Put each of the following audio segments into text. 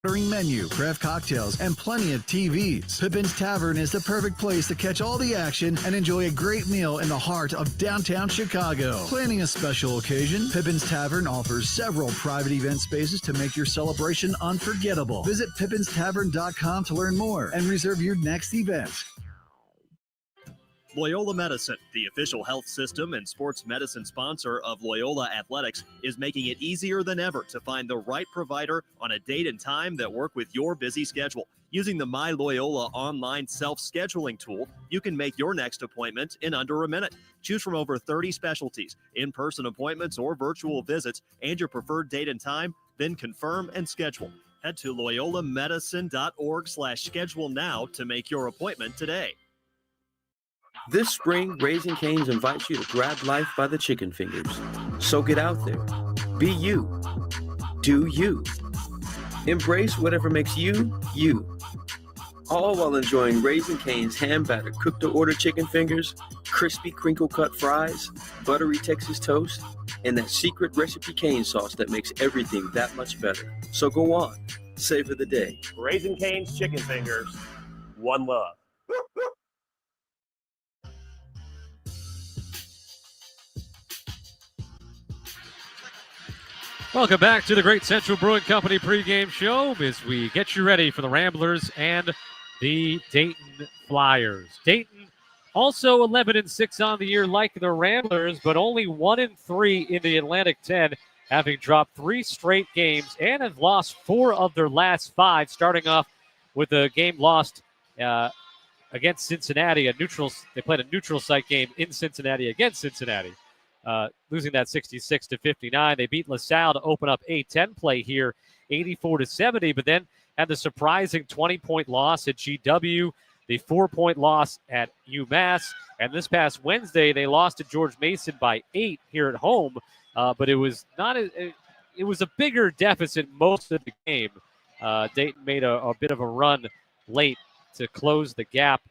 menu, craft cocktails, and plenty of TVs. Pippin's Tavern is the perfect place to catch all the action and enjoy a great meal in the heart of downtown Chicago. Planning a special occasion, Pippin's Tavern offers several private event spaces to make your celebration unforgettable. Visit pippinstavern.com to learn more and reserve your next event. Loyola Medicine, the official health system and sports medicine sponsor of Loyola Athletics, is making it easier than ever to find the right provider on a date and time that work with your busy schedule. Using the My Loyola online self-scheduling tool, you can make your next appointment in under a minute. Choose from over 30 specialties, in-person appointments or virtual visits, and your preferred date and time, then confirm and schedule. Head to loyolamedicine.org/schedule now to make your appointment today. This spring, Raising Cane's invites you to grab life by the chicken fingers. So get out there. Be you. Do you. Embrace whatever makes you, you. All while enjoying Raising Cane's hand-battered cooked-to-order chicken fingers, crispy crinkle-cut fries, buttery Texas toast, and that secret recipe cane sauce that makes everything that much better. So go on. Savor the day. Raising Cane's chicken fingers. One love. Welcome back to the Great Central Brewing Company pregame show as we get you ready for the Ramblers and the Dayton Flyers. Dayton also 11-6 on the year like the Ramblers, but only 1-3 in the Atlantic 10, having dropped 3 straight games and have lost 4 of their last 5, starting off with a game lost against Cincinnati. They played a neutral site game in Cincinnati against Cincinnati. Losing that 66-59. They beat LaSalle to open up A10 play here, 84-70, but then had the surprising 20-point loss at GW, the 4-point loss at UMass, and this past Wednesday they lost to George Mason by 8 here at home, but it was it was a bigger deficit most of the game. Dayton made a bit of a run late to close the gap.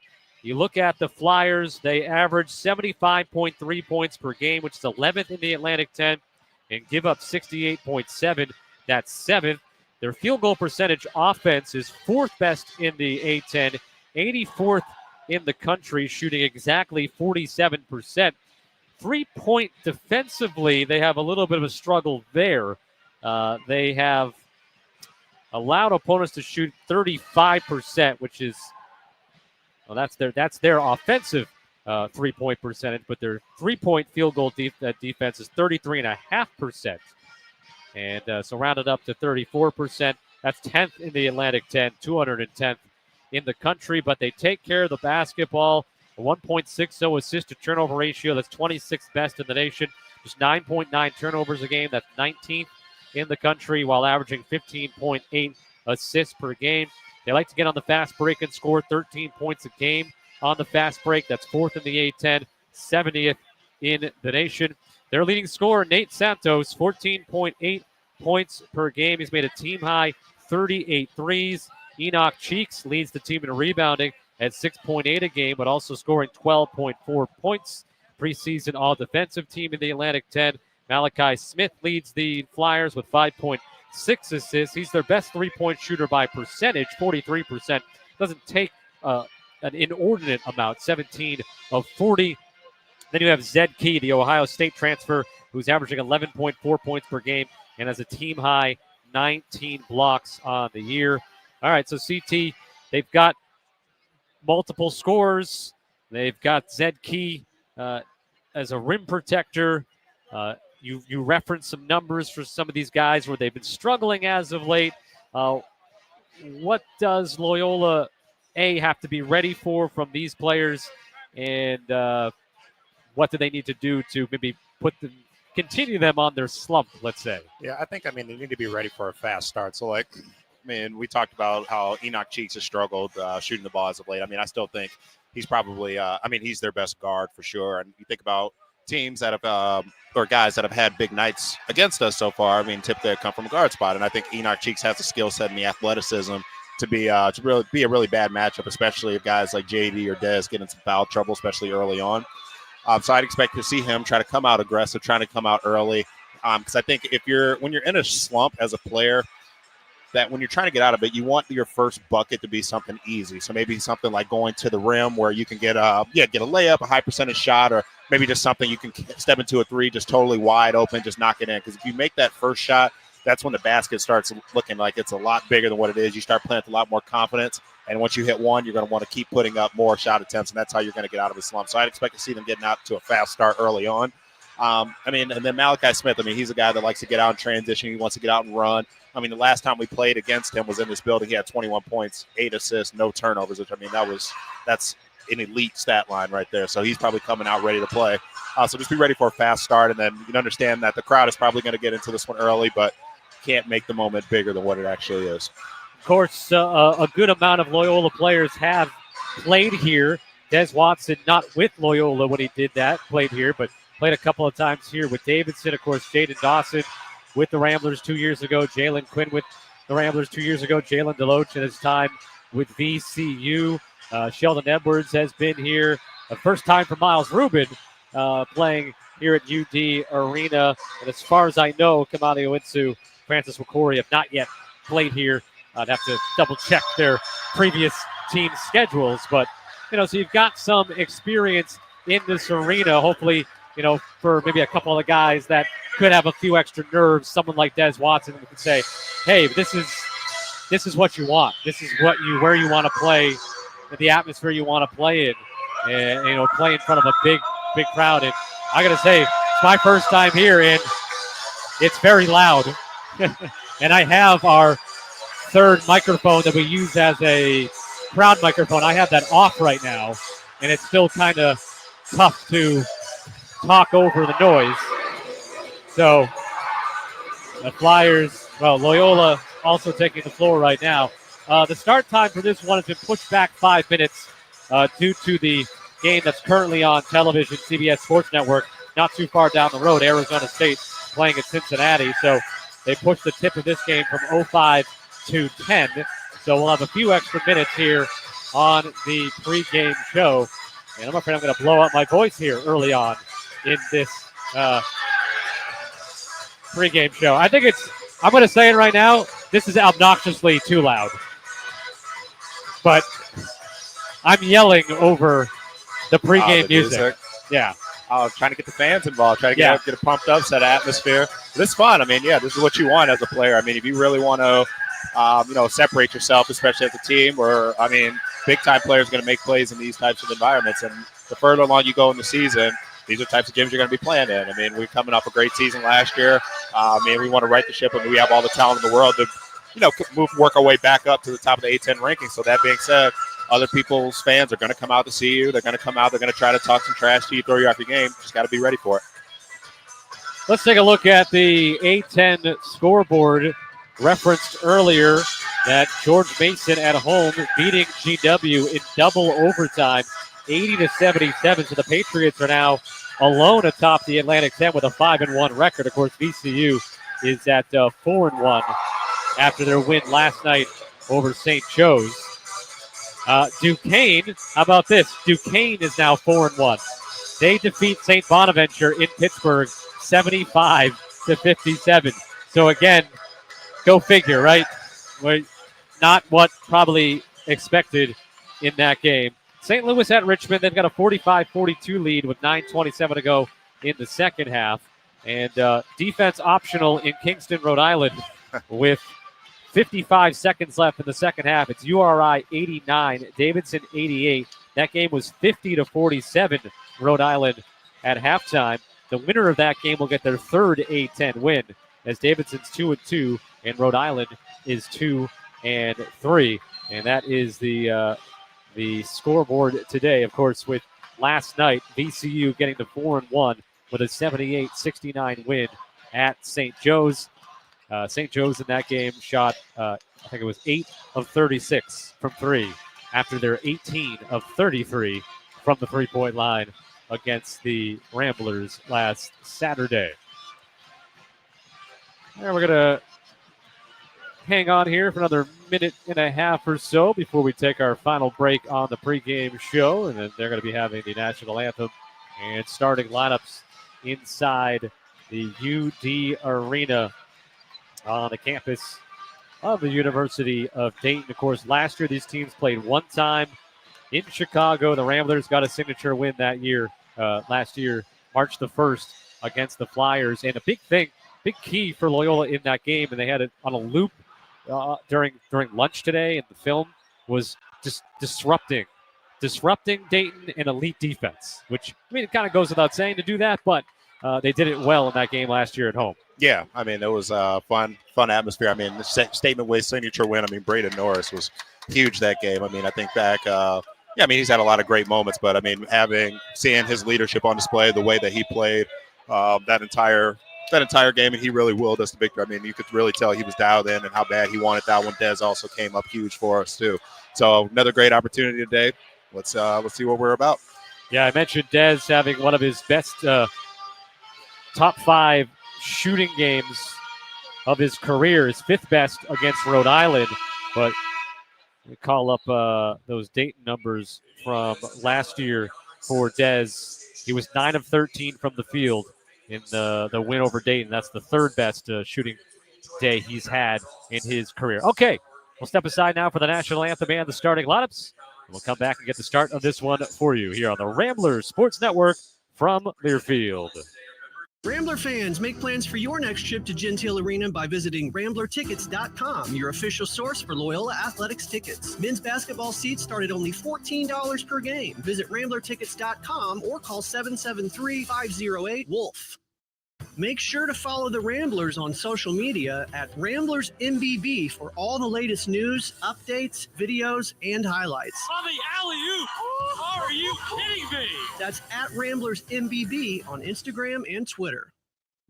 You look at the Flyers, they average 75.3 points per game, which is 11th in the Atlantic 10, and give up 68.7. That's 7th. Their field goal percentage offense is 4th best in the A10, 84th in the country, shooting exactly 47%. 3-point defensively, they have a little bit of a struggle there. They have allowed opponents to shoot 35%, which is well, that's their offensive 3-point percentage, but their 3-point field goal defense is 33.5%. And so rounded up to 34%. That's 10th in the Atlantic 10, 210th in the country, but they take care of the basketball. A 1.60 assist to turnover ratio. That's 26th best in the nation. Just 9.9 turnovers a game. That's 19th in the country while averaging 15.8 assists per game. They like to get on the fast break and score 13 points a game on the fast break. That's 4th in the A10, 70th in the nation. Their leading scorer, Nate Santos, 14.8 points per game. He's made a team-high 38 threes. Enoch Cheeks leads the team in rebounding at 6.8 a game, but also scoring 12.4 points. Preseason all-defensive team in the Atlantic 10. Malachi Smith leads the Flyers with 5.6 assists. He's their best three-point shooter by percentage, 43%. Doesn't take an inordinate amount, 17 of 40. Then you have Zed Key, the Ohio State transfer, who's averaging 11.4 points per game and has a team-high 19 blocks on the year. All right, so CT, they've got multiple scorers. They've got Zed Key as a rim protector. You referenced some numbers for some of these guys where they've been struggling as of late. What does Loyola have to be ready for from these players, and what do they need to do to maybe continue them on their slump, let's say? Yeah, I mean, they need to be ready for a fast start. So, we talked about how Enoch Cheeks has struggled shooting the ball as of late. I mean, I still think he's probably, he's their best guard for sure. And you think about teams that have, or guys that have had big nights against us so far. I mean, typically they come from a guard spot. And I think Enoch Cheeks has the skill set and the athleticism to be really be a really bad matchup, especially if guys like JD or Dez get in some foul trouble, especially early on. So I'd expect to see him try to come out aggressive, trying to come out early. Because I think when you're in a slump as a player, that when you're trying to get out of it, you want your first bucket to be something easy. So maybe something like going to the rim where you can get a layup, a high percentage shot, or maybe just something you can step into a three just totally wide open, just knock it in. Because if you make that first shot, that's when the basket starts looking like it's a lot bigger than what it is. You start playing with a lot more confidence. And once you hit one, you're going to want to keep putting up more shot attempts, and that's how you're going to get out of a slump. So I'd expect to see them getting out to a fast start early on. And then Malachi Smith, he's a guy that likes to get out and transition. He wants to get out and run. The last time we played against him was in this building. He had 21 points, 8 assists, no turnovers, which, that's an elite stat line right there. So he's probably coming out ready to play. So just be ready for a fast start, and then you can understand that the crowd is probably going to get into this one early, but can't make the moment bigger than what it actually is. Of course, a good amount of Loyola players have played here. Des Watson, not with Loyola when he did that, played here, but played a couple of times here with Davidson. Of course, Jaden Dawson with the Ramblers 2 years ago. Jalen Quinn with the Ramblers 2 years ago. Jalen Deloach in his time with VCU. Sheldon Edwards has been here. The first time for Miles Rubin playing here at UD Arena. And as far as I know, Kamani Owinsu, Francis Wakori have not yet played here. I'd have to double check their previous team schedules. But, so you've got some experience in this arena. Hopefully, for maybe a couple of the guys that could have a few extra nerves, someone like Des Watson who can say, hey, this is what you want. This is where you want to play, the atmosphere you want to play in, and, play in front of a big crowd. And I got to say, it's my first time here, and it's very loud. And I have our third microphone that we use as a crowd microphone. I have that off right now, and it's still kind of tough to talk over the noise. So the Flyers, Loyola also taking the floor right now. The start time for this one has been pushed back 5 minutes due to the game that's currently on television, CBS Sports Network, not too far down the road, Arizona State playing at Cincinnati. So they pushed the tip of this game from 05 to 10. So we'll have a few extra minutes here on the pregame show. And I'm afraid I'm going to blow up my voice here early on in this pregame show. I think I'm going to say it right now, this is obnoxiously too loud. But I'm yelling over the pregame music. Yeah. Trying to get the fans involved, trying to get a pumped up, set atmosphere. This is fun. This is what you want as a player. If you really want to, separate yourself, especially as a team, or, big-time players are going to make plays in these types of environments. And the further along you go in the season, these are the types of games you're going to be playing in. We're coming off a great season last year. We want to right the ship, and we have all the talent in the world to, work our way back up to the top of the A10 rankings. So that being said, other people's fans are going to come out to see you. They're going to come out. They're going to try to talk some trash to you, throw you off your game. Just got to be ready for it. Let's take a look at the A10 scoreboard. Referenced earlier that George Mason at home beating GW in double overtime, 80-77. So the Patriots are now alone atop the Atlantic 10 with a 5-1 record. Of course, VCU is at 4-1 after their win last night over St. Joe's. Duquesne, how about this? Duquesne is now 4-1. They defeat St. Bonaventure in Pittsburgh 75-57. So again, go figure, right? Not what probably expected in that game. St. Louis at Richmond, they've got a 45-42 lead with 9:27 to go in the second half. And defense optional in Kingston, Rhode Island with 55 seconds left in the second half. It's URI 89, Davidson 88. That game was 50-47 Rhode Island at halftime. The winner of that game will get their third A10 win, as Davidson's 2-2 and Rhode Island is 2-3. And that is the scoreboard today. Of course, with last night, VCU getting to 4-1 with a 78-69 win at St. Joe's. St. Joe's in that game shot, I think it was 8 of 36 from three after their 18 of 33 from the three-point line against the Ramblers last Saturday. And we're going to hang on here for another minute and a half or so before we take our final break on the pregame show. And then they're going to be having the national anthem and starting lineups inside the UD Arena on the campus of the University of Dayton. Of course, last year these teams played one time in Chicago. The Ramblers got a signature win that year, last year, March the 1st, against the Flyers. And a big key for Loyola in that game, and they had it on a loop during lunch today, and the film was just disrupting Dayton and elite defense, which, I mean, it kind of goes without saying to do that, but they did it well in that game last year at home. Yeah, I mean, it was a fun atmosphere. I mean, the statement with signature win. I mean, Braden Norris was huge that game. I mean, I think back, he's had a lot of great moments, but I mean, seeing his leadership on display, the way that he played that entire game, and he really willed us to victory. I mean, you could really tell he was dialed in and how bad he wanted that one. Dez also came up huge for us too. So another great opportunity today. Let's see what we're about. Yeah, I mentioned Dez having one of his best top 5 shooting games of his career, his 5th best against Rhode Island. But we call up those Dayton numbers from last year for Dez. He was 9 of 13 from the field in the win over Dayton. That's the 3rd best shooting day he's had in his career. Okay, we'll step aside now for the national anthem and the starting lineups. We'll come back and get the start of this one for you here on the Ramblers Sports Network from Learfield. Rambler fans, make plans for your next trip to Gentile Arena by visiting RamblerTickets.com, your official source for Loyola Athletics tickets. Men's basketball seats start at only $14 per game. Visit RamblerTickets.com or call 773-508-WOLF. Make sure to follow the Ramblers on social media at RamblersMBB for all the latest news, updates, videos, and highlights. On the alley-oop! Are you kidding me? That's at RamblersMBB on Instagram and Twitter.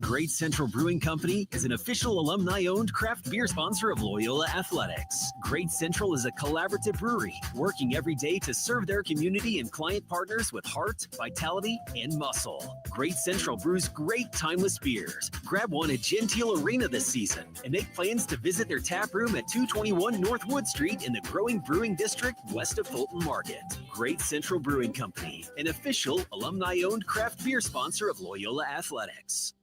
Great Central Brewing Company is an official alumni-owned craft beer sponsor of Loyola Athletics. Great Central is a collaborative brewery working every day to serve their community and client partners with heart, vitality, and muscle. Great Central brews great timeless beers. Grab one at Gentile Arena this season and make plans to visit their tap room at 221 North Wood Street in the growing brewing district west of Fulton Market. Great Central Brewing Company, an official alumni-owned craft beer sponsor of Loyola Athletics.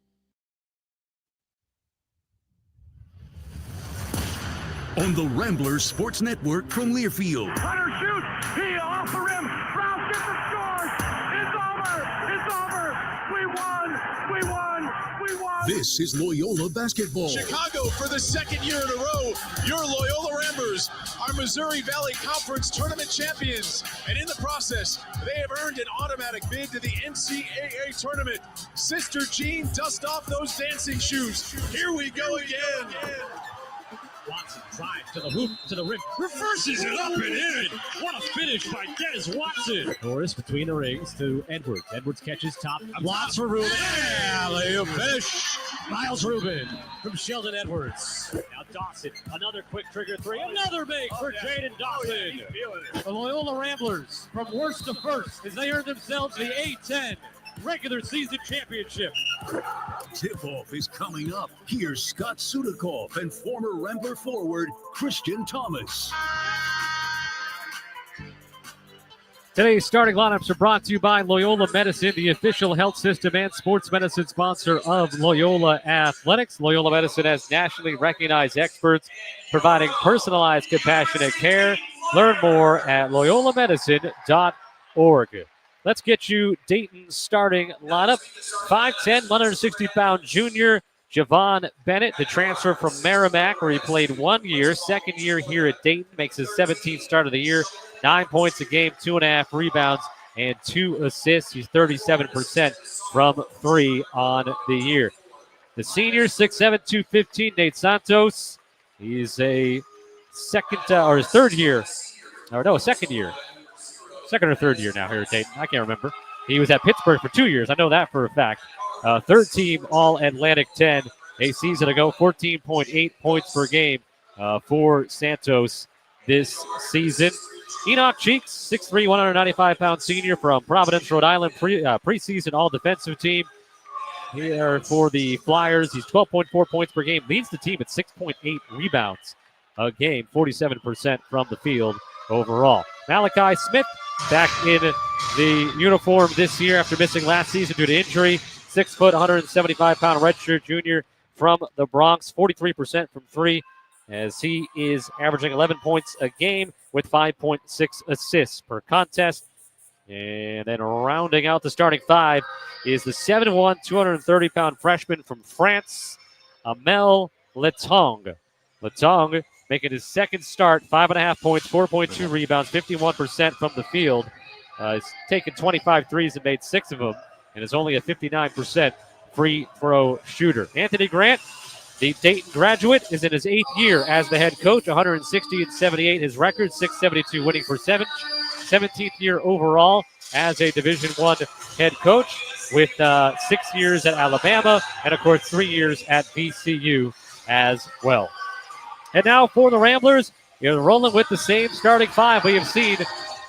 On the Ramblers Sports Network from Learfield. Hunter shoots. He off the rim. Brown gets the score. It's over. It's over. We won. We won. We won. This is Loyola basketball. Chicago, for the 2nd year in a row, your Loyola Ramblers are Missouri Valley Conference tournament champions. And in the process, they have earned an automatic bid to the NCAA tournament. Sister Jean, dust off those dancing shoes. Here we go again. Watson drives to the hoop, to the rim, reverses it up and in. What a finish by Dennis Watson. Norris between the rings to Edwards. Edwards catches top, blocks for Rubin. Alley-oop finish. Miles Rubin from Sheldon Edwards. Now Dawson, another quick trigger 3. Another make for Jaden Dawson. The Loyola Ramblers from worst to first as they earn themselves the A10 regular season championship. Tip-off is coming up. Here's Scott Sudikoff and former Rambler forward Christian Thomas. Today's starting lineups are brought to you by Loyola Medicine, the official health system and sports medicine sponsor of Loyola Athletics. Loyola Medicine has nationally recognized experts providing personalized, compassionate care. Learn more at loyolamedicine.org. Let's get you Dayton's starting lineup. 5'10", 160-pound junior Javon Bennett, the transfer from Merrimack, where he played 1 year. 2nd year here at Dayton, makes his 17th start of the year. 9 points a game, 2.5 rebounds, and 2 assists. He's 37% from 3 on the year. The senior, 6'7", 215, Nate Santos. He's a second or third year now here at Dayton. I can't remember. He was at Pittsburgh for 2 years. I know that for a fact. Third team All-Atlantic 10 a season ago. 14.8 points per game for Santos this season. Enoch Cheeks, 6'3", 195-pound senior from Providence, Rhode Island, preseason all-defensive team. Here for the Flyers, he's 12.4 points per game, leads the team at 6.8 rebounds a game, 47% from the field overall. Malachi Smith back in the uniform this year after missing last season due to injury. 6 foot, 175-pound redshirt junior from the Bronx, 43% from 3, as he is averaging 11 points a game with 5.6 assists per contest. And then rounding out the starting five is the 7'1", 230-pound freshman from France, Amel Letong. Letong making his second start, 5.5 points, 4.2 rebounds, 51% from the field. He's taken 25 threes and made 6 of them, and is only a 59% free throw shooter. Anthony Grant, the Dayton graduate, is in his 8th year as the head coach, 160 and 78 his record, 672 winning percentage. 17th year overall as a Division I head coach with 6 years at Alabama and, of course, 3 years at VCU as well. And now for the Ramblers, you're rolling with the same starting five we have seen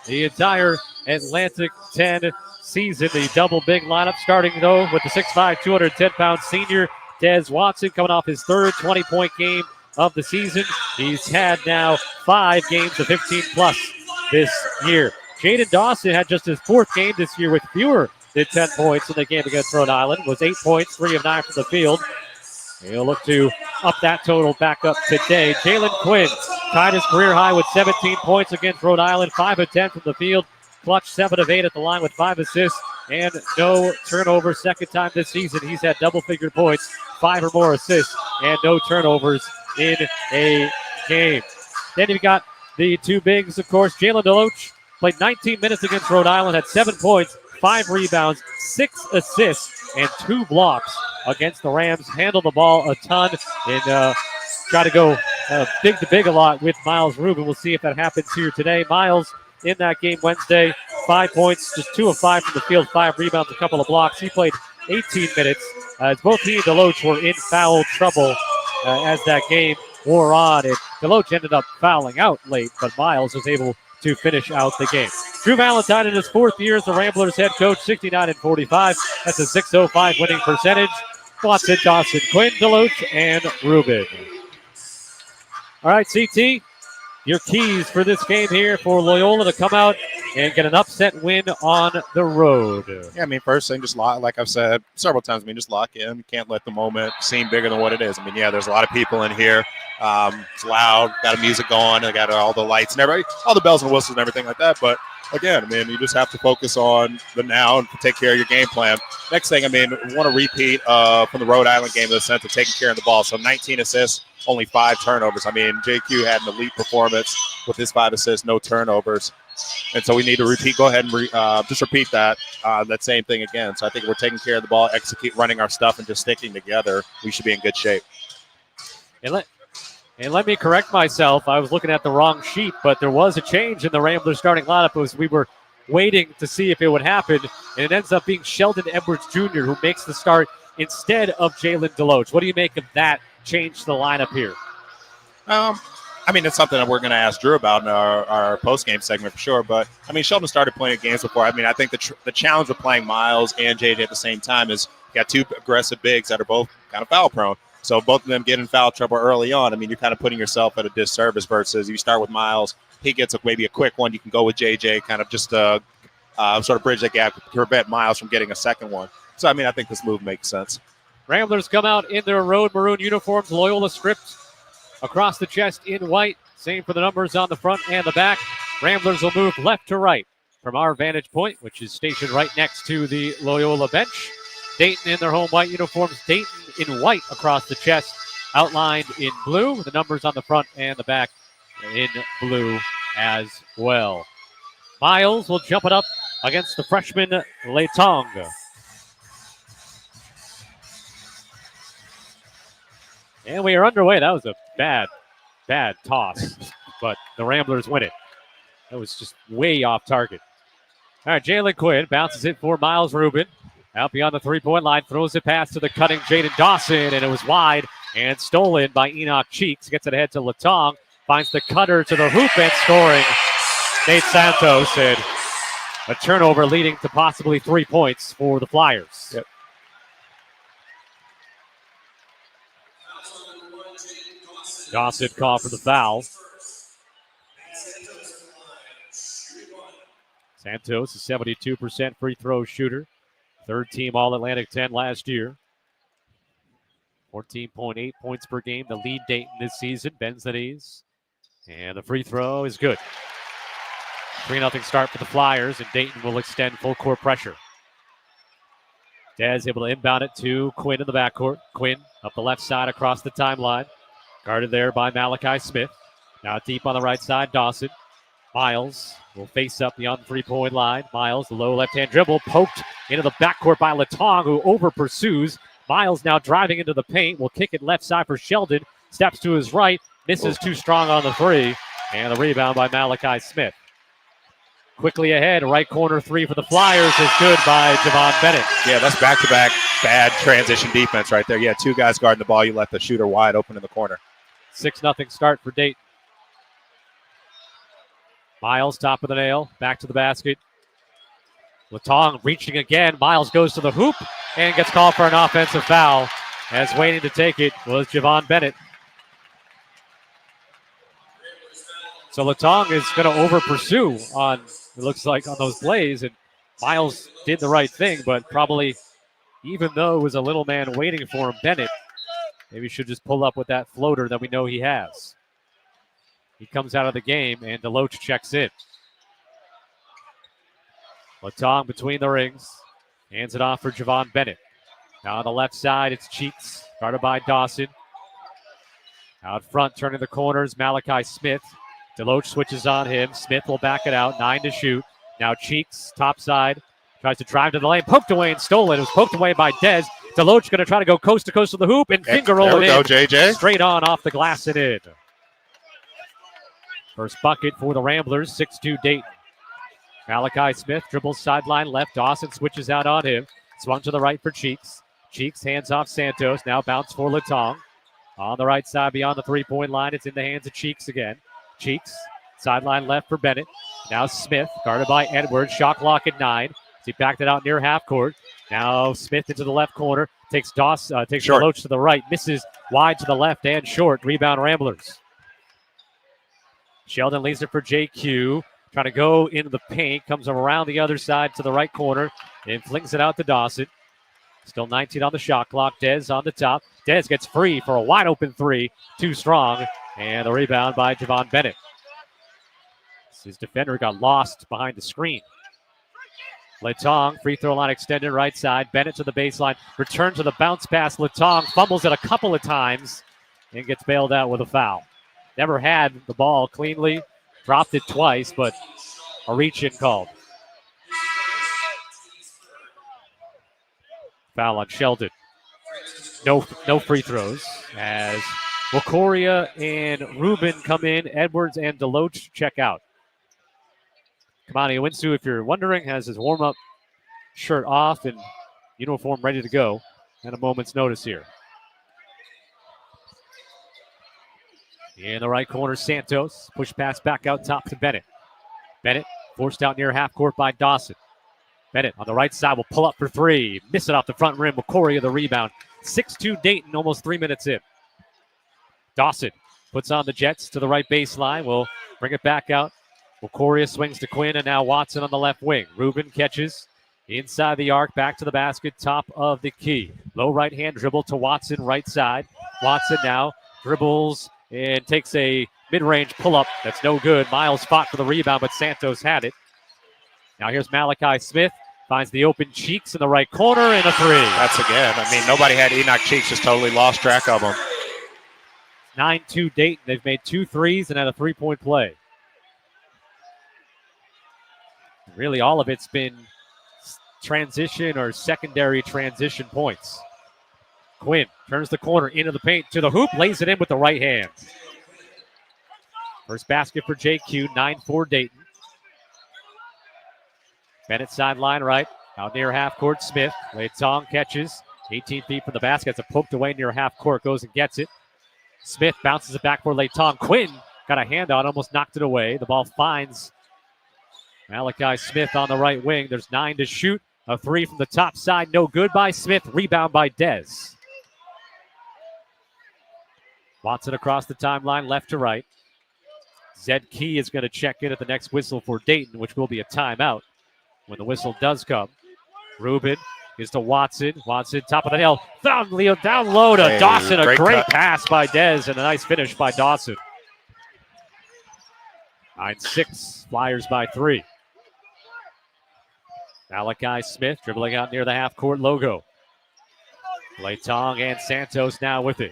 the entire Atlantic 10 season. The double big lineup starting, though, with the 6'5", 210-pound senior Des Watson coming off his third 20-point game of the season. He's had now 5 games of 15-plus this year. Jaden Dawson had just his 4th game this year with fewer than 10 points in the game against Rhode Island. Was 8 points, 3 of 9 from the field. He'll look to up that total back up today. Jalen Quinn tied his career high with 17 points against Rhode Island, 5 of 10 from the field. Clutch 7 of 8 at the line with 5 assists and no turnovers. Second time this season he's had double-figure points, 5 or more assists, and no turnovers in a game. Then you've got the 2 bigs, of course. Jalen Deloach played 19 minutes against Rhode Island, had 7 points, 5 rebounds, 6 assists, and 2 blocks against the Rams. Handled the ball a ton and try to go big to big a lot with Miles Rubin. We'll see if that happens here today. Miles in that game Wednesday, 5 points, just 2 of 5 from the field, 5 rebounds, a couple of blocks. He played 18 minutes as both he and Deloach were in foul trouble as that game wore on. And Deloach ended up fouling out late, but Miles was able to finish out the game. Drew Valentine in his 4th year as the Ramblers head coach, 69 and 45. That's a 605 winning percentage. Watson, Dawson, Quinn, Deloach, and Rubin. All right, CT, your keys for this game here for Loyola to come out and get an upset win on the road. Yeah, I mean, first thing, just like I've said several times, I mean, just lock in. You can't let the moment seem bigger than what it is. I mean, yeah, there's a lot of people in here. It's loud, got the music going, they got all the lights and everything, all the bells and whistles and everything like that. But again, I mean, you just have to focus on the now and take care of your game plan. Next thing, I mean, we want to repeat from the Rhode Island game in the sense of taking care of the ball. So 19 assists, only 5 turnovers. I mean, JQ had an elite performance with his 5 assists, no turnovers. And so we need to repeat, go ahead and just repeat that same thing again. So I think if we're taking care of the ball, execute, running our stuff, and just sticking together, we should be in good shape. And let me correct myself. I was looking at the wrong sheet, but there was a change in the Ramblers starting lineup as we were waiting to see if it would happen. And it ends up being Sheldon Edwards Jr. who makes the start instead of Jalen Deloach. What do you make of that change to the lineup here? I mean, it's something that we're going to ask Drew about in our post-game segment for sure. But, I mean, Sheldon started playing games before. I mean, I think the challenge of playing Miles and JJ at the same time is you got 2 aggressive bigs that are both kind of foul-prone. So both of them get in foul trouble early on. I mean, you're kind of putting yourself at a disservice versus you start with Miles. He gets maybe a quick one. You can go with JJ, kind of just sort of bridge that gap to prevent Miles from getting a second one. So, I mean, I think this move makes sense. Ramblers come out in their road maroon uniforms. Loyola stripped across the chest in white. Same for the numbers on the front and the back. Ramblers will move left to right from our vantage point, which is stationed right next to the Loyola bench. Dayton in their home white uniforms. Dayton in white across the chest, outlined in blue. The numbers on the front and the back in blue as well. Miles will jump it up against the freshman Letong. And we are underway. That was a bad toss, but the Ramblers win it. That was just way off target. All right, Jalen Quinn bounces it for Miles Rubin. Out beyond the three-point line, throws it past to the cutting Jaden Dawson, and it was wide and stolen by Enoch Cheeks. Gets it ahead to Letong, finds the cutter to the hoop and scoring. Nate Santos, and a turnover leading to possibly 3 points for the Flyers. Yep. Dawson called for the foul. Santos, a 72% free throw shooter. Third team All-Atlantic 10 last year. 14.8 points per game to lead Dayton this season. Bends the knees. And the free throw is good. 3-0 start for the Flyers, and Dayton will extend full court pressure. Dez able to inbound it to Quinn in the backcourt. Quinn up the left side across the timeline. Guarded there by Malachi Smith. Now deep on the right side, Dawson. Miles will face up beyond the three-point line. Miles, the low left-hand dribble, poked into the backcourt by Latong, who over-pursues. Miles now driving into the paint. Will kick it left side for Sheldon. Steps to his right. Misses too strong on the three. And the rebound by Malachi Smith. Quickly ahead, right corner three for the Flyers is good by Javon Bennett. Yeah, that's back-to-back bad transition defense right there. Yeah, two guys guarding the ball. You left the shooter wide open in the corner. 6-0 start for Dayton. Miles, top of the nail, back to the basket. Latong reaching again. Miles goes to the hoop and gets called for an offensive foul. As waiting to take it was Javon Bennett. So Latong is going to over-pursue on, it looks like, on those plays. And Miles did the right thing, but probably, even though it was a little man waiting for him, Bennett maybe should just pull up with that floater that we know he has. He comes out of the game, and Deloach checks in. Latong between the rings. Hands it off for Javon Bennett. Now on the left side, it's Cheeks, guarded by Dawson. Out front, turning the corners, Malachi Smith. Deloach switches on him. Smith will back it out, 9 to shoot. Now Cheeks, top side, tries to drive to the lane, poked away and stolen. It was poked away by Dez. Deloach going to try to go coast to coast to the hoop and finger roll it in. JJ. Straight on off the glass and in. First bucket for the Ramblers, 6-2 Dayton. Malachi Smith dribbles sideline left. Dawson switches out on him. Swung to the right for Cheeks. Cheeks hands off Santos. Now bounce for Latong. On the right side beyond the three-point line, it's in the hands of Cheeks again. Cheeks, sideline left for Bennett. Now Smith, guarded by Edwards. Shot clock at 9. He backed it out near half court. Now Smith into the left corner. Takes Deloach to the right. Misses wide to the left and short. Rebound Ramblers. Sheldon leaves it for JQ. Trying to go into the paint. Comes around the other side to the right corner and flings it out to Dawson. Still 19 on the shot clock. Dez on the top. Dez gets free for a wide open three. Too strong. And the rebound by Javon Bennett. His defender got lost behind the screen. Latong, free throw line extended right side. Bennett to the baseline. Return to the bounce pass. Latong fumbles it a couple of times and gets bailed out with a foul. Never had the ball cleanly. Dropped it twice, but a reach-in called. Foul on Sheldon. No free throws as Wakoria and Rubin come in. Edwards and Deloach check out. Kamani Owinsu, if you're wondering, has his warm-up shirt off and uniform ready to go at a moment's notice here. In the right corner, Santos. Push pass back out top to Bennett. Bennett forced out near half court by Dawson. Bennett on the right side will pull up for three. Miss it off the front rim. Wakoria the rebound. 6-2 Dayton, almost 3 minutes in. Dawson puts on the Jets to the right baseline. Will bring it back out. Wakoria swings to Quinn, and now Watson on the left wing. Rubin catches inside the arc, back to the basket, top of the key. Low right-hand dribble to Watson, right side. Watson now dribbles and takes a mid-range pull-up. That's no good. Miles fought for the rebound, but Santos had it. Now here's Malachi Smith. Finds the open Cheeks in the right corner and a three. That's again. I mean, nobody had Enoch Cheeks, just totally lost track of him. 9-2 Dayton. They've made 2 threes and had a three-point play. Really, all of it's been transition or secondary transition points. Quinn turns the corner into the paint to the hoop, lays it in with the right hand. First basket for JQ, 9-4 Dayton. Bennett sideline right, out near half court. Smith, Latong catches, 18 feet from the basket. It's a poked away near half court, goes and gets it. Smith bounces it back for Latong. Quinn got a hand on, almost knocked it away. The ball finds Malachi Smith on the right wing. There's 9 to shoot. A three from the top side, no good by Smith. Rebound by Dez. Watson across the timeline, left to right. Zed Key is going to check in at the next whistle for Dayton, which will be a timeout when the whistle does come. Rubin is to Watson. Watson, top of the hill. Down low to Dawson. A great pass by Dez and a nice finish by Dawson. 9-6. Flyers by 3. Malachi Smith dribbling out near the half-court logo. Latong and Santos now with it.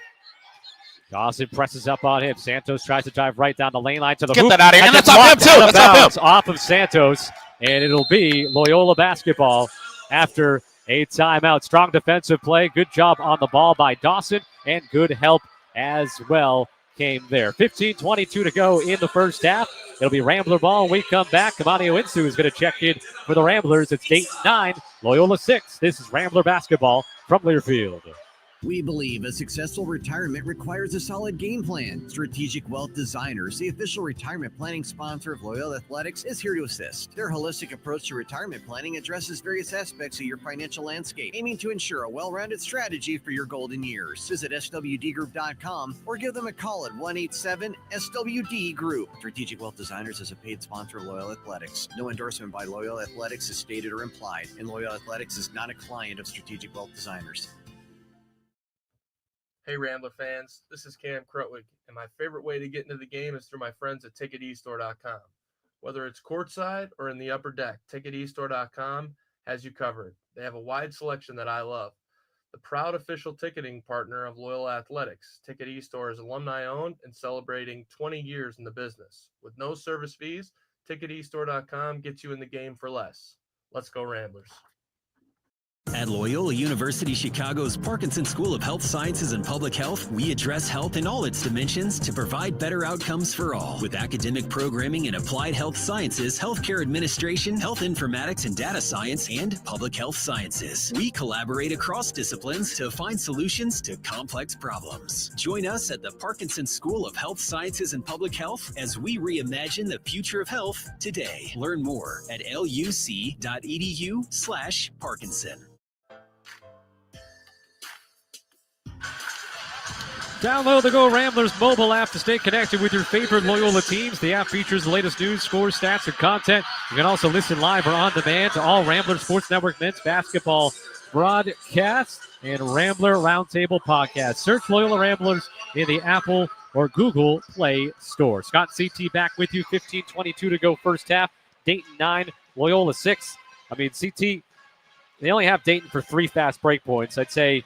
Dawson presses up on him. Santos tries to drive right down the lane line to the hoop. Get that out of here. And that's off him, too. That's off him. Off of Santos. And it'll be Loyola basketball after a timeout. Strong defensive play. Good job on the ball by Dawson. And good help as well came there. 15-22 to go in the first half. It'll be Rambler ball when we come back. Kamani Owinsu is going to check in for the Ramblers. It's Dayton 9, Loyola 6. This is Rambler basketball from Learfield. We believe a successful retirement requires a solid game plan. Strategic Wealth Designers, the official retirement planning sponsor of Loyola Athletics, is here to assist. Their holistic approach to retirement planning addresses various aspects of your financial landscape, aiming to ensure a well-rounded strategy for your golden years. Visit swdgroup.com or give them a call at 187-SWD-GROUP. Strategic Wealth Designers is a paid sponsor of Loyola Athletics. No endorsement by Loyola Athletics is stated or implied, and Loyola Athletics is not a client of Strategic Wealth Designers. Hey Rambler fans, this is Cam Krutwig, and my favorite way to get into the game is through my friends at TicketEstore.com. Whether it's courtside or in the upper deck, TicketEstore.com has you covered. They have a wide selection that I love. The proud official ticketing partner of Loyola Athletics, Ticket eStore is alumni-owned and celebrating 20 years in the business. With no service fees, TicketEstore.com gets you in the game for less. Let's go Ramblers. At Loyola University Chicago's Parkinson School of Health Sciences and Public Health, we address health in all its dimensions to provide better outcomes for all. With academic programming in applied health sciences, healthcare administration, health informatics and data science, and public health sciences. We collaborate across disciplines to find solutions to complex problems. Join us at the Parkinson School of Health Sciences and Public Health as we reimagine the future of health today. Learn more at luc.edu/Parkinson. Download the Go Ramblers mobile app to stay connected with your favorite Loyola teams. The app features the latest news, scores, stats, and content. You can also listen live or on demand to all Rambler Sports Network men's basketball broadcasts and Rambler Roundtable podcasts. Search Loyola Ramblers in the Apple or Google Play Store. Scott and CT back with you. 15-22 to go first half. Dayton 9, Loyola 6. I mean, CT, they only have Dayton for 3 fast break points. I'd say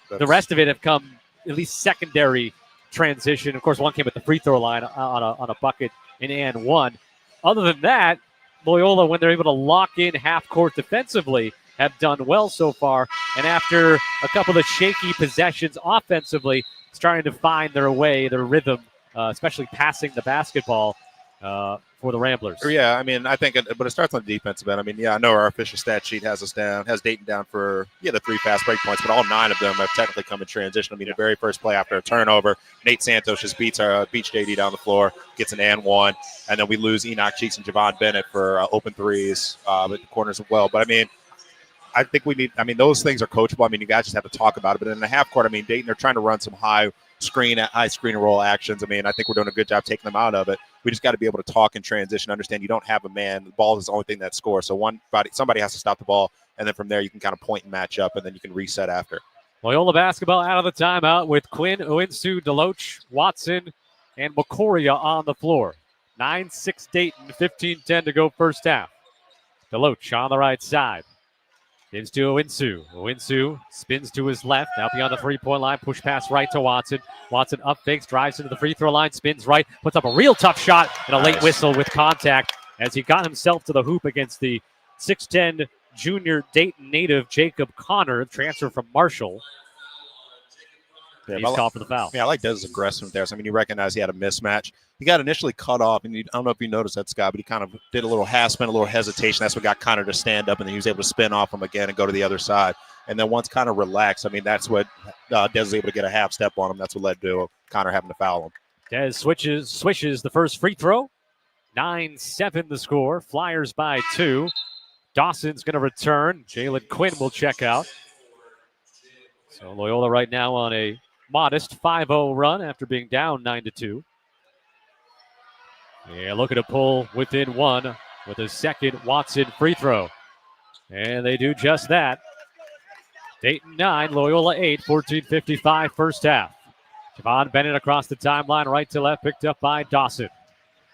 the rest of it have come at least secondary transition. Of course, one came at the free throw line on a bucket and one. Other than that, Loyola, when they're able to lock in half court defensively, have done well so far. And after a couple of shaky possessions offensively, starting to find their way, their rhythm, especially passing the basketball for the Ramblers. Yeah, I mean, I think, but it starts on the defensive end. I mean, yeah, I know our official stat sheet has Dayton down for, the 3 fast break points, but all 9 of them have technically come in transition. I mean, the very first play after a turnover, Nate Santos just beats JD down the floor, gets an and one, and then we lose Enoch Cheeks and Javon Bennett for open threes at the corners as well. But, I mean, I think those things are coachable. I mean, you guys just have to talk about it. But in the half court, I mean, Dayton, they're trying to run some high screen and roll actions. I mean, I think we're doing a good job taking them out of it. We just got to be able to talk in transition, understand you don't have a man. The ball is the only thing that scores. So somebody has to stop the ball, and then from there you can kind of point and match up, and then you can reset after. Loyola basketball out of the timeout with Quinn, Owinsu, Deloach, Watson, and McCoria on the floor. 9-6 Dayton, 15-10 to go first half. Deloach on the right side. Gives to Owinsu. Owinsu spins to his left. Now beyond the three-point line. Push pass right to Watson. Watson up fakes, drives into the free throw line, spins right, puts up a real tough shot, and a late whistle with contact as he got himself to the hoop against the 6'10 junior Dayton native Jacob Connor, transfer from Marshall. Yeah, he's called for the foul. Yeah, I like Dez's aggressiveness there. So, I mean, you recognize he had a mismatch. He got initially cut off, and I don't know if you noticed that, Scott, but he kind of did a little half spin, a little hesitation. That's what got Connor to stand up, and then he was able to spin off him again and go to the other side. And then once Connor relaxed, I mean, that's what Dez was able to get a half step on him. That's what led to Connor having to foul him. Dez swishes the first free throw. 9-7 the score. Flyers by 2. Dawson's going to return. Jalen Quinn will check out. So Loyola right now on a modest 5-0 run after being down 9-2. Yeah, looking to pull within one with a second Watson free throw. And they do just that. Dayton 9, Loyola 8, 14:55 first half. Javon Bennett across the timeline, right to left, picked up by Dawson.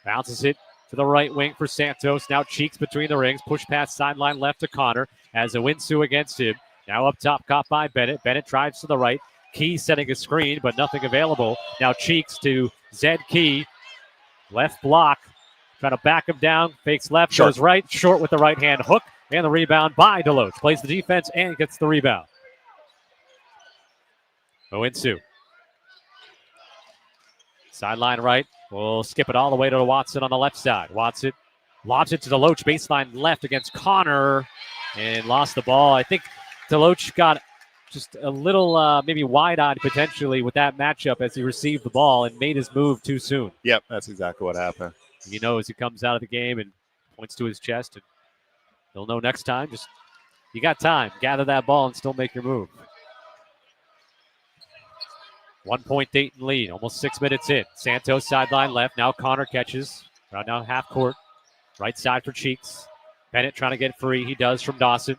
Bounces it to the right wing for Santos. Now Cheeks between the rings. Push pass sideline left to Connor. As Owinsu against him. Now up top, caught by Bennett. Bennett drives to the right. Key setting a screen, but nothing available. Now Cheeks to Zed Key. Left block. Trying to back him down. Fakes left, Short. goes right. Short with the right hand hook. And the rebound by Deloach. Plays the defense and gets the rebound. Owinsu. Sideline right. We'll skip it all the way to Watson on the left side. Watson lobs it to Deloach. Baseline left against Connor. And lost the ball. I think Deloach got just a little maybe wide-eyed potentially with that matchup as he received the ball and made his move too soon. Yep, that's exactly what happened. He knows he comes out of the game and points to his chest, and he'll know next time. Just you got time. Gather that ball and still make your move. 1 point Dayton lead, almost 6 minutes in. Santos sideline left. Now Connor catches. Right now half court. Right side for Cheeks. Bennett trying to get free. He does from Dawson.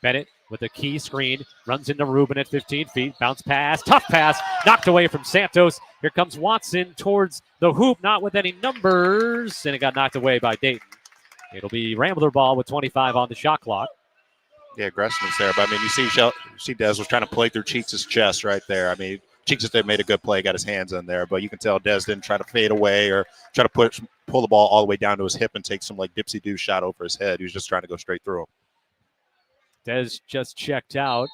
Bennett with a key screen. Runs into Rubin at 15 feet. Bounce pass. Tough pass. Knocked away from Santos. Here comes Watson towards the hoop. Not with any numbers. And it got knocked away by Dayton. It'll be Rambler ball with 25 on the shot clock. Yeah, aggressiveness there. But, I mean, you see Dez was trying to play through Cheeks' chest right there. I mean, Cheeks just made a good play, got his hands in there. But you can tell Dez didn't try to fade away or try to pull the ball all the way down to his hip and take some, like, dipsy-do shot over his head. He was just trying to go straight through him. Dez just checked out.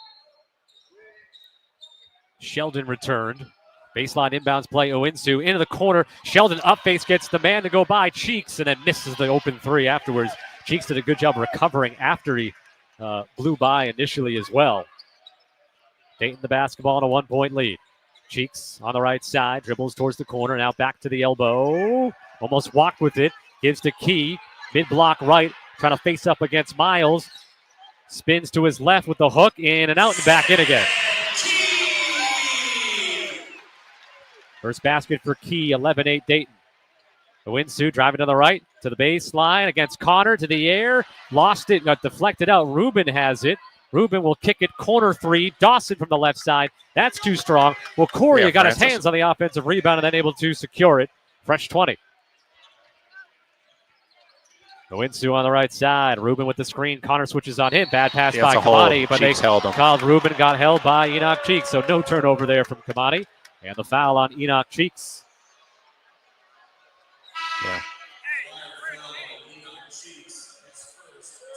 Sheldon returned. Baseline inbounds play, Owinsu into the corner. Sheldon up face gets the man to go by Cheeks and then misses the open three afterwards. Cheeks did a good job recovering after he blew by initially as well. Dayton the basketball in a 1 point lead. Cheeks on the right side, dribbles towards the corner, now back to the elbow. Almost walked with it, gives to Key. Mid-block right, trying to face up against Miles. Spins to his left with the hook, in and out and back in again. First basket for Key, 11-8 Dayton. Owinsu driving to the right, to the baseline against Connor, to the air. Lost it, got deflected out. Rubin has it. Rubin will kick it, corner three. Dawson from the left side. That's too strong. Well, Corey got his hands on the offensive rebound and then able to secure it. Fresh 20. Owinsu on the right side. Rubin with the screen. Connor switches on him. Bad pass by Kamani, but Cheeks held him. Called Rubin, got held by Enoch Cheeks. So no turnover there from Kamani. And the foul on Enoch Cheeks. Yeah.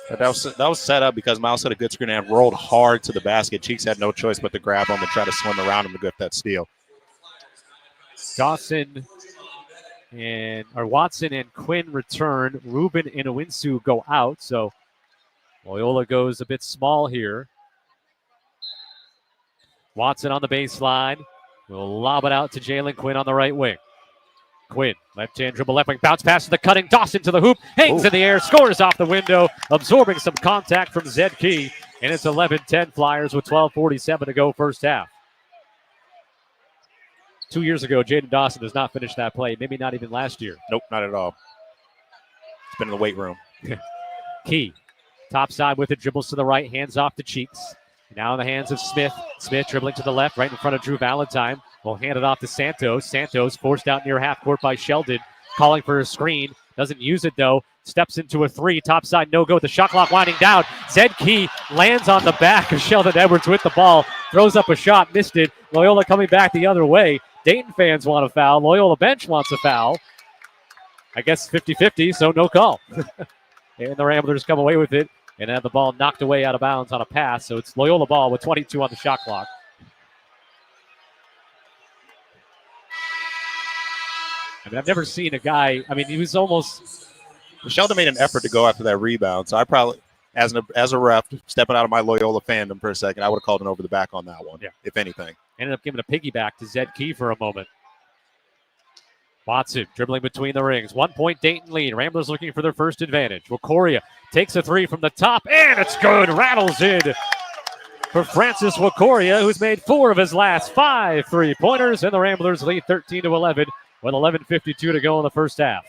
That was set up because Miles had a good screen and rolled hard to the basket. Cheeks had no choice but to grab him and try to swim around him to get that steal. Watson and Quinn return. Rubin and Owinsu go out. So Loyola goes a bit small here. Watson on the baseline. Will lob it out to Jalen Quinn on the right wing. Quinn, left-hand dribble, left wing, bounce pass to the cutting. Dawson to the hoop, hangs in the air, scores off the window, absorbing some contact from Zed Key. And it's 11-10 Flyers with 12:47 to go first half. 2 years ago, Jaden Dawson does not finish that play. Maybe not even last year. Nope, not at all. It's been in the weight room. Key, top side with it, dribbles to the right, hands off to Cheeks. Now in the hands of Smith. Smith dribbling to the left, right in front of Drew Valentine. Will hand it off to Santos. Santos forced out near half court by Sheldon. Calling for a screen. Doesn't use it though. Steps into a three. Top side no go. The shot clock winding down. Zed Key lands on the back of Sheldon Edwards with the ball. Throws up a shot. Missed it. Loyola coming back the other way. Dayton fans want a foul. Loyola bench wants a foul. I guess 50-50, so no call. And the Ramblers come away with it and have the ball knocked away out of bounds on a pass. So it's Loyola ball with 22 on the shot clock. I mean, I've never seen a guy, I mean, he was almost... Sheldon made an effort to go after that rebound. So I probably, as a ref, stepping out of my Loyola fandom for a second, I would have called an over the back on that one, if anything. Ended up giving a piggyback to Zed Key for a moment. Watson dribbling between the rings. 1 point Dayton lead. Ramblers looking for their first advantage. Wakoria takes a three from the top, and it's good. Rattles in for Francis Wakoria, who's made 4 of his last 5 3-pointers, and the Ramblers lead 13-11 with 11:52 to go in the first half.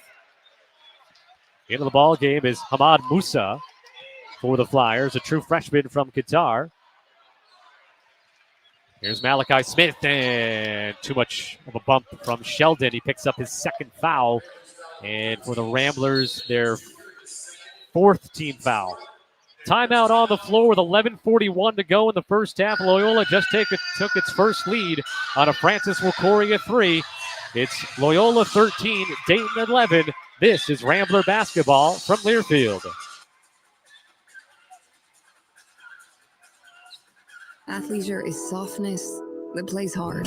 Into the ball game is Hamad Musa for the Flyers, a true freshman from Qatar. Here's Malachi Smith, and too much of a bump from Sheldon. He picks up his second foul, and for the Ramblers, their fourth team foul. Timeout on the floor with 11:41 to go in the first half. Loyola just took its first lead on a Francis Wikoria 3. It's Loyola 13, Dayton 11. This is Rambler basketball from Learfield. Athleisure is softness that plays hard.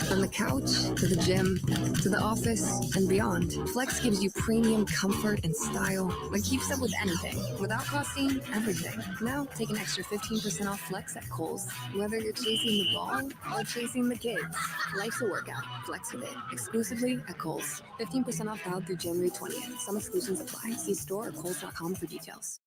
From the couch to the gym to the office and beyond, Flex gives you premium comfort and style that keeps up with anything without costing everything. Now take an extra 15% off Flex at Kohl's. Whether you're chasing the ball or chasing the kids, life's a workout. Flex with it. Exclusively at Kohl's. 15% off valid through January 20th. Some exclusions apply. See store or kohls.com for details.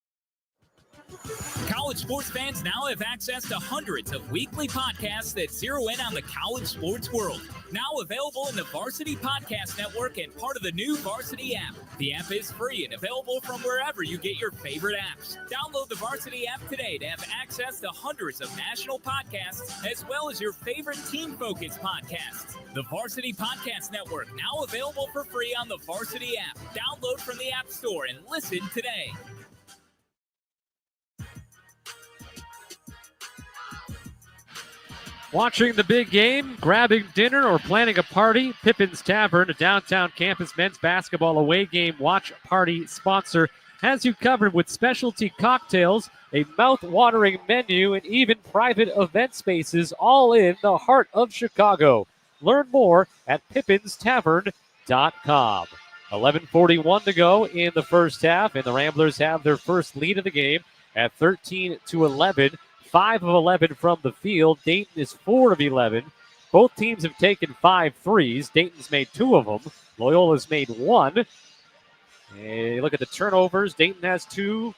College sports fans now have access to hundreds of weekly podcasts that zero in on the college sports world. Now available in the Varsity Podcast Network and part of the new Varsity app. The app is free and available from wherever you get your favorite apps. Download the Varsity app today to have access to hundreds of national podcasts as well as your favorite team-focused podcasts. The Varsity Podcast Network, now available for free on the Varsity app. Download from the App Store and listen today. Watching the big game, grabbing dinner, or planning a party, Pippin's Tavern, a downtown campus men's basketball away game watch party sponsor, has you covered with specialty cocktails, a mouth-watering menu, and even private event spaces, all in the heart of Chicago. Learn more at pippinstavern.com. 11:41 to go in the first half, and the Ramblers have their first lead of the game at 13-11. 5 of 11 from the field. Dayton is 4 of 11. Both teams have taken 5 threes. Dayton's made 2 of them. Loyola's made 1. And you look at the turnovers. Dayton has 2.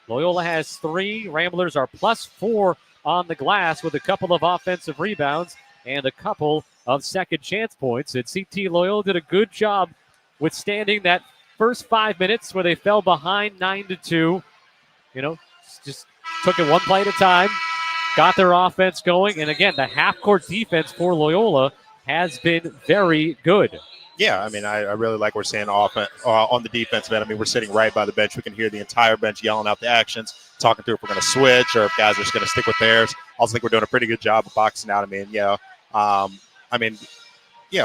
Loyola has 3. Ramblers are +4 on the glass with a couple of offensive rebounds and a couple of second chance points. And CT Loyola did a good job withstanding that first 5 minutes where they fell behind 9-2. You know, just took it one play at a time, got their offense going, and again, the half-court defense for Loyola has been very good. Yeah, I mean, I really like what we're seeing on the defensive end. I mean, we're sitting right by the bench. We can hear the entire bench yelling out the actions, talking through if we're going to switch or if guys are just going to stick with theirs. I also think we're doing a pretty good job of boxing out. We'll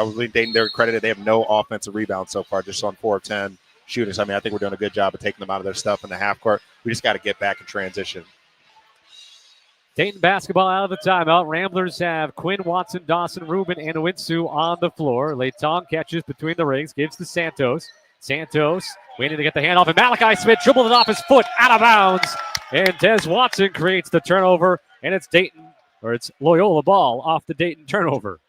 leave Dayton their credit. They have no offensive rebounds so far, just on 4 of 10 shooters. I mean, I think we're doing a good job of taking them out of their stuff in the half court. We just got to get back in transition. Dayton basketball out of the timeout. Ramblers have Quinn, Watson, Dawson, Rubin, and Owinsu on the floor. Layton catches between the rings, gives to Santos. Santos waiting to get the handoff, and Malachi Smith dribbled it off his foot, out of bounds. And Des Watson creates the turnover, and it's Loyola ball off the Dayton turnover.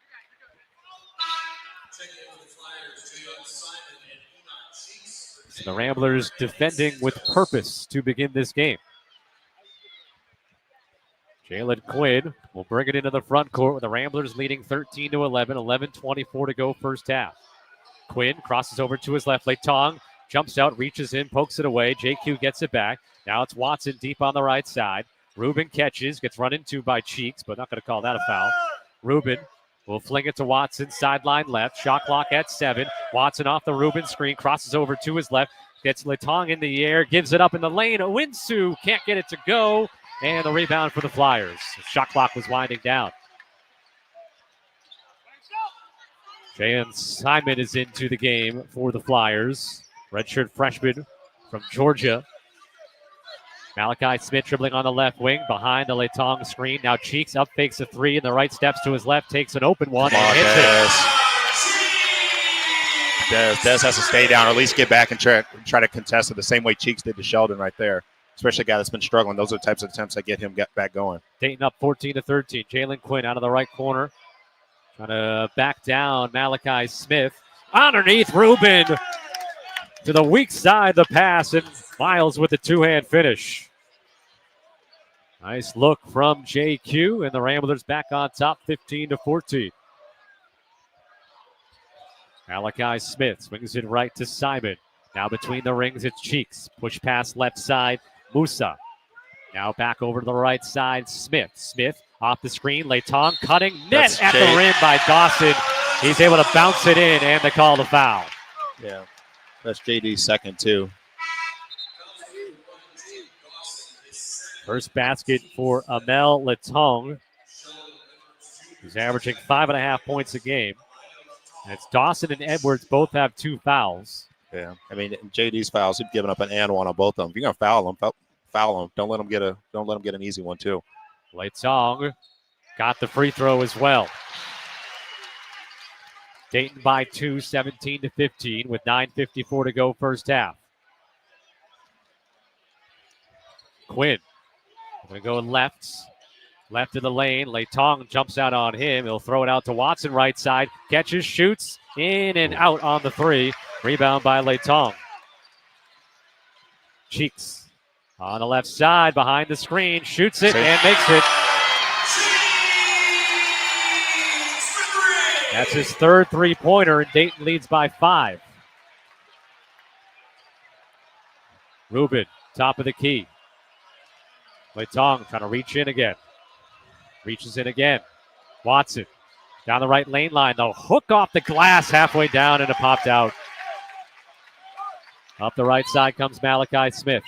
So the Ramblers defending with purpose to begin this game. Jalen Quinn will bring it into the front court with the Ramblers leading 13-11, 11:24 to go first half. Quinn crosses over to his left. Layton jumps out, reaches in, pokes it away. JQ gets it back. Now it's Watson deep on the right side. Rubin catches, gets run into by Cheeks, but not going to call that a foul. Rubin will fling it to Watson, sideline left. Shot clock at 7. Watson off the Rubin screen, crosses over to his left. Gets Layton in the air, gives it up in the lane. Owinsu can't get it to go. And the rebound for the Flyers. The shot clock was winding down. Jayon Simon is into the game for the Flyers. Redshirt freshman from Georgia. Malachi Smith dribbling on the left wing behind the Layton screen. Now Cheeks up, fakes a 3, and the right steps to his left, takes an open one, and hits it. Des has to stay down or at least get back and try to contest it the same way Cheeks did to Sheldon right there. Especially a guy that's been struggling. Those are the types of attempts that get him back going. Dayton up 14-13. Jalen Quinn out of the right corner. Trying to back down Malachi Smith. Underneath Rubin. To the weak side, the pass, and Miles with the two-hand finish. Nice look from JQ, and the Ramblers back on top 15-14. Malachi Smith swings it right to Simon. Now between the rings, it's Cheeks. Push pass left side. Musa. Now back over to the right side. Smith Off the screen, Layton cutting net That's at Jay. the rim by Dawson. He's able to bounce it in, and they call the foul. Yeah, that's JD's second, too. First basket for Amel Latong, who's averaging 5.5 points a game. And it's Dawson and Edwards both have 2 fouls. Yeah, I mean JD's fouls. He's given up an and one on both of them. If you're gonna foul him, foul him. Don't let him get an easy one too. Latong got the free throw as well. Dayton by 2, 17-15, with 9:54 to go first half. Quinn going to go left of the lane. Layton jumps out on him. He'll throw it out to Watson, right side. Catches, shoots, in and out on the 3. Rebound by Layton. Cheeks on the left side, behind the screen. Shoots it and makes it. That's his third three-pointer, and Dayton leads by 5. Rubin, top of the key. Layton trying to reach in again. Reaches in again. Watson down the right lane line. The hook off the glass halfway down, and it popped out. Up the right side comes Malachi Smith.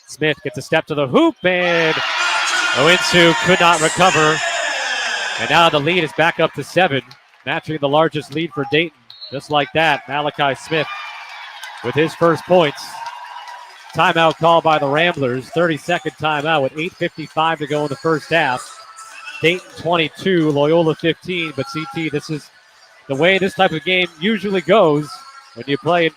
Smith gets a step to the hoop, and Owinsu could not recover. And now the lead is back up to 7, matching the largest lead for Dayton. Just like that, Malachi Smith with his first points. Timeout called by the Ramblers. 30-second timeout with 8:55 to go in the first half. Dayton 22, Loyola 15. But CT, this is the way this type of game usually goes when you play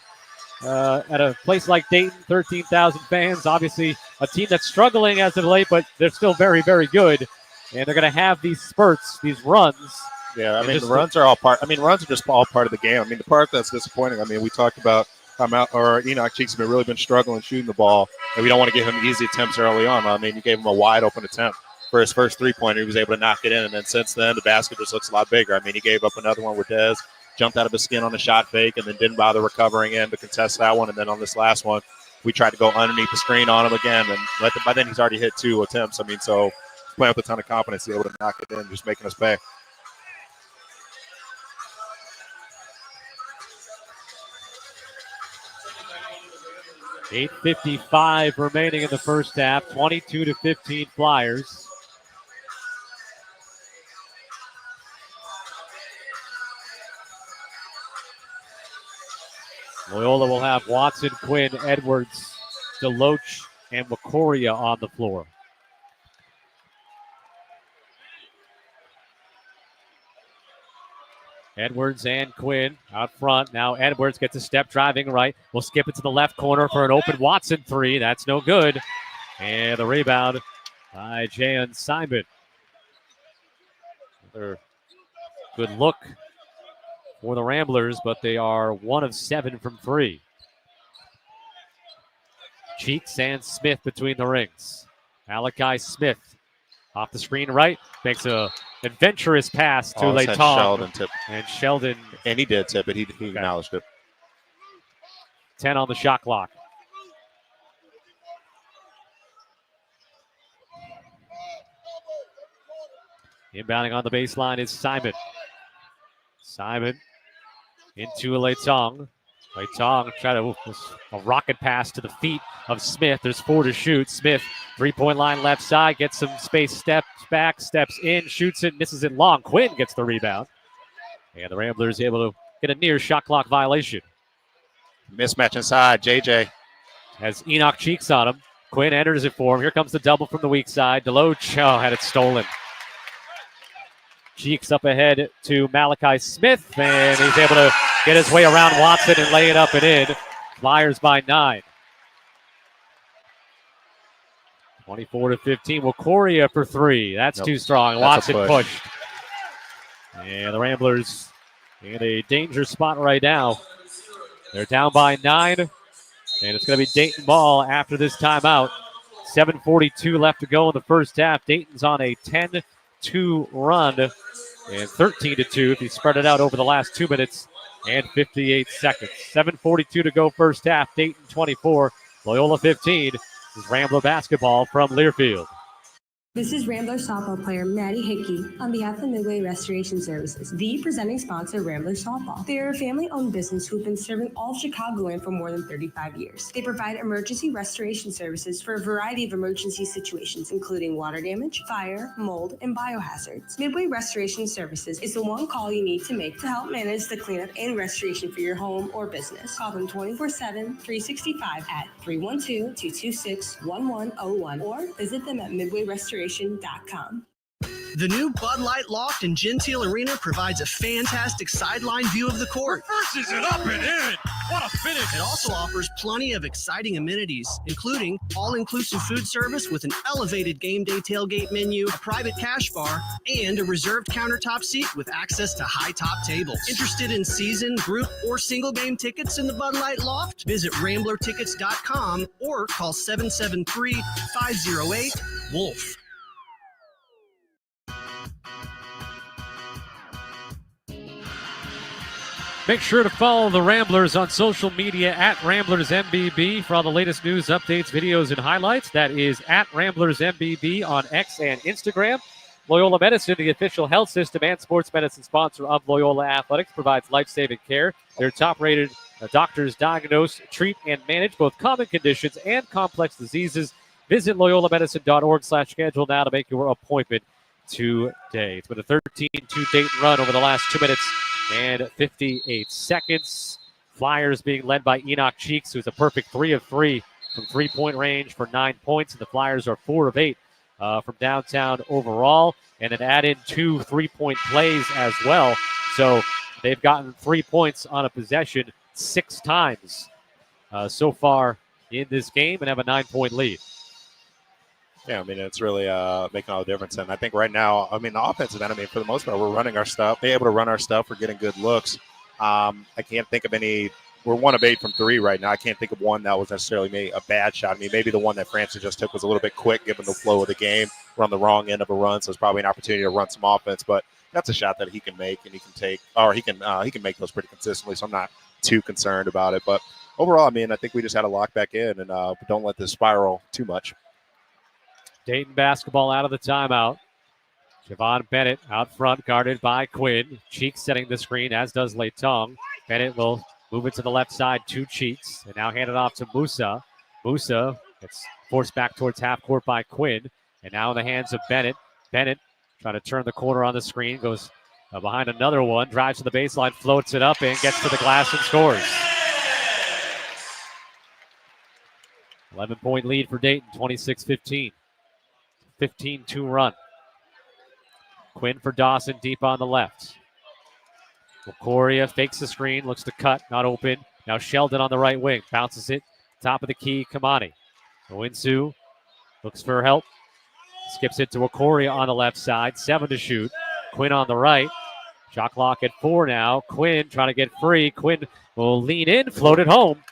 at a place like Dayton, 13,000 fans. Obviously a team that's struggling as of late, but they're still very, very good. And they're going to have these spurts, these runs. Yeah, I mean, the runs are all part. I mean, runs are just all part of the game. I mean, the part that's disappointing. I mean, we talked about Enoch Cheeks has really been struggling shooting the ball, and we don't want to give him easy attempts early on. I mean, you gave him a wide open attempt for his first three-pointer. He was able to knock it in, and then since then, the basket just looks a lot bigger. I mean, he gave up another one where Dez jumped out of his skin on a shot fake and then didn't bother recovering in to contest that one. And then on this last one, we tried to go underneath the screen on him again, and by then he's already hit 2 attempts. I mean, so he's playing with a ton of confidence, he's able to knock it in, just making us pay. $8:55 remaining in the first half. 22-15 Flyers. Loyola will have Watson, Quinn, Edwards, Deloach, and Wakoria on the floor. Edwards and Quinn out front. Now Edwards gets a step driving right. We'll skip it to the left corner for an open Watson 3. That's no good. And the rebound by Jayon Simon. Another good look for the Ramblers, but they are 1 of 7 from 3. Cheeks and Smith between the rings. Malachi Smith off the screen right. Makes a adventurous pass to Layton. Sheldon tip. And Sheldon. And he did tip it. He acknowledged it. 10 on the shot clock. Inbounding on the baseline is Simon. Simon into Layton. Layton try to a rocket pass to the feet of Smith. There's 4 to shoot. Smith, 3-point line left side, gets some space, steps back, steps in, shoots it, misses it long. Quinn gets the rebound. And the Ramblers able to get a near shot clock violation. Mismatch inside, JJ. Has Enoch Cheeks on him. Quinn enters it for him. Here comes the double from the weak side. Deloach had it stolen. Cheeks up ahead to Malachi Smith, and he's able to get his way around Watson and lay it up and in. Flyers by 9. 24-15. Wakoria for 3. That's too strong. That's Watson pushed. And the Ramblers in a danger spot right now. They're down by 9, and it's going to be Dayton ball after this timeout. 7:42 left to go in the first half. Dayton's on a 10-2 run, and 13-2 if you spread it out over the last 2 minutes and 58 seconds. 7:42 to go first half. Dayton 24, Loyola 15. This is Rambler basketball from Learfield. This is Rambler softball player Maddie Hickey on behalf of Midway Restoration Services, the presenting sponsor of Rambler Softball. They are a family-owned business who've been serving all of Chicagoland for more than 35 years. They provide emergency restoration services for a variety of emergency situations, including water damage, fire, mold, and biohazards. Midway Restoration Services is the one call you need to make to help manage the cleanup and restoration for your home or business. Call them 24/7, 365 at 312-226-1101 or visit them at midwayrestoration.com. The new Bud Light Loft in Gentile Arena provides a fantastic sideline view of the court. Reverses it up and in. What a finish. It also offers plenty of exciting amenities, including all-inclusive food service with an elevated game day tailgate menu, a private cash bar, and a reserved countertop seat with access to high-top tables. Interested in season, group, or single game tickets in the Bud Light Loft? Visit RamblerTickets.com or call 773-508-WOLF. Make sure to follow the Ramblers on social media at RamblersMBB for all the latest news, updates, videos, and highlights. That is at RamblersMBB on X and Instagram. Loyola Medicine, the official health system and sports medicine sponsor of Loyola Athletics, provides life-saving care. Their top-rated doctors diagnose, treat, and manage both common conditions and complex diseases. Visit loyolamedicine.org/schedule now to make your appointment today. It's been a 13-2 Dayton run over the last 2 minutes and 58 seconds. Flyers being led by Enoch Cheeks, who's a perfect 3 of 3 from three-point range for 9 points. And the Flyers are 4 of 8 from downtown overall. And then add in 2 3-point plays as well. So they've gotten 3 points on a possession 6 times so far in this game and have a 9-point lead. Yeah, I mean, it's really making all the difference. And I think right now, I mean, the offensive end, I mean, for the most part, we're running our stuff. Being able to run our stuff, we're getting good looks. I can't think of any. We're 1 of 8 from 3 right now. I can't think of one that was necessarily a bad shot. I mean, maybe the one that Francis just took was a little bit quick given the flow of the game. We're on the wrong end of a run, so it's probably an opportunity to run some offense. But that's a shot that he can make and he can take, or he can make those pretty consistently. So I'm not too concerned about it. But overall, I mean, I think we just had to lock back in and don't let this spiral too much. Dayton basketball out of the timeout. Javon Bennett out front, guarded by Quinn. Cheeks setting the screen, as does Leitong. Bennett will move it to the left side to Cheeks, and now hand it off to Musa. Musa gets forced back towards half court by Quinn, and now in the hands of Bennett. Bennett trying to turn the corner on the screen, goes behind another one, drives to the baseline, floats it up, and gets to the glass and scores. 11-point lead for Dayton, 26-15. 15-2 run. Quinn for Dawson deep on the left. Korea fakes the screen, looks to cut, not open. Now Sheldon on the right wing, bounces it, top of the key, Kamani. Owinsu looks for help, skips it to Korea on the left side, 7 to shoot. Quinn on the right, shot clock at 4 now. Quinn trying to get free. Quinn will lean in, float it home.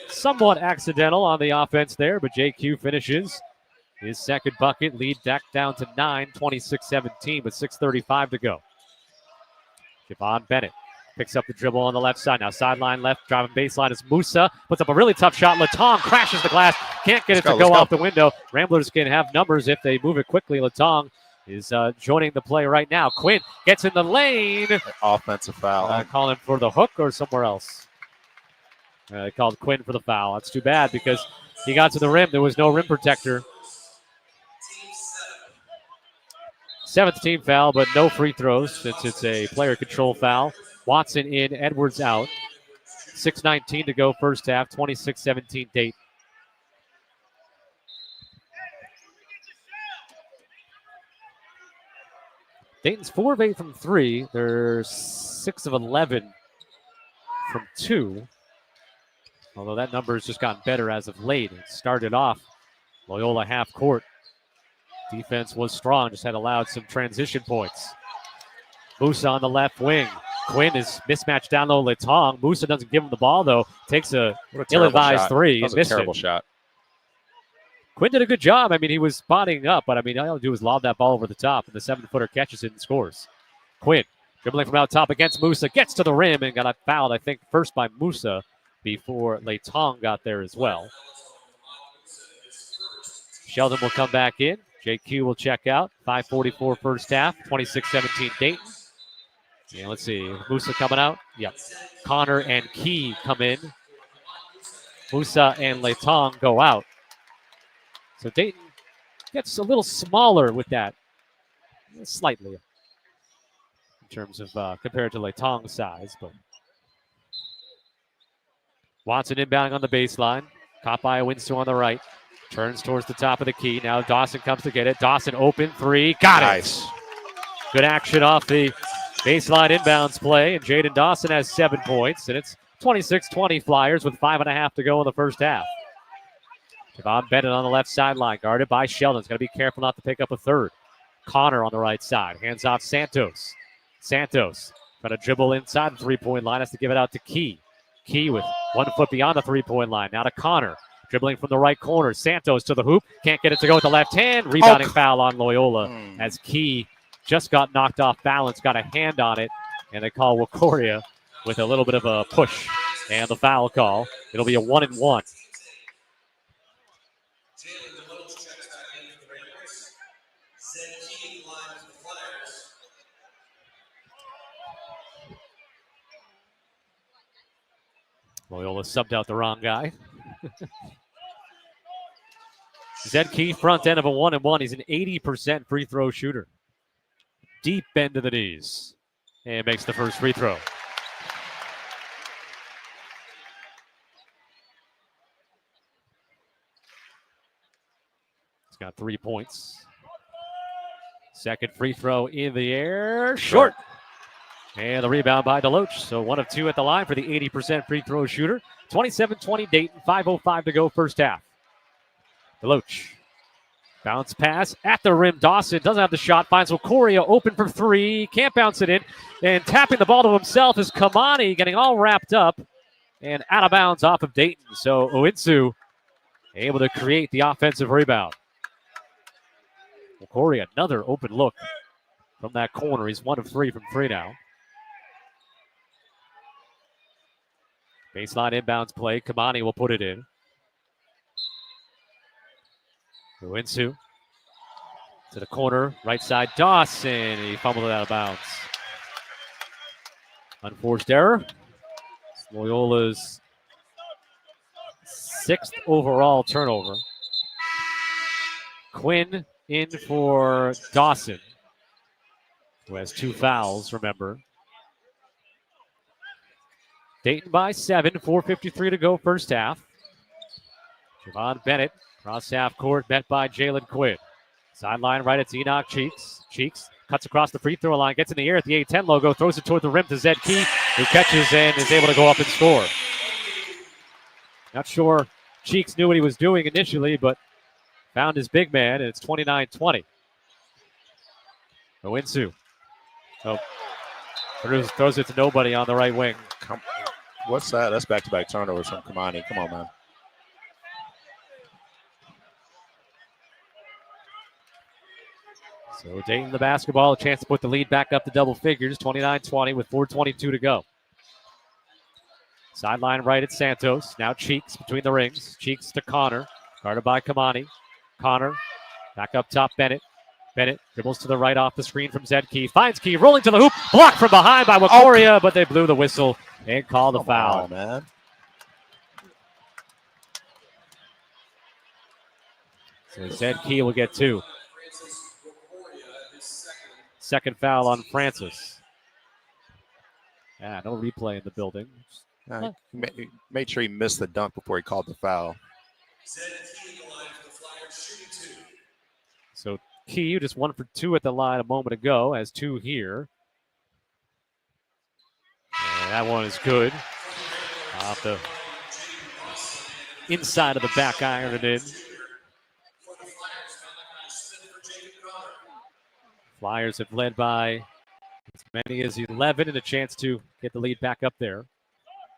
Somewhat accidental on the offense there, but JQ finishes his second bucket, lead back down to 9, 26-17, with 6:35 to go. Javon Bennett picks up the dribble on the left side. Now sideline left, driving baseline is Musa. Puts up a really tough shot. Latong crashes the glass. Can't get it to go off the window. Ramblers can have numbers if they move it quickly. Latong is joining the play right now. Quinn gets in the lane. Offensive foul. Calling for the hook or somewhere else. They called Quinn for the foul. That's too bad because he got to the rim. There was no rim protector. 7th team foul, but no free throws since it's a player control foul. Watson in, Edwards out. 6:19 to go first half, 26-17 Dayton. Dayton's 4 of 8 from 3. They're 6 of 11 from 2. Although that number has just gotten better as of late. It started off Loyola half court. Defense was strong, just had allowed some transition points. Musa on the left wing. Quinn is mismatched down low. Letong. Musa doesn't give him the ball, though. Takes a ill-advised three. That was a terrible shot. Quinn did a good job. I mean, he was spotting up, but I mean, all he'll do is lob that ball over the top, and the 7-footer catches it and scores. Quinn dribbling from out top against Musa, gets to the rim and got fouled, I think, first by Musa before Letong got there as well. Sheldon will come back in. JQ will check out. 5:44 first half. 26-17 Dayton. Yeah, let's see. Musa coming out. Yep. Connor and Key come in. Musa and Letong go out. So Dayton gets a little smaller with that. Slightly. In terms of compared to Letong's size. But Watson inbounding on the baseline. Caught by Owinsu on the right. Turns towards the top of the key. Now Dawson comes to get it. Dawson open three. Got it. Good action off the baseline inbounds play. And Jaden Dawson has 7 points. And it's 26-20 Flyers with 5.5 to go in the first half. Javon Bennett on the left sideline. Guarded by Sheldon. He's got to be careful not to pick up a third. Connor on the right side. Hands off Santos. Santos trying to dribble inside the three-point line. Has to give it out to Key. Key with 1 foot beyond the three-point line. Now to Connor. Dribbling from the right corner. Santos to the hoop. Can't get it to go with the left hand. Rebounding foul on Loyola as Key just got knocked off balance. Got a hand on it. And they call Wakoria with a little bit of a push. And the foul call. It'll be a 1-and-1. Loyola subbed out the wrong guy. Zedke, front end of a 1-and-1. He's an 80% free throw shooter. Deep bend to the knees. And makes the first free throw. He's got 3 points. Second free throw in the air. Short. And the rebound by Deloach. So 1 of 2 at the line for the 80% free throw shooter. 27-20 Dayton. 5:05 to go first half. Deloach. Bounce pass at the rim. Dawson doesn't have the shot. Finds Wakoria open for 3. Can't bounce it in. And tapping the ball to himself is Kamani getting all wrapped up and out of bounds off of Dayton. So Owinsu able to create the offensive rebound. Wakoria, another open look from that corner. He's 1 of 3 from 3 now. Baseline inbounds play. Kamani will put it in. Owinsu to the corner, right side. Dawson. He fumbled it out of bounds. Unforced error. Loyola's 6th overall turnover. Quinn in for Dawson, who has 2 fouls, remember. Dayton by 7, 4:53 to go first half. Javon Bennett, cross half court, met by Jalen Quinn. Sideline right, it's Enoch Cheeks. Cheeks cuts across the free throw line, gets in the air at the A10 logo, throws it toward the rim to Zed Key, who catches and is able to go up and score. Not sure Cheeks knew what he was doing initially, but found his big man, and it's 29-20. Owinsu. Oh, throws it to nobody on the right wing. What's that? That's back-to-back turnovers from Kamani. Come on, man. So Dayton the basketball, a chance to put the lead back up to double figures, 29-20 with 4:22 to go. Sideline right at Santos. Now Cheeks between the rings. Cheeks to Connor. Guarded by Kamani. Connor back up top, Bennett. Bennett dribbles to the right off the screen from Zed Key. Finds Key rolling to the hoop. Blocked from behind by Wakoria, but they blew the whistle and called the foul. Come on, man. So Zed Key will get 2. Second foul on Francis. Yeah, no replay in the building. He made sure he missed the dunk before he called the foul. So Key, just 1 for 2 at the line a moment ago, has 2 here. And that one is good. Off the inside of the back iron it in. Flyers have led by as many as 11 and a chance to get the lead back up there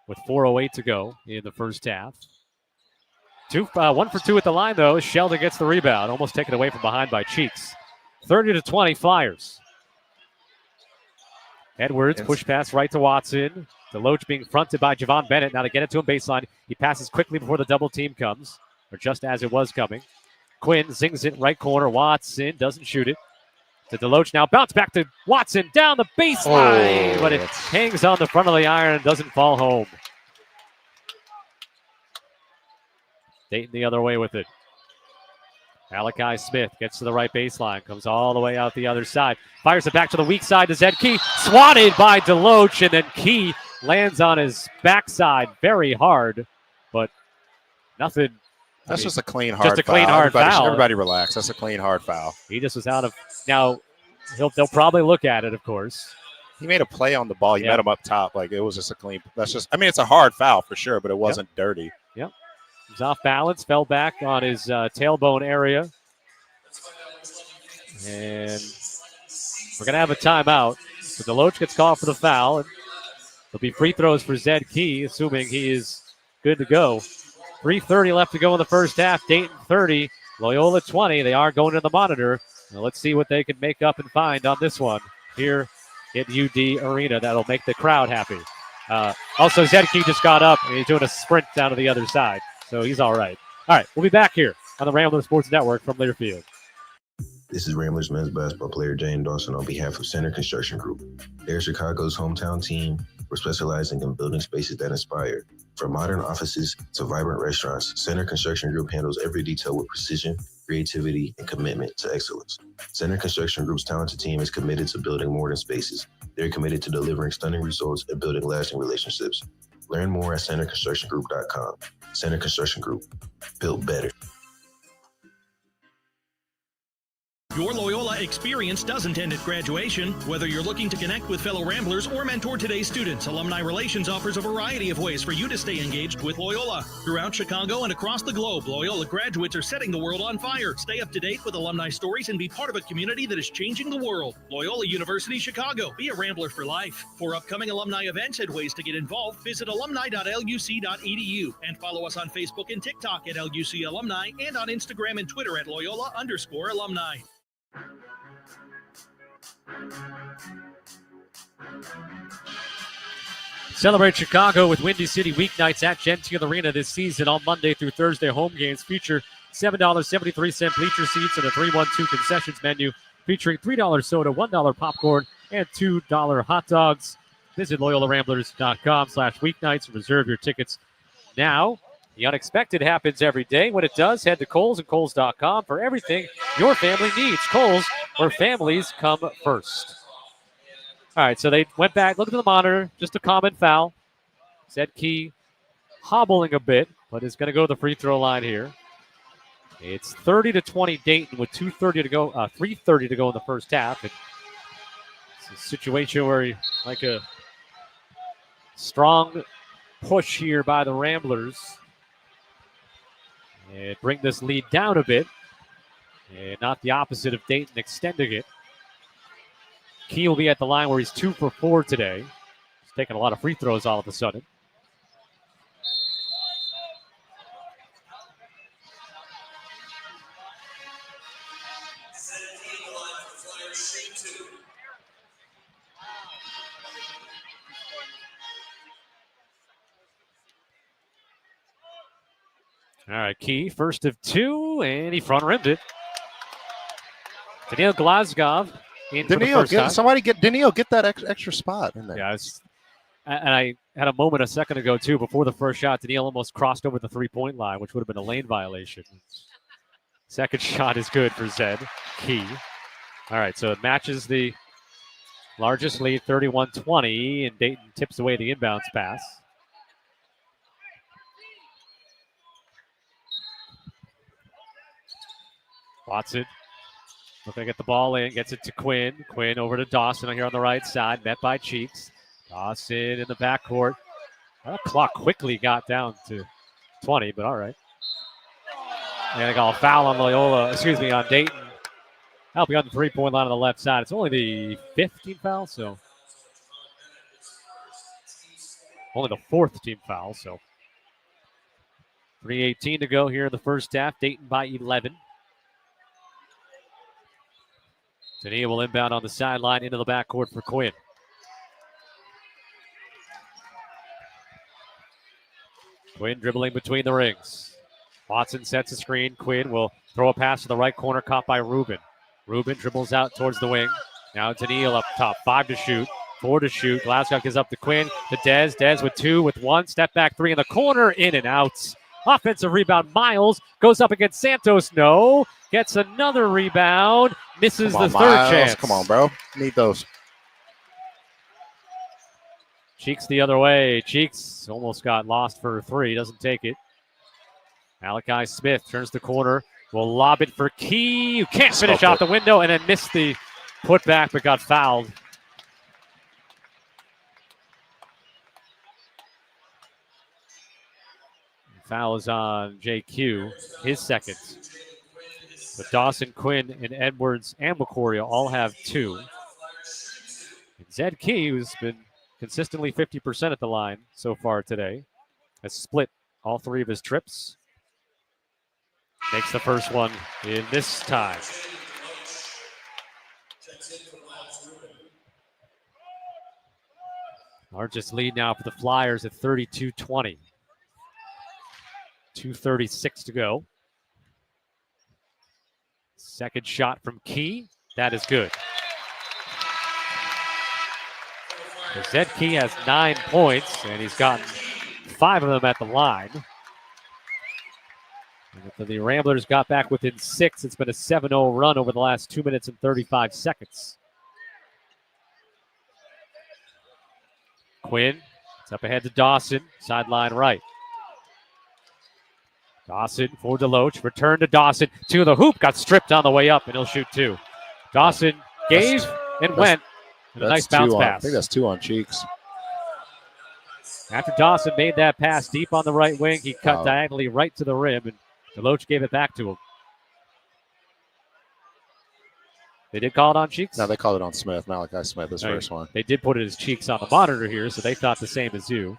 with 4:08 to go in the first half. 1 for 2 at the line, though. Sheldon gets the rebound, almost taken away from behind by Cheeks. 30-20 Flyers. Edwards, push pass right to Watson. Deloach being fronted by Javon Bennett. Now to get it to him baseline. He passes quickly before the double team comes, or just as it was coming. Quinn zings it right corner. Watson doesn't shoot it. To Deloach now. Bounce back to Watson down the baseline. But it hangs on the front of the iron and doesn't fall home. Dayton the other way with it. Malachi Smith gets to the right baseline. Comes all the way out the other side. Fires it back to the weak side to Zed Key. Swatted by Deloach. And then Key lands on his backside very hard. But nothing. That's just a clean, hard foul. Just a clean, hard foul. Everybody relax. That's a clean, hard foul. He just was out of. Now, they'll probably look at it, of course. He made a play on the ball. He met him up top. Like, it was just a clean. That's just. I mean, it's a hard foul for sure, but it wasn't dirty. Yep. He was off balance, fell back on his tailbone area. And we're going to have a timeout. So Deloach gets called for the foul. And there'll be free throws for Zed Key, assuming he is good to go. 3:30 left to go in the first half. Dayton 30, Loyola 20. They are going to the monitor. Now let's see what they can make up and find on this one here at UD Arena. That'll make the crowd happy. Also, Zed Key just got up, and he's doing a sprint down to the other side. So he's all right. All right, we'll be back here on the Rambler Sports Network from Learfield. This is Ramblers men's basketball player Jane Dawson on behalf of Center Construction Group. They're Chicago's hometown team. We're specializing in building spaces that inspire. From modern offices to vibrant restaurants, Center Construction Group handles every detail with precision, creativity, and commitment to excellence. Center Construction Group's talented team is committed to building more than spaces. They're committed to delivering stunning results and building lasting relationships. Learn more at centerconstructiongroup.com. Center Construction Group, built better. Your Loyola experience doesn't end at graduation. Whether you're looking to connect with fellow Ramblers or mentor today's students, Alumni Relations offers a variety of ways for you to stay engaged with Loyola. Throughout Chicago and across the globe, Loyola graduates are setting the world on fire. Stay up to date with alumni stories and be part of a community that is changing the world. Loyola University Chicago. Be a Rambler for life. For upcoming alumni events and ways to get involved, visit alumni.luc.edu and follow us on Facebook and TikTok at LUC Alumni and on Instagram and Twitter at Loyola_alumni. Celebrate Chicago with Windy City weeknights at Gentile Arena this season. All Monday through Thursday home games feature $7.73 bleacher seats and a 312 concessions menu featuring $3 soda, $1 popcorn, and $2 hot dogs. Visit LoyolaRamblers.com/weeknights and reserve your tickets now. The unexpected happens every day. When it does, head to Kohl's and Kohl's.com for everything your family needs. Kohl's, where families come first. All right, so they went back, looked at the monitor, just a common foul. Zed Key hobbling a bit, but is going to go to the free throw line here. It's 30-20 Dayton with 3:30 to go in the first half. It's a situation where you like a strong push here by the Ramblers. And bring this lead down a bit. And not the opposite of Dayton extending it. Key will be at the line where he's 2 for 4 today. He's taking a lot of free throws all of a sudden. All right, Key, first of 2, and he front-rimmed it. Daniil Glazgov into the first time. Somebody get Daniil, get that extra spot in there. Yeah, and I had a moment a second ago, too, before the first shot. Daniil almost crossed over the three-point line, which would have been a lane violation. Second shot is good for Zed Key. All right, so it matches the largest lead, 31-20, and Dayton tips away the inbounds pass. Watson looking to get the ball in, gets it to Quinn. Quinn over to Dawson here on the right side, met by Cheeks. Dawson in the backcourt. That clock quickly got down to 20, but all right. And I got a foul on on Dayton. That'll be on the three-point line on the left side. It's only the 5th team foul, so only the 4th team foul, so 3:18 to go here in the first half. Dayton by 11. Tania will inbound on the sideline into the backcourt for Quinn. Quinn dribbling between the rings. Watson sets a screen. Quinn will throw a pass to the right corner, caught by Rubin. Rubin dribbles out towards the wing. Now to Neal up top. 5 to shoot. 4 to shoot. Glasgow gives up to Quinn. To Dez. Dez with 2, with 1. Step back 3 in the corner. In and out. Offensive rebound. Miles goes up against Santos. No. Gets another rebound. Misses the third chance. Come on, bro. Need those. Cheeks the other way. Cheeks almost got lost for 3. Doesn't take it. Malachi Smith turns the corner. Will lob it for Key. You can't finish out the window and then missed the putback but got fouled. Foul is on JQ, his second. But Dawson, Quinn, and Edwards and McCoria all have 2. And Zed Key, who's been consistently 50% at the line so far today, has split all 3 of his trips. Makes the first one in this time. Largest lead now for the Flyers at 32-20. 2:36 to go. Second shot from Key. That is good. Zed Key has 9 points, and he's gotten 5 of them at the line. And the Ramblers got back within 6. It's been a 7-0 run over the last 2 minutes and 35 seconds. Quinn, it's up ahead to Dawson, sideline right. Dawson for Deloach, return to Dawson, to the hoop, got stripped on the way up, and he'll shoot 2. Dawson gave and went, and a nice bounce pass. I think that's 2 on Cheeks. After Dawson made that pass deep on the right wing, he cut diagonally right to the rim, and Deloach gave it back to him. They did call it on Cheeks? No, they called it on Smith, Malachi Smith, his first one. They did put it as Cheeks on the monitor here, so they thought the same as you.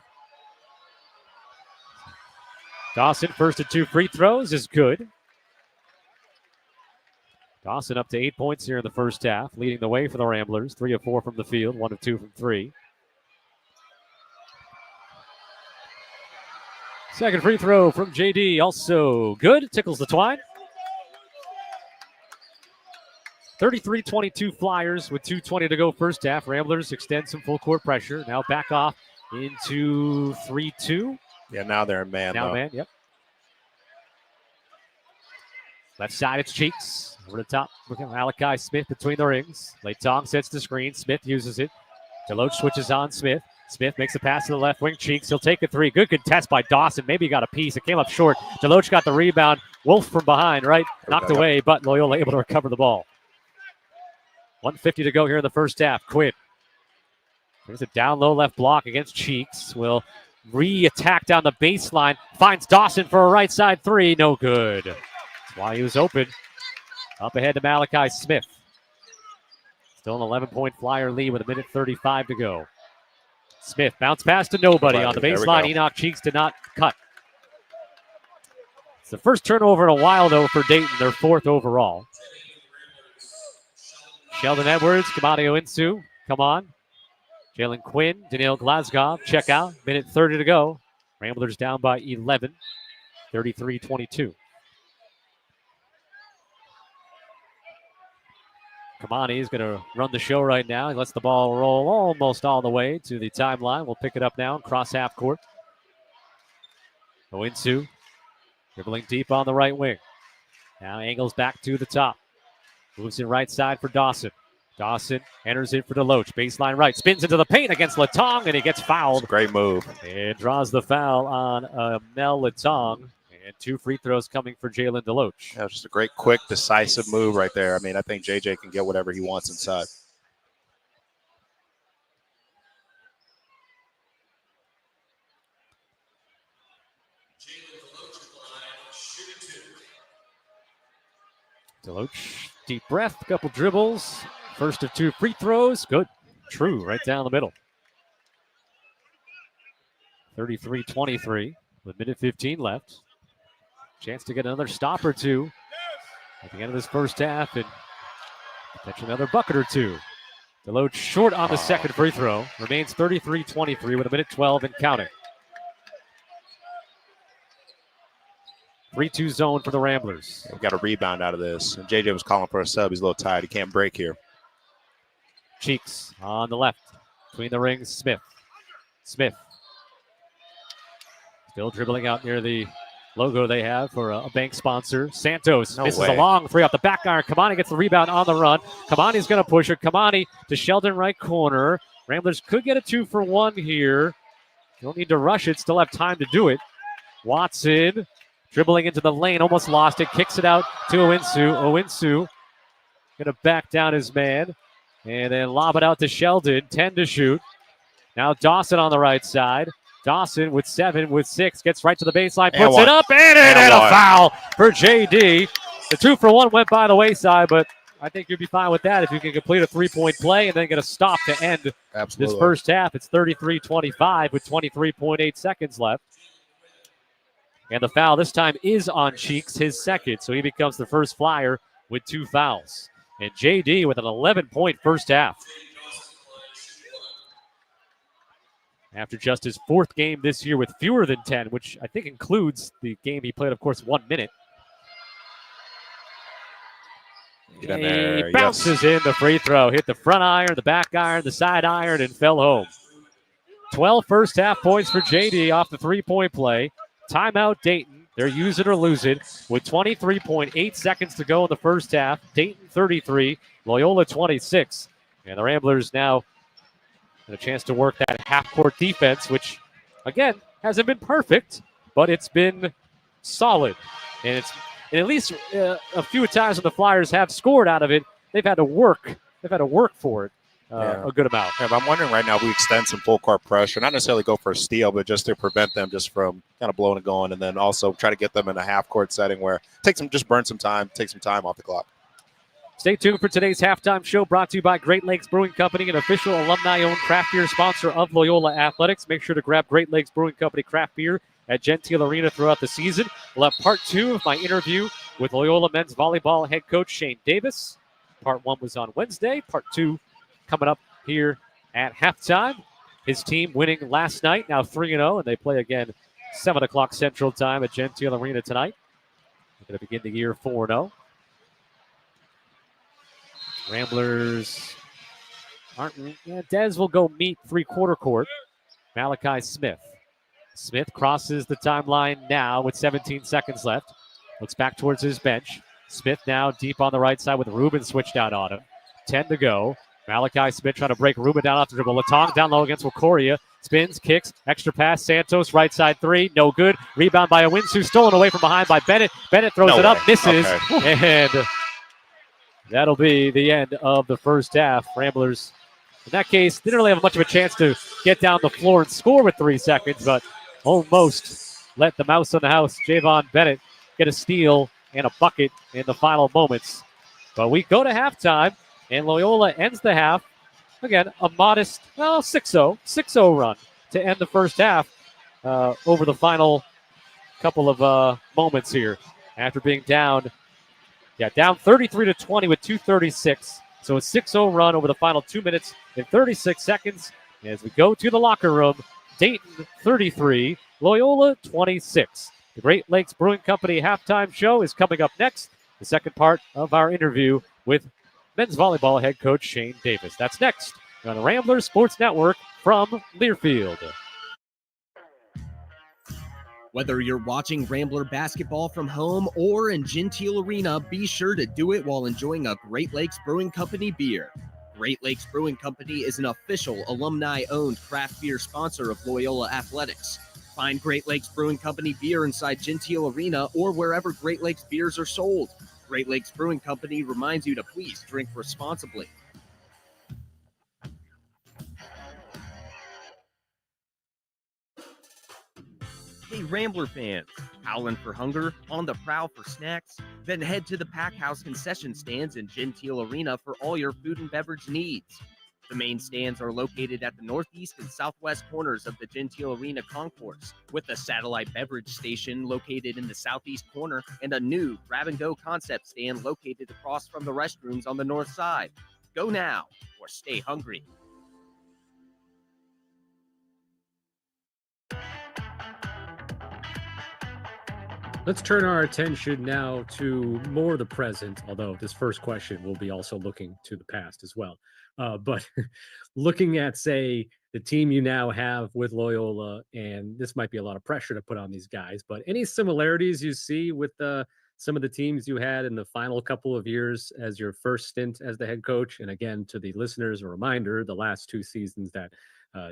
Dawson, first of 2 free throws, is good. Dawson up to 8 points here in the first half, leading the way for the Ramblers. 3 of 4 from the field, 1 of 2 from 3. Second free throw from JD, also good. Tickles the twine. 33-22 Flyers with 2:20 to go first half. Ramblers extend some full court pressure. Now back off into 3-2. Yeah, now they're in man. Now man, yep. Left side, it's Cheeks. Over the top, looking at Malachi Smith between the rings. Latong sets the screen. Smith uses it. Deloach switches on Smith. Smith makes a pass to the left wing. Cheeks, he'll take a 3. Good contest by Dawson. Maybe he got a piece. It came up short. Deloach got the rebound. Wolf from behind, right? Knocked away, but Loyola able to recover the ball. 1:50 to go here in the first half. Quinn. There's a down low left block against Cheeks. Will re-attack down the baseline. Finds Dawson for a right side 3. No good. That's why he was open. Up ahead to Malachi Smith. Still an 11-point Flyer lead with 1:35 to go. Smith bounce pass to nobody on the baseline. Enoch Cheeks did not cut. It's the first turnover in a while, though, for Dayton. Their 4th overall. Sheldon Edwards, Kamadio Insu, come on. Jalen Quinn, Daniel Glasgow, check out. 1:30 to go. Ramblers down by 11, 33-22. Kamani is going to run the show right now. He lets the ball roll almost all the way to the timeline. We'll pick it up now and cross half court. Insu dribbling deep on the right wing. Now angles back to the top. Moves in right side for Dawson. Dawson enters in for Deloach. Baseline right. Spins into the paint against Latong, and he gets fouled. Great move. And draws the foul on Mel Latong. And 2 free throws coming for Jalen Deloach. That was just a great, quick, decisive move right there. I mean, I think JJ can get whatever he wants inside. Deloach, deep breath, couple dribbles. First of 2 free throws. Good. True, right down the middle. 33-23 with 1:15 left. Chance to get another stop or 2 at the end of this first half and potentially another bucket or 2. Deloach short on the second free throw. Remains 33-23 with 1:12 and counting. 3-2 zone for the Ramblers. We've got a rebound out of this. And JJ was calling for a sub. He's a little tired. He can't break here. Cheeks on the left. Between the rings, Smith. Smith. Still dribbling out near the logo they have for a bank sponsor. Santos misses a long three off the back iron. Kamani gets the rebound on the run. Kamani's going to push it. Kamani to Sheldon right corner. Ramblers could get a 2-for-1 here. Don't need to rush it. Still have time to do it. Watson dribbling into the lane. Almost lost it. Kicks it out to Owinsu. Owinsu going to back down his man. And then lob it out to Sheldon. 10 to shoot. Now Dawson on the right side. Dawson with 7, with 6. Gets right to the baseline. Puts it up and in. And a foul for JD. The 2-for-1 went by the wayside, but I think you'd be fine with that if you can complete a 3-point play and then get a stop to end this first half. It's 33-25 with 23.8 seconds left. And the foul this time is on Cheeks, his second. So he becomes the first Flyer with 2 fouls. And JD with an 11-point first half. After just his 4th game this year with fewer than 10, which I think includes the game he played, of course, 1 minute. He bounces in the free throw. Hit the front iron, the back iron, the side iron, and fell home. 12 first half points for JD off the 3-point play. Timeout Dayton. They're use it or lose it with 23.8 seconds to go in the first half. Dayton 33, Loyola 26. And the Ramblers now and a chance to work that half-court defense, which, again, hasn't been perfect, but it's been solid. And at least a few times when the Flyers have scored out of it, they've had to work. They've had to work for it a good amount. Yeah, but I'm wondering right now if we extend some full-court pressure, not necessarily go for a steal, but just to prevent them just from kind of blowing and going, and then also try to get them in a half-court setting where just burn some time, take some time off the clock. Stay tuned for today's halftime show brought to you by Great Lakes Brewing Company, an official alumni-owned craft beer sponsor of Loyola Athletics. Make sure to grab Great Lakes Brewing Company craft beer at Gentile Arena throughout the season. We'll have part 2 of my interview with Loyola men's volleyball head coach Shane Davis. Part 1 was on Wednesday. Part 2 coming up here at halftime. His team winning last night, now 3-0, and they play again 7 o'clock Central Time at Gentile Arena tonight. They're going to begin the year 4-0. Ramblers aren't. Dez will go meet 3-quarter court. Malachi Smith. Smith crosses the timeline now with 17 seconds left. Looks back towards his bench. Smith now deep on the right side with Rubin switched out on him. 10 to go. Malachi Smith trying to break Rubin down off the dribble. Latong down low against Wakoria. Spins, kicks, extra pass. Santos, right side 3. No good. Rebound by Owinsu. Stolen away from behind by Bennett. Bennett throws it up, misses. Okay. And that'll be the end of the first half. Ramblers, in that case, didn't really have much of a chance to get down the floor and score with 3 seconds, but almost let the mouse on the house, Javon Bennett, get a steal and a bucket in the final moments. But we go to halftime, and Loyola ends the half. Again, a modest 6-0 run to end the first half over the final couple of moments here after being down 33-20 with 2:36. So a 6-0 run over the final 2 minutes and 36 seconds. As we go to the locker room, Dayton 33, Loyola 26. The Great Lakes Brewing Company halftime show is coming up next. The second part of our interview with men's volleyball head coach Shane Davis. That's next on the Ramblers Sports Network from Learfield. Whether you're watching Rambler basketball from home or in Gentile Arena, be sure to do it while enjoying a Great Lakes Brewing Company beer. Great Lakes Brewing Company is an official alumni-owned craft beer sponsor of Loyola Athletics. Find Great Lakes Brewing Company beer inside Gentile Arena or wherever Great Lakes beers are sold. Great Lakes Brewing Company reminds you to please drink responsibly. Hey Rambler fans, howling for hunger, on the prowl for snacks? Then head to the Pack House concession stands in Gentile Arena for all your food and beverage needs. The main stands are located at the northeast and southwest corners of the Gentile Arena concourse, with a satellite beverage station located in the southeast corner and a new grab-and-go concept stand located across from the restrooms on the north side. Go now or stay hungry. Let's turn our attention now to more the present, although this first question will be also looking to the past as well. But looking at, say, the team you now have with Loyola, and this might be a lot of pressure to put on these guys, but any similarities you see with some of the teams you had in the final couple of years as your first stint as the head coach? And again, to the listeners, a reminder, the last 2 seasons that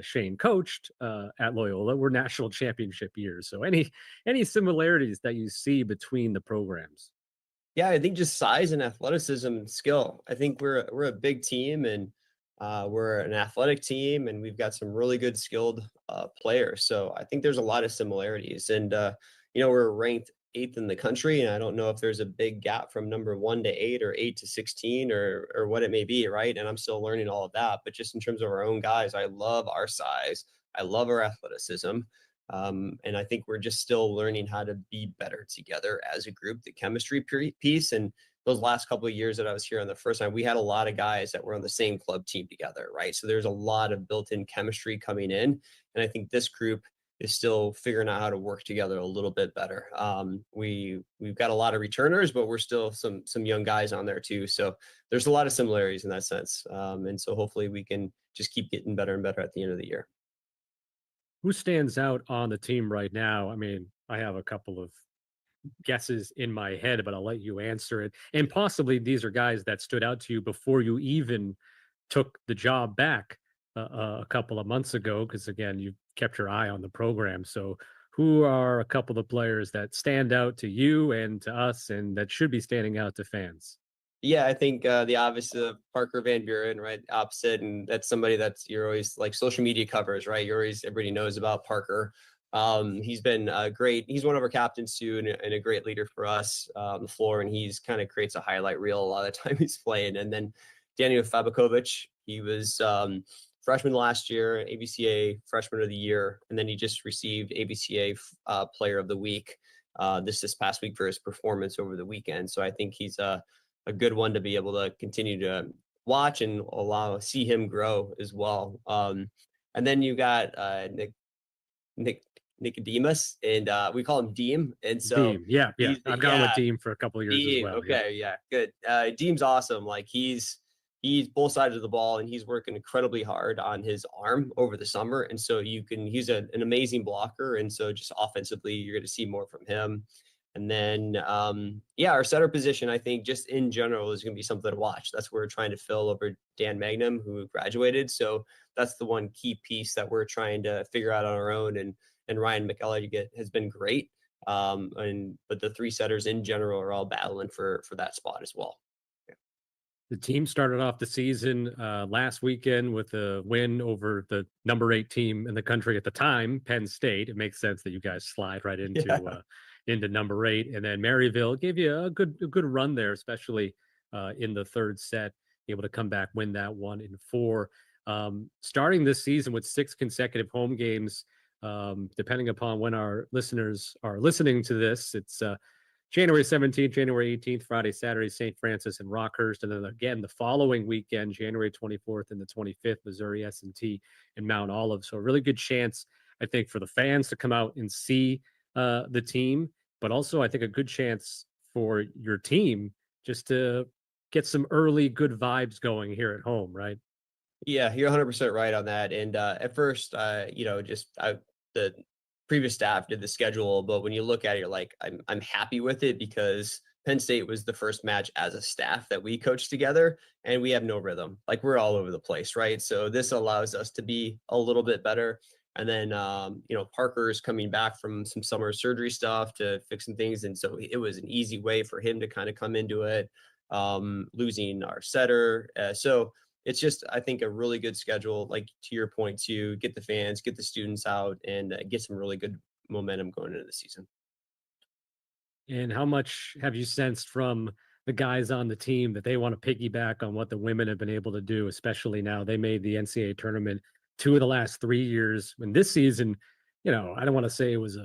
Shane coached at Loyola were national championship years. So any similarities that you see between the programs? Yeah, I think just size and athleticism and skill. I think we're a big team, and we're an athletic team, and we've got some really good skilled players. So I think there's a lot of similarities. And we're ranked 8th in the country, and I don't know if there's a big gap from number 1 to 8 or 8 to 16 or what it may be, right? And I'm still learning all of that. But just in terms of our own guys, I love our size. I love our athleticism. And I think we're just still learning how to be better together as a group, the chemistry piece. And those last couple of years that I was here on the first time, we had a lot of guys that were on the same club team together, right? So there's a lot of built-in chemistry coming in. And I think this group is still figuring out how to work together a little bit better. We've got a lot of returners, but we're still some young guys on there too. So there's a lot of similarities in that sense. And so hopefully we can just keep getting better and better at the end of the year. Who stands out on the team right now? I mean, I have a couple of guesses in my head, but I'll let you answer it. And possibly these are guys that stood out to you before you even took the job back a couple of months ago, because again, you kept your eye on the program. So who are a couple of players that stand out to you and to us and that should be standing out to fans? Yeah, I think the obvious Parker Van Buren, right, opposite, and that's somebody that's you're always like social media covers, right? You're always everybody knows about Parker. He's been great. He's one of our captains too, and a great leader for us on the floor. And he's kind of creates a highlight reel a lot of the time he's playing. And then Daniel Fabakovic, he was freshman last year, ABCA Freshman of the Year, and then he just received ABCA Player of the Week this past week for his performance over the weekend. So I think he's a good one to be able to continue to watch and see him grow as well. And then you got Nicodemus, and we call him Deem. And so Deem, yeah. I've gone with Deem for a couple of years Deem, as well. okay, yeah, good. Deem's awesome. Like he's both sides of the ball, and he's working incredibly hard on his arm over the summer. And so he's an amazing blocker. And so just offensively, you're going to see more from him. And then, our center position, I think just in general is going to be something to watch. That's what we're trying to fill over Dan Magnum, who graduated. So that's the one key piece that we're trying to figure out on our own. And Ryan McElligott has been great. But the 3 setters in general are all battling for that spot as well. The team started off the season last weekend with a win over the number 8 team in the country at the time, Penn State. It makes sense that you guys slide right into number 8, and then Maryville gave you a good run there, especially in the 3rd set, able to come back, win that one in 4. Starting this season with 6 consecutive home games, depending upon when our listeners are listening to this, it's January 17th, January 18th, Friday, Saturday, St. Francis and Rockhurst. And then again, the following weekend, January 24th and the 25th, Missouri S&T and Mount Olive. So a really good chance, I think, for the fans to come out and see the team, but also I think a good chance for your team just to get some early good vibes going here at home, right? Yeah, you're 100% right on that. And at first, the previous staff did the schedule, but when you look at it, you're like, I'm happy with it because Penn State was the first match as a staff that we coached together, and we have no rhythm. Like we're all over the place, right? So this allows us to be a little bit better. And then, Parker's coming back from some summer surgery stuff to fix some things. And so it was an easy way for him to kind of come into it, losing our setter. So it's just, I think, a really good schedule, like to your point, to get the fans, get the students out, and get some really good momentum going into the season. And how much have you sensed from the guys on the team that they want to piggyback on what the women have been able to do, especially now they made the NCAA tournament 2 of the last 3 years. And this season, I don't want to say it was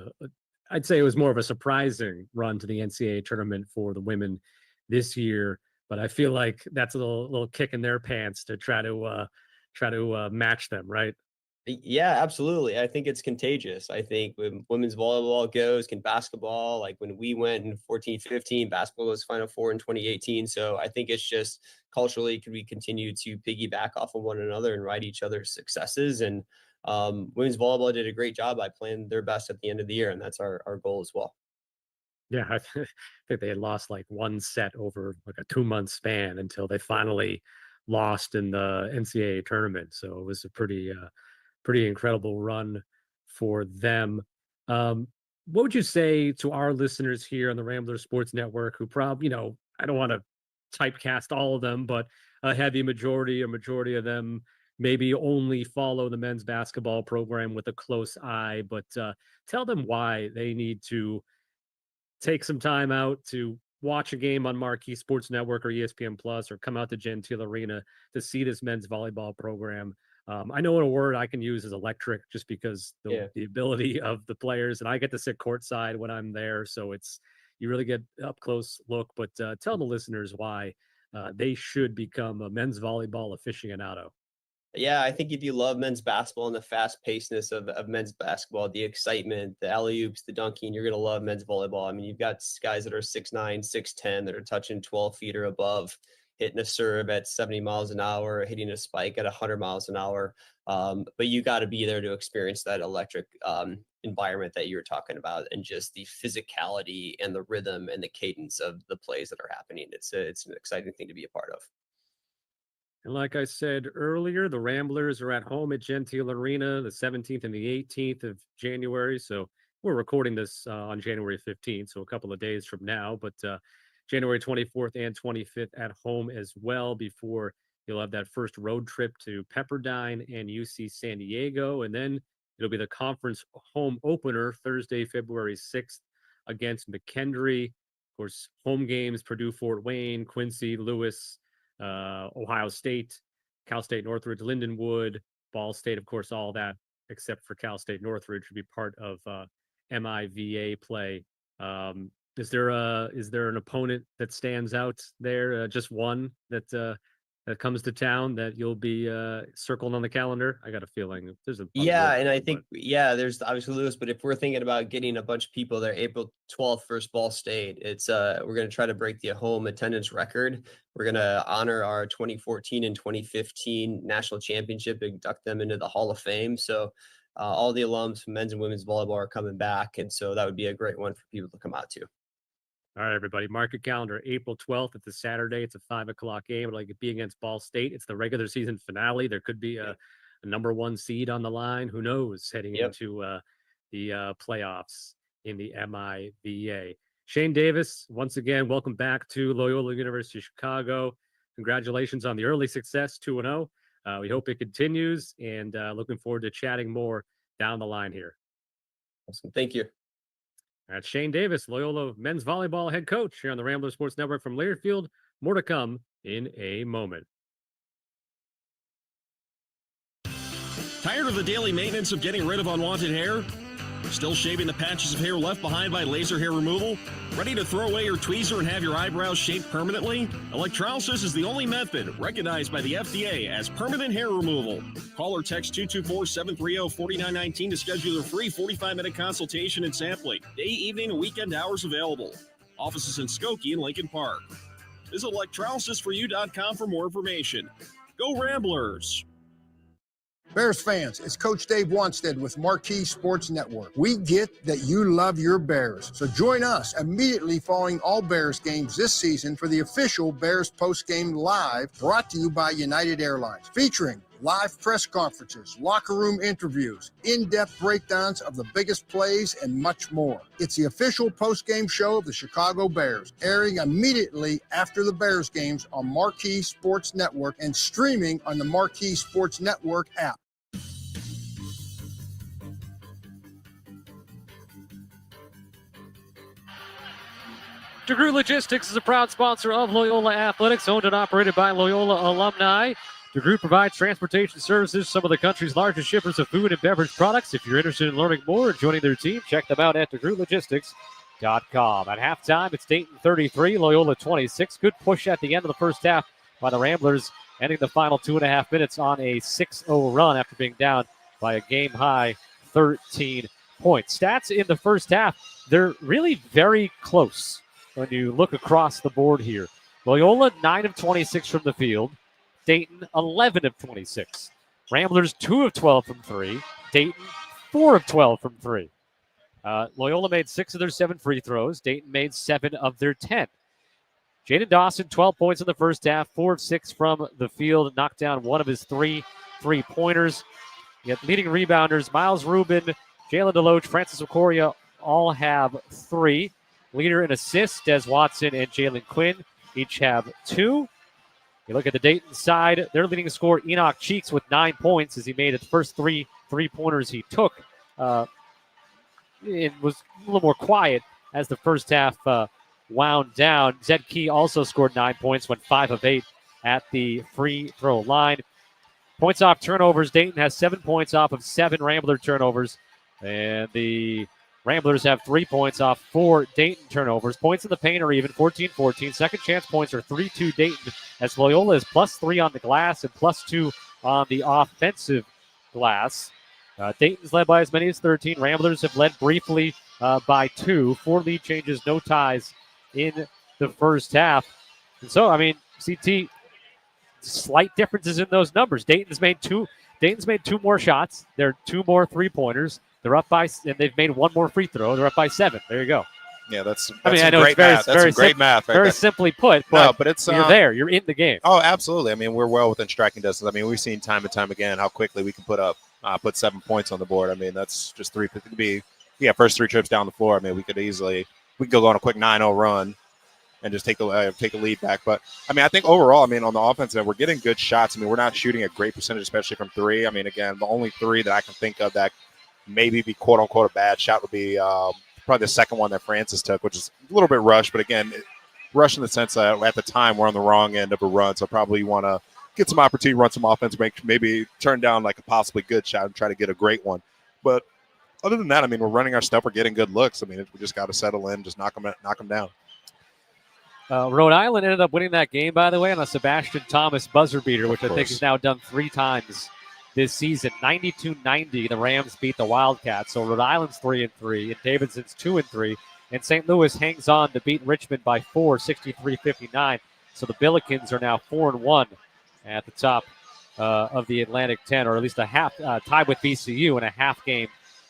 I'd say it was more of a surprising run to the NCAA tournament for the women this year. But I feel like that's a little kick in their pants to try to match them, right? Yeah, absolutely. I think it's contagious. I think when women's volleyball goes, can basketball, like when we went in 14, 15, basketball was Final Four in 2018. So I think it's just culturally, could we continue to piggyback off of one another and ride each other's successes? And women's volleyball did a great job. I planned their best at the end of the year, and that's our goal as well. Yeah, I think they had lost like one set over like a 2-month span until they finally lost in the NCAA tournament. So it was a pretty incredible run for them. What would you say to our listeners here on the Rambler Sports Network who probably, I don't want to typecast all of them, but a heavy majority of them maybe only follow the men's basketball program with a close eye, but tell them why they need to take some time out to watch a game on Marquee Sports Network or ESPN Plus, or come out to Gentile Arena to see this men's volleyball program. I know a word I can use is electric, just because the ability of the players, and I get to sit courtside when I'm there, so you really get up close look. But tell the listeners why they should become a men's volleyball aficionado. Yeah, I think if you love men's basketball and the fast pacedness of men's basketball, the excitement, the alley oops, the dunking, you're going to love men's volleyball. I mean, you've got guys that are 6'9", 6'10", that are touching 12 feet or above, hitting a serve at 70 miles an hour, hitting a spike at 100 miles an hour. But you got to be there to experience that electric environment that you're talking about, and just the physicality and the rhythm and the cadence of the plays that are happening. It's an exciting thing to be a part of. And like I said earlier, the Ramblers are at home at Gentile Arena the 17th and the 18th of January. So we're recording this on January 15th, so a couple of days from now. But January 24th and 25th at home as well, before you'll have that first road trip to Pepperdine and UC San Diego. And then it'll be the conference home opener Thursday, February 6th against McKendree. Of course, home games, Purdue, Fort Wayne, Quincy, Lewis, Ohio State, Cal State Northridge, Lindenwood, Ball State, of course, all that except for Cal State Northridge would be part of MIVA play. Is there an opponent that stands out there? Just one that comes to town that you'll be circled on the calendar? I got a feeling there's a and I think there's obviously Lewis, but if we're thinking about getting a bunch of people there, April 12th versus Ball State, it's we're going to try to break the home attendance record. We're going to honor our 2014 and 2015 national championship, induct them into the Hall of Fame. So all the alums from men's and women's volleyball are coming back, and so that would be a great one for people to come out to. All right, everybody, mark your calendar. April 12th, it's a Saturday. It's a 5 o'clock game. It'll be against Ball State. It's the regular season finale. There could be a number one seed on the line. Who knows, heading into the playoffs in the MIVA. Shane Davis, once again, welcome back to Loyola University of Chicago. Congratulations on the early success, 2-0. We hope it continues, and looking forward to chatting more down the line here. Awesome. Thank you. That's Shane Davis, Loyola men's volleyball head coach here on the Rambler Sports Network from Learfield. More to come in a moment. Tired of the daily maintenance of getting rid of unwanted hair? Still shaving the patches of hair left behind by laser hair removal? Ready to throw away your tweezer and have your eyebrows shaped permanently? Electrolysis is the only method recognized by the FDA as permanent hair removal. Call or text 224-730-4919 to schedule your free 45-minute consultation and sampling. Day, evening, and weekend hours available. Offices in Skokie and Lincoln Park. Visit electrolysisforyou.com for more information. Go Ramblers! Bears fans, it's Coach Dave Wanstead with Marquee Sports Network. We get that you love your Bears, so join us immediately following all Bears games this season for the official Bears Postgame Live, brought to you by United Airlines, featuring live press conferences, locker room interviews, in-depth breakdowns of the biggest plays, and much more. It's the official postgame show of the Chicago Bears, airing immediately after the Bears games on Marquee Sports Network and streaming on the Marquee Sports Network app. DeGroot Logistics is a proud sponsor of Loyola Athletics, owned and operated by Loyola alumni. DeGroot provides transportation services, some of the country's largest shippers of food and beverage products. If you're interested in learning more or joining their team, check them out at DeGrootLogistics.com. At halftime, it's Dayton 33, Loyola 26. Good push at the end of the first half by the Ramblers, ending the final 2.5 minutes on a 6-0 run after being down by a game-high 13 points. Stats in the first half, they're really very close when you look across the board here. Loyola, 9 of 26 from the field. Dayton, 11 of 26. Ramblers, 2 of 12 from 3. Dayton, 4 of 12 from 3. Loyola made 6 of their 7 free throws. Dayton made 7 of their 10. Jaden Dawson, 12 points in the first half, 4 of 6 from the field, knocked down 1 of his 3 3-pointers. You got leading rebounders, Miles Rubin, Jalen Deloach, Francis Okoria all have 3. Leader in assists, Des Watson and Jalen Quinn each have 2. You look at the Dayton side, their leading scorer, Enoch Cheeks, with 9 points as he made his first 3 3-pointers he took. It was a little more quiet as the first half wound down. Zed Key also scored 9 points, went 5 of 8 at the free throw line. Points off turnovers, Dayton has 7 points off of 7 Rambler turnovers. And the Ramblers have 3 points off 4 Dayton turnovers. Points in the paint are even, 14-14. Second chance points are 3-2 Dayton, as Loyola is +3 on the glass and +2 on the offensive glass. Dayton's led by as many as 13. Ramblers have led briefly by 2. 4 lead changes, no ties in the first half. And so, I mean, CT, slight differences in those numbers. Dayton's made two more shots. They're 2 more 3-pointers. They're up by, and they've made 1 more free throw. They're up by 7. There you go. Yeah, that's I mean, I know great math. That's some great math. Right very there. simply put, but, no, but it's, you're there. You're in the game. Oh, absolutely. I mean, we're well within striking distance. I mean, we've seen time and time again how quickly we can put 7 points on the board. I mean, that's just 3. It could be, first 3 trips down the floor. I mean, we could go on a quick 9-0 run and just take the lead back. But, I mean, I think overall, I mean, on the offense end, we're getting good shots. I mean, we're not shooting a great percentage, especially from 3. I mean, again, the only 3 that I can think of that maybe be quote-unquote a bad shot would be probably the second one that Francis took, which is a little bit rushed. But, again, rushed in the sense that at the time we're on the wrong end of a run, so probably want to get some opportunity, run some offense, maybe turn down like a possibly good shot and try to get a great one. But other than that, I mean, we're running our stuff. We're getting good looks. I mean, we just got to settle in, just knock them down. Rhode Island ended up winning that game, by the way, on a Sebastian Thomas buzzer beater, which I think he's now done 3 times this season. 92-90, the Rams beat the Wildcats. So Rhode Island's 3-3, and Davidson's 2-3. And St. Louis hangs on to beat Richmond by 4, 63-59. So the Billikens are now 4-1 at the top of the Atlantic 10, or at least a half tied with VCU and a half game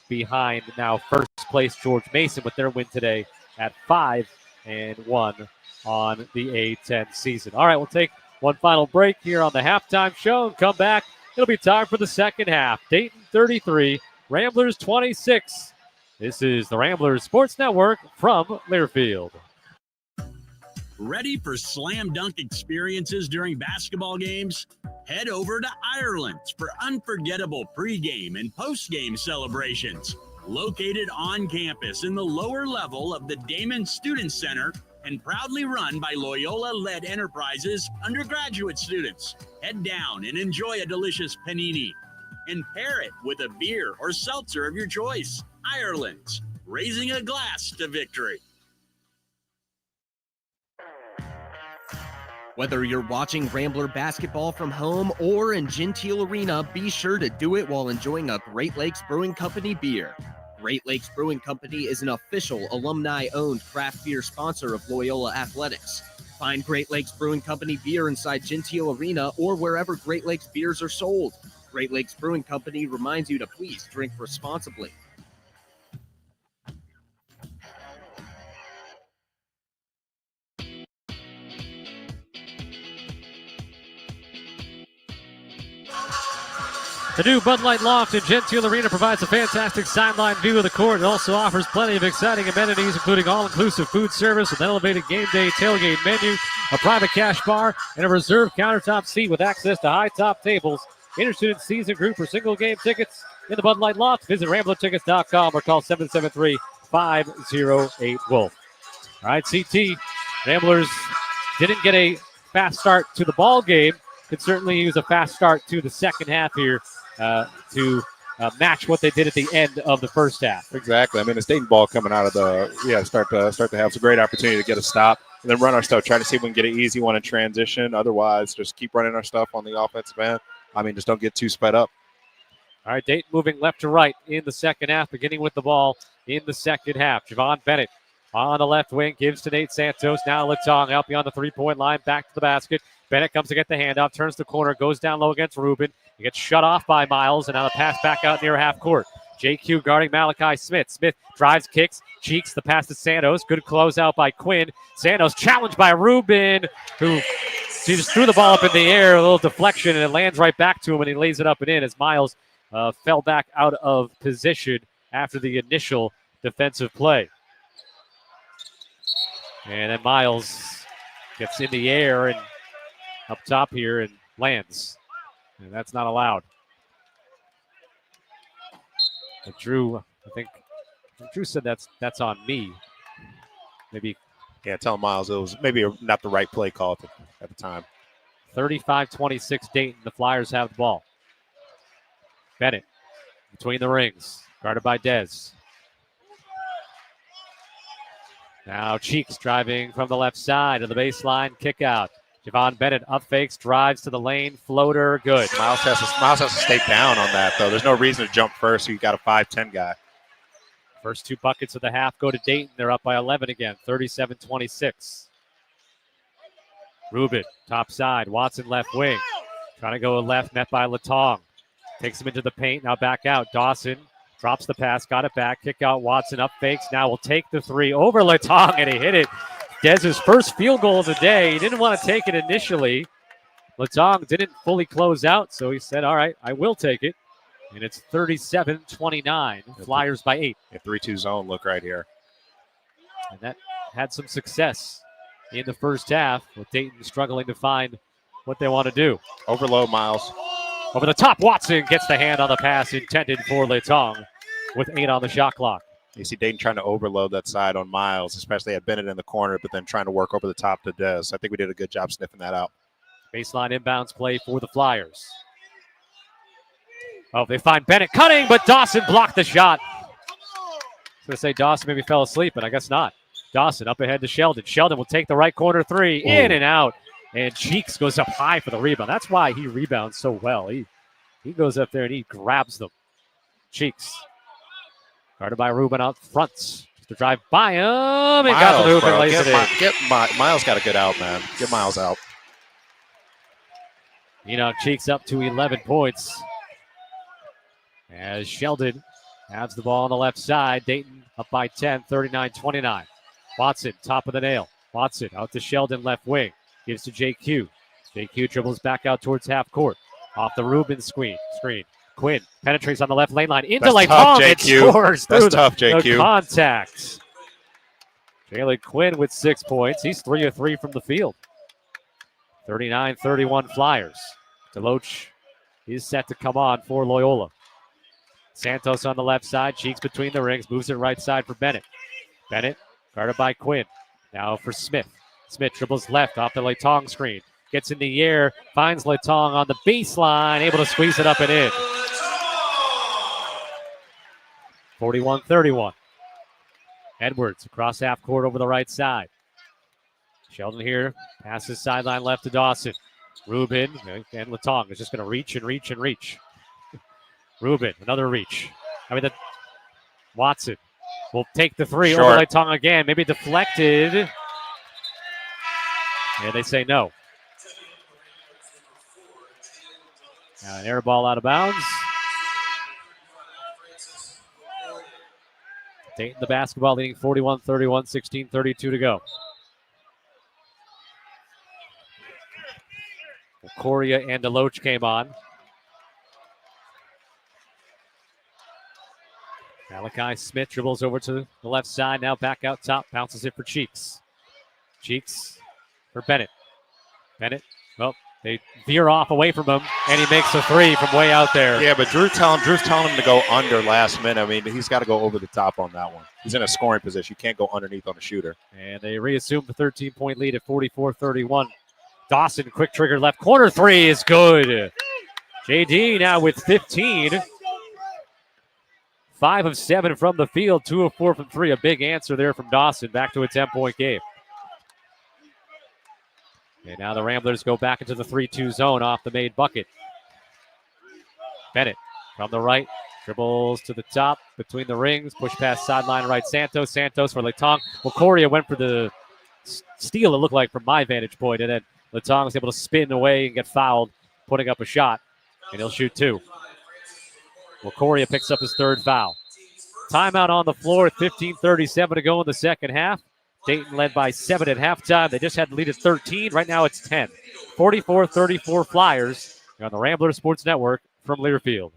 behind now first place George Mason with their win today at 5-1 on the A10 season. All right, we'll take one final break here on the halftime show and come back. It'll be time for the second half. Dayton 33, Ramblers 26. This is the Ramblers Sports Network from Learfield. Ready for slam dunk experiences during basketball games? Head over to Ireland's for unforgettable pregame and postgame celebrations. Located on campus in the lower level of the Damon Student Center and proudly run by Loyola-led Enterprises undergraduate students. Head down and enjoy a delicious panini and pair it with a beer or seltzer of your choice. Ireland's, raising a glass to victory. Whether you're watching Rambler basketball from home or in Gentile Arena, be sure to do it while enjoying a Great Lakes Brewing Company beer. Great Lakes Brewing Company is an official alumni-owned craft beer sponsor of Loyola Athletics. Find Great Lakes Brewing Company beer inside Gentile Arena or wherever Great Lakes beers are sold. Great Lakes Brewing Company reminds you to please drink responsibly. The new Bud Light Loft in Gentile Arena provides a fantastic sideline view of the court. It also offers plenty of exciting amenities, including all-inclusive food service, an elevated game day tailgate menu, a private cash bar, and a reserved countertop seat with access to high-top tables. Interested in season, group, or single game tickets in the Bud Light Loft? Visit RamblerTickets.com or call 773-508-WOLF. All right, CT, Ramblers didn't get a fast start to the ball game. Could certainly use a fast start to the second half here to match what they did at the end of the first half. Exactly. I mean, it's Dayton ball coming out of start to have some great opportunity to get a stop and then run our stuff, try to see if we can get an easy one in transition. Otherwise, just keep running our stuff on the offensive end. I mean, just don't get too sped up. All right, Dayton moving left to right in the second half, beginning with the ball in the second half. Javon Bennett on the left wing, gives to Nate Santos. Now Latong out beyond the three-point line, back to the basket. Bennett comes to get the handoff, turns the corner, goes down low against Rubin. He gets shut off by Miles, and now the pass back out near half court. JQ guarding Malachi Smith. Smith drives, kicks, cheeks the pass to Santos. Good closeout by Quinn. Santos challenged by Rubin, who he just threw the ball up in the air, a little deflection, and it lands right back to him, and he lays it up and in as Miles fell back out of position after the initial defensive play. And then Miles gets in the air and up top here and lands. And that's not allowed. But Drew, I think Drew said that's on me. Maybe. Yeah, tell Miles it was maybe not the right play call at the time. 35-26 Dayton. The Flyers have the ball. Bennett between the rings, guarded by Dez. Now Cheeks driving from the left side of the baseline, kick out. Javon Bennett up fakes, drives to the lane, floater, good. Miles has to stay down on that, though. There's no reason to jump first. You got a 5'10" guy. First 2 buckets of the half go to Dayton. They're up by 11 again, 37-26. Rubin, top side. Watson, left wing. Trying to go left, met by Latong. Takes him into the paint, now back out. Dawson drops the pass, got it back. Kick out, Watson, up fakes. Now will take the three over Latong, and he hit it. Dez's first field goal of the day. He didn't want to take it initially. Latong didn't fully close out, so he said, all right, I will take it. And it's 37-29, Flyers by 8. A 3-2 zone look right here. And that had some success in the first half, with Dayton struggling to find what they want to do. Overload, Miles. Over the top, Watson gets the hand on the pass intended for Latong with 8 on the shot clock. You see Dayton trying to overload that side on Miles, especially at Bennett in the corner, but then trying to work over the top to Dez. I think we did a good job sniffing that out. Baseline inbounds play for the Flyers. Oh, they find Bennett cutting, but Dawson blocked the shot. I was going to say Dawson maybe fell asleep, but I guess not. Dawson up ahead to Sheldon. Sheldon will take the right corner three, in and out. And Cheeks goes up high for the rebound. That's why he rebounds so well. He goes up there and he grabs them. Cheeks. Guarded by Rubin out front. Just to drive by him. And got the move and lays it in. Miles got to get out, man. Get Miles out. Enoch Cheeks up to 11 points. As Sheldon has the ball on the left side. Dayton up by 10, 39-29. Watson, top of the nail. Watson out to Sheldon, left wing. Gives to JQ. JQ dribbles back out towards half court. Off the Rubin screen. Quinn penetrates on the left lane line into Latong and scores through the contact. Jalen Quinn with 6 points. He's 3 of 3 from the field. 39-31 Flyers. Deloach is set to come on for Loyola. Santos on the left side. Cheeks between the rings. Moves it right side for Bennett. Bennett guarded by Quinn. Now for Smith. Smith dribbles left off the Latong screen. Gets in the air. Finds Latong on the baseline. Able to squeeze it up and in. 41-31. Edwards across half court over the right side. Sheldon here. Passes sideline left to Dawson. Rubin and Latong is just going to reach and reach and reach. Rubin, another reach. Watson will take the three over Latong again. Maybe deflected. And they say no. Now an air ball out of bounds. Dayton the basketball leading 41-31, 16:32 to go. Correa and Deloach came on. Malachi Smith dribbles over to the left side. Now back out top. Bounces it for Cheeks. Cheeks for Bennett. Bennett, well, they veer off away from him, and he makes a three from way out there. Yeah, but Drew's telling him to go under last minute. I mean, he's got to go over the top on that one. He's in a scoring position. You can't go underneath on a shooter. And they reassume the 13-point lead at 44-31. Dawson, quick trigger left corner three is good. JD now with 15. 5 of 7 from the field, 2 of 4 from 3. A big answer there from Dawson. Back to a 10-point game. And now the Ramblers go back into the 3-2 zone off the made bucket. Bennett From the right, dribbles to the top, between the rings, push past sideline right, Santos for Letong. Well, Coria went for the steal, it looked like, from my vantage point, and then Letong was able to spin away and get fouled, putting up a shot, and he'll shoot 2. Well, Coria picks up his 3rd foul. Timeout on the floor at 15:37 to go in the second half. Dayton led by 7 at halftime. They just had the lead at 13. Right now it's 10. 44-34 Flyers. You're on the Rambler Sports Network from Learfield.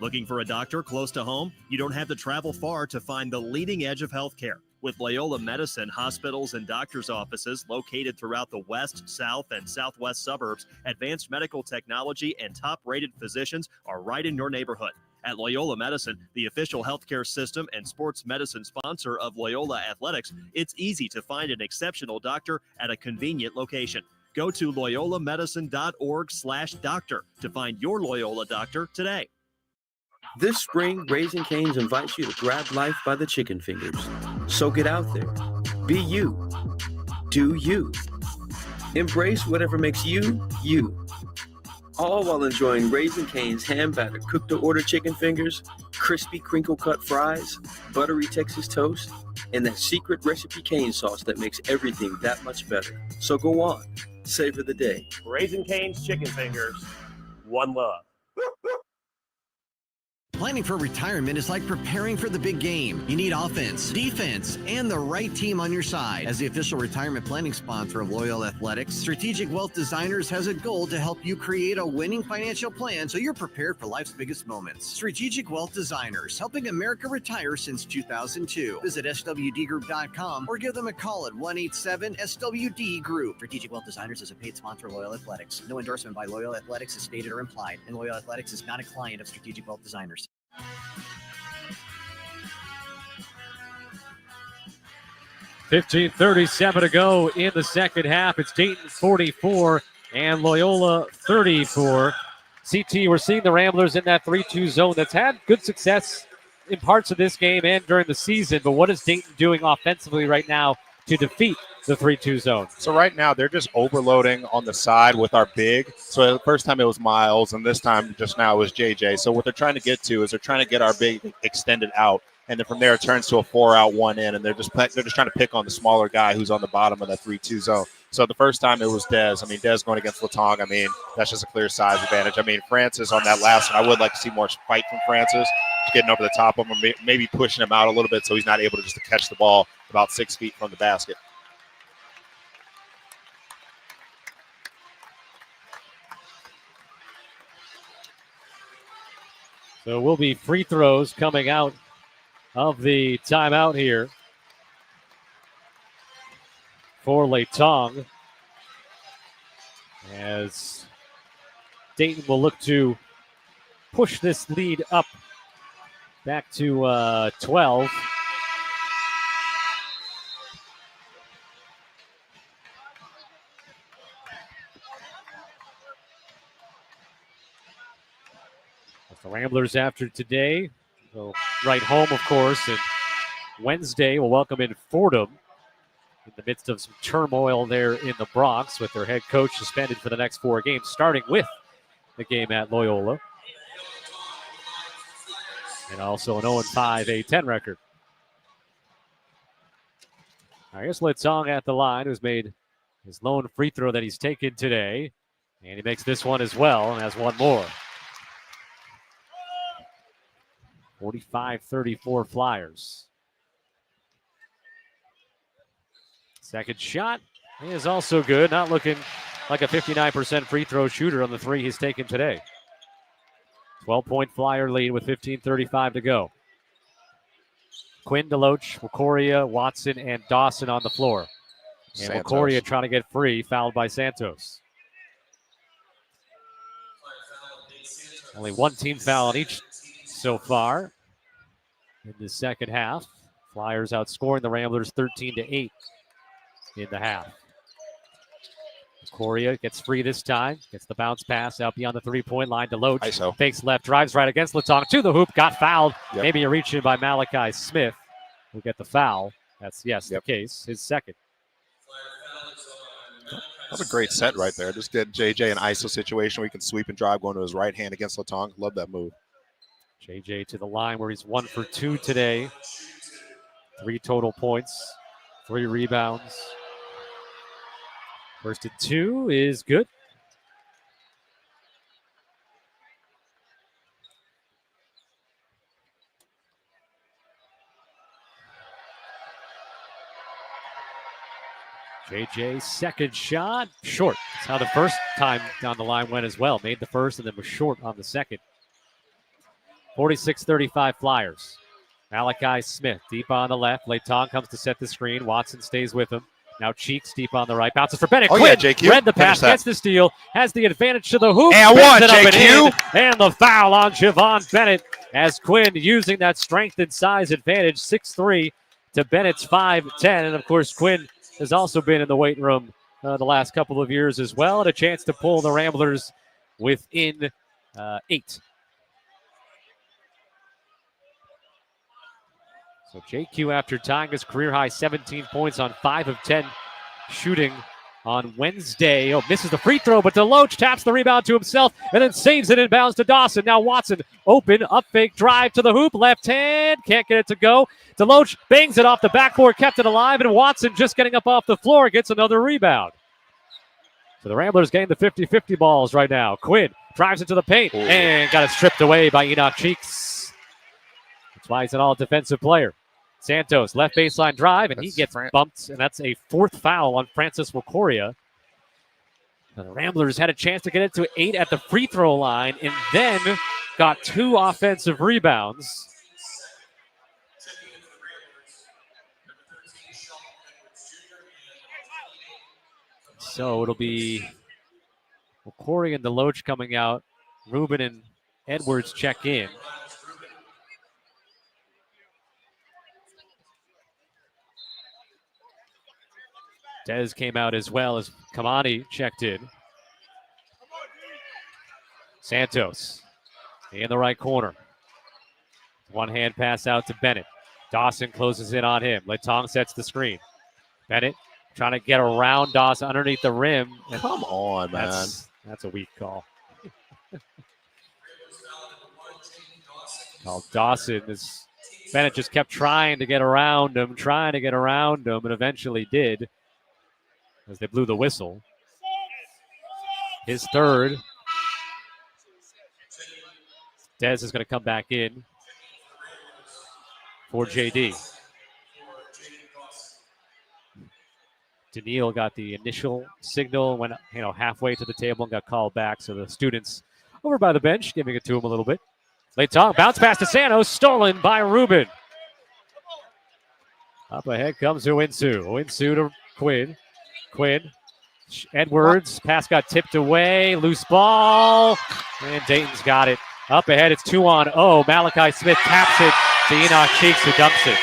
Looking for a doctor close to home? You don't have to travel far to find the leading edge of healthcare. With Loyola Medicine, hospitals and doctors' offices located throughout the west, south, and southwest suburbs, advanced medical technology and top-rated physicians are right in your neighborhood. At Loyola Medicine, the official healthcare system and sports medicine sponsor of Loyola Athletics, it's easy to find an exceptional doctor at a convenient location. Go to loyolamedicine.org/doctor to find your Loyola doctor today. This spring, Raising Cane's invites you to grab life by the chicken fingers. So get out there. Be you. Do you. Embrace whatever makes you, you. All while enjoying Raising Cane's hand-battered cooked-to-order chicken fingers, crispy crinkle-cut fries, buttery Texas toast, and that secret recipe cane sauce that makes everything that much better. So go on. Savor the day. Raising Cane's chicken fingers. One love. Planning for retirement is like preparing for the big game. You need offense, defense, and the right team on your side. As the official retirement planning sponsor of Loyola Athletics, Strategic Wealth Designers has a goal to help you create a winning financial plan so you're prepared for life's biggest moments. Strategic Wealth Designers, helping America retire since 2002. Visit swdgroup.com or give them a call at 187-SWD-GROUP. Strategic Wealth Designers is a paid sponsor of Loyola Athletics. No endorsement by Loyola Athletics is stated or implied, and Loyola Athletics is not a client of Strategic Wealth Designers. 15:37 to go in the second half. It's Dayton 44 and Loyola 34. CT, we're seeing the Ramblers in that 3-2 zone that's had good success in parts of this game and during the season. But what is Dayton doing offensively right now to defeat the 3-2 zone? So right now they're just overloading on the side with our big. So the first time it was Miles, and this time just now it was JJ. So what they're trying to get to is they're trying to get our big extended out, and then from there it turns to a 4-out, 1 in, and they're just trying to pick on the smaller guy who's on the bottom of that 3-2 zone. So the first time it was Dez. I mean, Dez going against Letong. I mean, that's just a clear size advantage. I mean, Francis on that last one, I would like to see more fight from Francis, getting over the top of him, maybe pushing him out a little bit so he's not able to just catch the ball about 6 feet from the basket. So will be free throws coming out of the timeout here for Letong, as Dayton will look to push this lead up back to 12. The Ramblers after today will right home, of course, and Wednesday will welcome in Fordham in the midst of some turmoil there in the Bronx with their head coach suspended for the next 4 games, starting with the game at Loyola. And also an 0-5 A10 record. I guess Letong at the line, who's made his lone free throw that he's taken today. And he makes this one as well and has one more. 45-34 Flyers. Second shot is also good. Not looking like a 59% free throw shooter on the 3 he's taken today. 12-point Flyer lead with 15:35 to go. Quinn, Deloach, Wakoria, Watson, and Dawson on the floor. And Wakoria trying to get free, fouled by Santos. Only one team foul on each so far in the second half. Flyers outscoring the Ramblers 13-8 in the half. Coria gets free this time, gets the bounce pass out beyond the 3-point line. Deloach fakes left, drives right against Letong to the hoop, got fouled. Yep. Maybe a reach in by Malachi Smith will get the foul. That's, the case, his second. That's a great set right there. Just get JJ an ISO situation where he can sweep and drive going to his right hand against Letong. Love that move. JJ to the line where he's 1 for 2 today. 3 total points, 3 rebounds. First and 2 is good. JJ's second shot, short. That's how the first time down the line went as well. Made the first and then was short on the second. 46-35 Flyers. Malachi Smith deep on the left. Leighton comes to set the screen. Watson stays with him. Now Cheeks deep on the right. Bounces for Bennett. Oh, Quinn yeah, JQ. read the pass, gets the steal, has the advantage to the hoop. And spins one, it up JQ. And the foul on Javon Bennett as Quinn using that strength and size advantage. 6'3" to Bennett's 5'10". And, of course, Quinn has also been in the weight room the last couple of years as well, and a chance to pull the Ramblers within 8. So JQ, after tying his career-high 17 points on 5 of 10 shooting on Wednesday. Oh, misses the free throw, but Deloach taps the rebound to himself and then saves it inbounds to Dawson. Now Watson, open, up fake, drive to the hoop, left hand, can't get it to go. Deloach bangs it off the backboard, kept it alive, and Watson just getting up off the floor gets another rebound. So the Ramblers gain the 50-50 balls right now. Quinn drives into the paint and got it stripped away by Enoch Cheeks. That's why he's an all-defensive player. Santos, left baseline drive, and he gets bumped, and that's a 4th foul on Francis Wakoria. Now the Ramblers had a chance to get it to 8 at the free throw line, and then got 2 offensive rebounds. So it'll be Wakoria and Deloach coming out. Rubin and Edwards check in. Dez came out as well as Kamani checked in. Santos in the right corner. One hand pass out to Bennett. Dawson closes in on him. Letong sets the screen. Bennett trying to get around Dawson underneath the rim. And come on, man. That's a weak call. Called Dawson. Bennett just kept trying to get around him, and eventually did, as they blew the whistle. His third. Dez is going to come back in for JD. Daniil got the initial signal, went halfway to the table and got called back. So the students over by the bench giving it to him a little bit. Leighton bounce pass to Santos, stolen by Rubin. Up ahead comes Uinsu. Uinsu to Quinn. Edwards, pass got tipped away, loose ball, and Dayton's got it. Up ahead, it's 2-on-0. Malachi Smith taps it to Enoch Cheeks, who dumps it.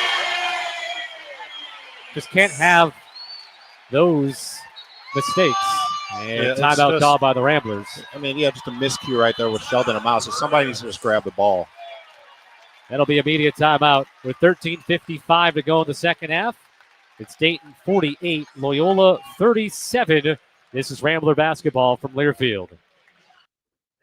Just can't have those mistakes. And timeout called by the Ramblers. I mean, just a miscue right there with Sheldon and Mouse. So somebody needs to just grab the ball. That'll be immediate timeout with 13:55 to go in the second half. It's Dayton 48, Loyola 37. This is Rambler basketball from Learfield.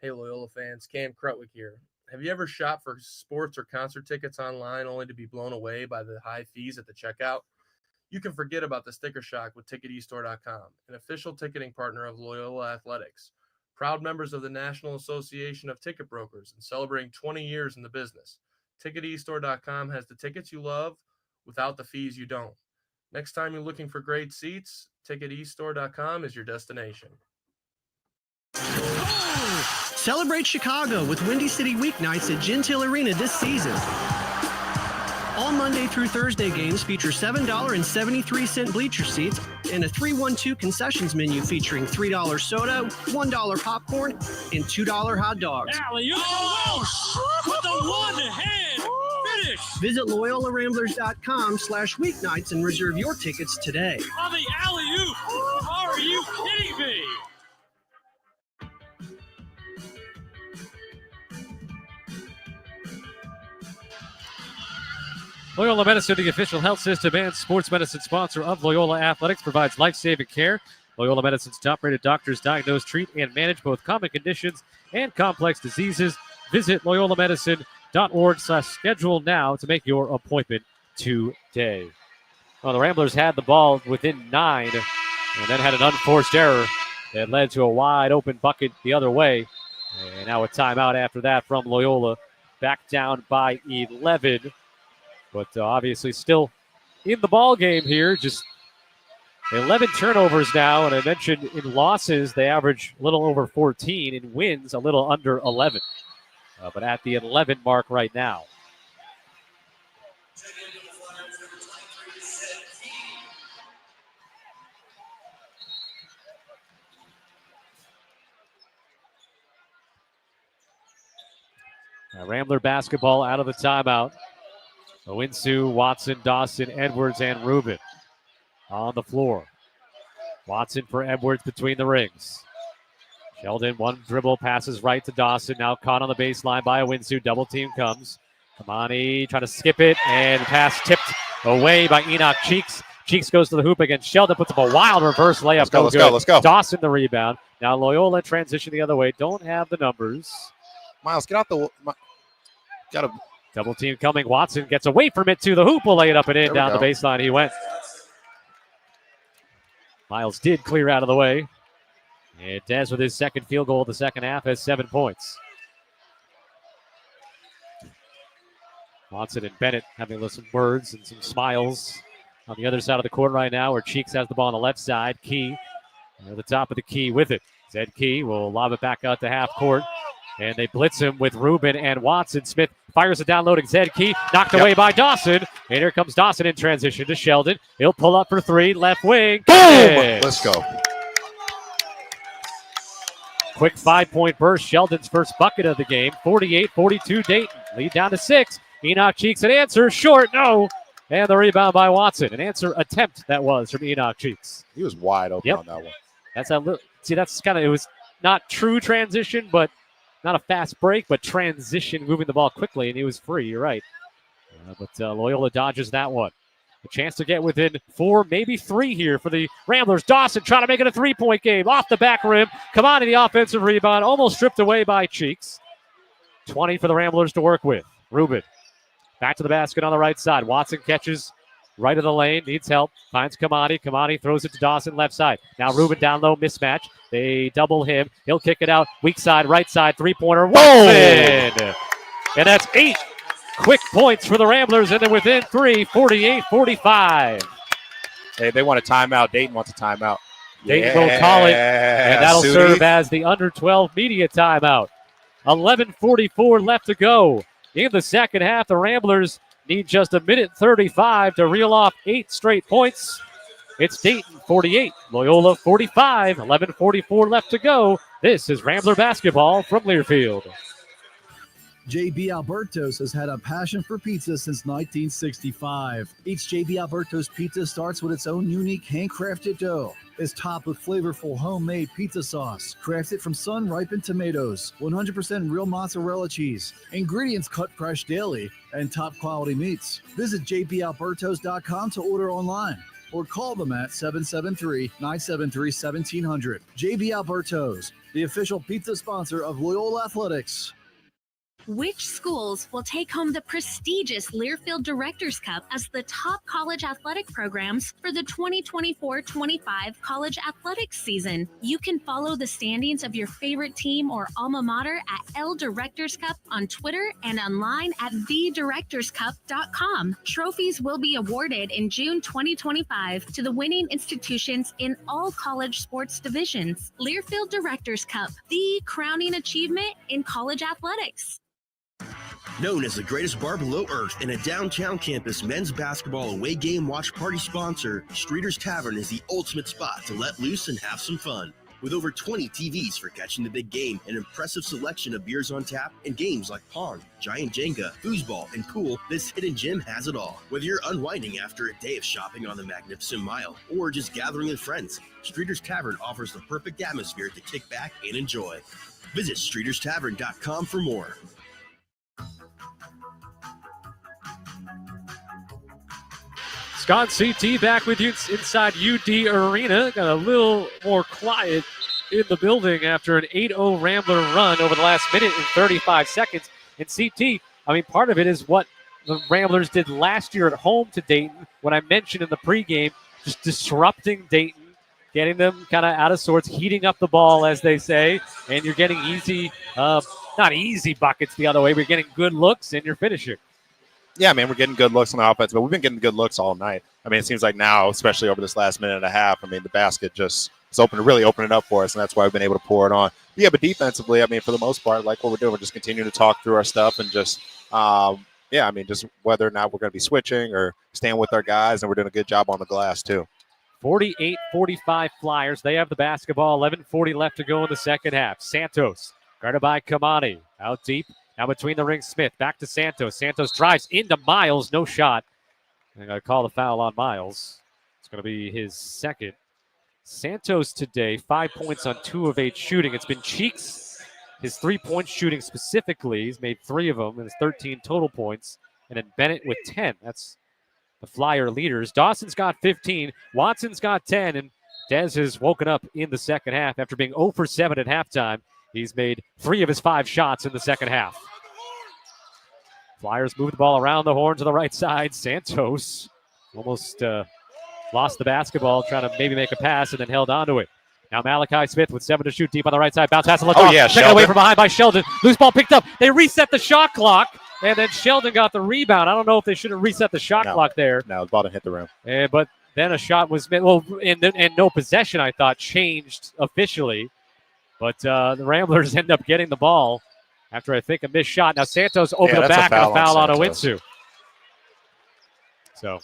Hey, Loyola fans, Cam Krutwick here. Have you ever shopped for sports or concert tickets online only to be blown away by the high fees at the checkout? You can forget about the sticker shock with TicketEstore.com, an official ticketing partner of Loyola Athletics, proud members of the National Association of Ticket Brokers, and celebrating 20 years in the business. TicketEstore.com has the tickets you love without the fees you don't. Next time you're looking for great seats, TicketEstore.com is your destination. Celebrate Chicago with Windy City weeknights at Gentile Arena this season. All Monday through Thursday games feature $7.73 bleacher seats and a 3-1-2 concessions menu featuring $3 soda, $1 popcorn, and $2 hot dogs. With the one-hand finish. Visit LoyolaRamblers.com/weeknights and reserve your tickets today. On the alley-oop. Are you kidding me? Loyola Medicine, the official health system and sports medicine sponsor of Loyola Athletics, provides life-saving care. Loyola Medicine's top-rated doctors diagnose, treat, and manage both common conditions and complex diseases. Visit LoyolaMedicine.com Ramblers.org/schedule now to make your appointment today. Well, the Ramblers had the ball within 9 and then had an unforced error that led to a wide open bucket the other way. And now a timeout after that from Loyola, back down by 11. But obviously still in the ball game here, just 11 turnovers now. And I mentioned in losses, they average a little over 14. In wins, a little under 11. But at the 11 mark right now. Rambler basketball out of the timeout. Owinsu, Watson, Dawson, Edwards, and Rubin on the floor. Watson for Edwards between the rings. Sheldon, one dribble, passes right to Dawson. Now caught on the baseline by Owinsu. Double team comes. Kamani trying to skip it, and pass tipped away by Enoch Cheeks. Cheeks goes to the hoop against Sheldon, puts up a wild reverse layup. Let's go. Dawson the rebound. Now Loyola transition the other way. Don't have the numbers. Miles, get out the. Got a double team coming. Watson gets away from it to the hoop. Will lay it up and in. Down the baseline he went. Miles did clear out of the way. And Dez with his second field goal of the second half has 7 points. Watson and Bennett having some words and some smiles on the other side of the court right now, where Cheeks has the ball on the left side. Key at the top of the key with it. Zed Key will lob it back out to half court. And they blitz him with Rubin and Watson. Smith fires a downloading Zed Key, knocked away by Dawson. And here comes Dawson in transition to Sheldon. He'll pull up for three, left wing. Boom! Let's go. Quick 5-point burst, Sheldon's first bucket of the game. 48-42 Dayton. Lead down to 6. Enoch Cheeks an answer, short, no. And the rebound by Watson. An answer attempt that was from Enoch Cheeks. He was wide open on that one. That's a little, see, that's kind of, it was not true transition, but not a fast break, but transition, moving the ball quickly, and he was free. You're right. But Loyola dodges that one. A chance to get within 4, maybe 3 here for the Ramblers. Dawson trying to make it a 3-point game. Off the back rim. Come on to the offensive rebound. Almost stripped away by Cheeks. 20 for the Ramblers to work with. Rubin back to the basket on the right side. Watson catches right of the lane. Needs help. Finds Kamani. Kamani throws it to Dawson left side. Now Rubin down low. Mismatch. They double him. He'll kick it out. Weak side, right side. 3-pointer. Watson! And that's 8 quick points for the Ramblers, and they're within 3, 48-45. Hey, they want a timeout. Dayton wants a timeout. Dayton will call it, and that'll serve as the under-12 media timeout. 11:44 left to go in the second half. The Ramblers need just 1:35 to reel off 8 straight points. It's Dayton 48, Loyola 45, 11:44 left to go. This is Rambler basketball from Learfield. J.B. Alberto's has had a passion for pizza since 1965. Each J.B. Alberto's pizza starts with its own unique handcrafted dough. It's topped with flavorful homemade pizza sauce, crafted from sun-ripened tomatoes, 100% real mozzarella cheese, ingredients cut fresh daily, and top-quality meats. Visit jbalbertos.com to order online or call them at 773-973-1700. J.B. Alberto's, the official pizza sponsor of Loyola Athletics. Which schools will take home the prestigious Learfield Directors Cup as the top college athletic programs for the 2024-25 college athletics season? You can follow the standings of your favorite team or alma mater at L Directors Cup on Twitter and online at thedirectorscup.com. Trophies will be awarded in June 2025 to the winning institutions in all college sports divisions. Learfield Directors Cup, the crowning achievement in college athletics. Known as the greatest bar below earth and a downtown campus men's basketball away game watch party sponsor, Streeter's Tavern is the ultimate spot to let loose and have some fun. With over 20 TVs for catching the big game, an impressive selection of beers on tap, and games like Pong, Giant Jenga, Foosball, and Pool, this hidden gem has it all. Whether you're unwinding after a day of shopping on the Magnificent Mile or just gathering with friends, Streeter's Tavern offers the perfect atmosphere to kick back and enjoy. Visit StreetersTavern.com for more. Scott CT back with you inside UD Arena. Got a little more quiet in the building after an 8-0 Rambler run over the last minute and 35 seconds. And CT, I mean, part of it is what the Ramblers did last year at home to Dayton, when I mentioned in the pregame, just disrupting Dayton, getting them kind of out of sorts, heating up the ball, as they say, and you're getting easy, not easy buckets the other way, but you're getting good looks and you're finishing. Yeah, man, we're getting good looks on the offense, but we've been getting good looks all night. I mean, it seems like now, especially over this last minute and a half, I mean, the basket just is really opening up for us, and that's why we've been able to pour it on. But yeah, but defensively, I mean, for the most part, like what we're doing, we're just continuing to talk through our stuff and just, just whether or not we're going to be switching or staying with our guys, and we're doing a good job on the glass too. 48-45 Flyers. They have the basketball. 11:40 left to go in the second half. Santos guarded by Kamani. Out deep. Now between the rings, Smith. Back to Santos. Santos drives into Miles. No shot. They're going to call the foul on Miles. It's going to be his second. Santos today, 5 points on 2 of 8 shooting. It's been Cheeks, his 3-point shooting specifically. He's made 3 of them and has 13 total points. And then Bennett with 10. That's the Flyer leaders. Dawson's got 15. Watson's got 10. And Dez has woken up in the second half after being 0 for 7 at halftime. He's made 3 of his 5 shots in the second half. Flyers move the ball around the horn to the right side. Santos almost lost the basketball, trying to maybe make a pass, and then held onto it. Now Malachi Smith with 7 to shoot deep on the right side. Bounce pass to Latar. Taken away from behind by Sheldon. Loose ball picked up. They reset the shot clock, and then Sheldon got the rebound. I don't know if they should have reset the shot clock there. No, the ball didn't hit the rim. But then a shot was made. Well, and no possession, I thought, changed officially. But the Ramblers end up getting the ball after, I think, a missed shot. Now Santos over the back and a foul on Owinsu. So,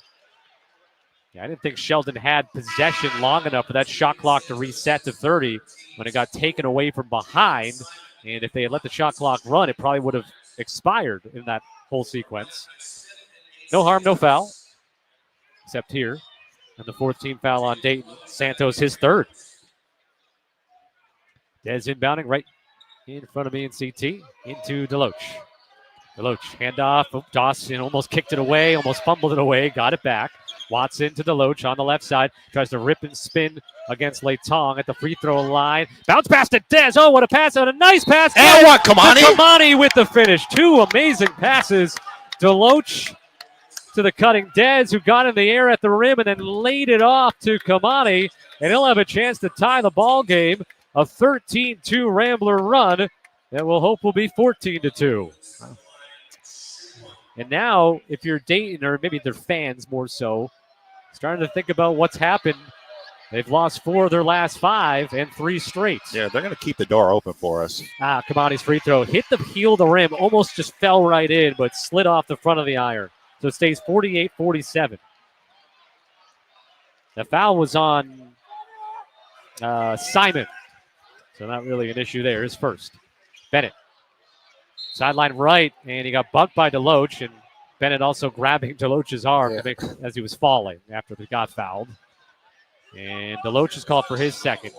yeah, I didn't think Sheldon had possession long enough for that shot clock to reset to 30 when it got taken away from behind. And if they had let the shot clock run, it probably would have expired in that whole sequence. No harm, no foul, except here. And the 4th team foul on Dayton. Santos, his 3rd. Dez inbounding right in front of me in CT. Into Deloach. Deloach, handoff. Oh, Dawson almost kicked it away, almost fumbled it away, got it back. Watson to Deloach on the left side. Tries to rip and spin against Laytong at the free throw line. Bounce pass to Dez. Oh, what a pass out. A nice pass. And what, Kamani? Kamani with the finish. 2 amazing passes. Deloach to the cutting Dez, who got in the air at the rim and then laid it off to Kamani. And he'll have a chance to tie the ball game. A 13-2 Rambler run that we'll hope will be 14-2. And now, if you're Dayton, or maybe their fans more so, starting to think about what's happened. They've lost 4 of their last 5 and 3 straight. Yeah, they're going to keep the door open for us. Kamani's free throw hit the heel of the rim, almost just fell right in, but slid off the front of the iron. So it stays 48-47. The foul was on Simon. So not really an issue there. His first. Bennett. Sideline right, and he got bumped by Deloach, and Bennett also grabbing Deloach's arm as he was falling after he got fouled. And Deloach is called for his second.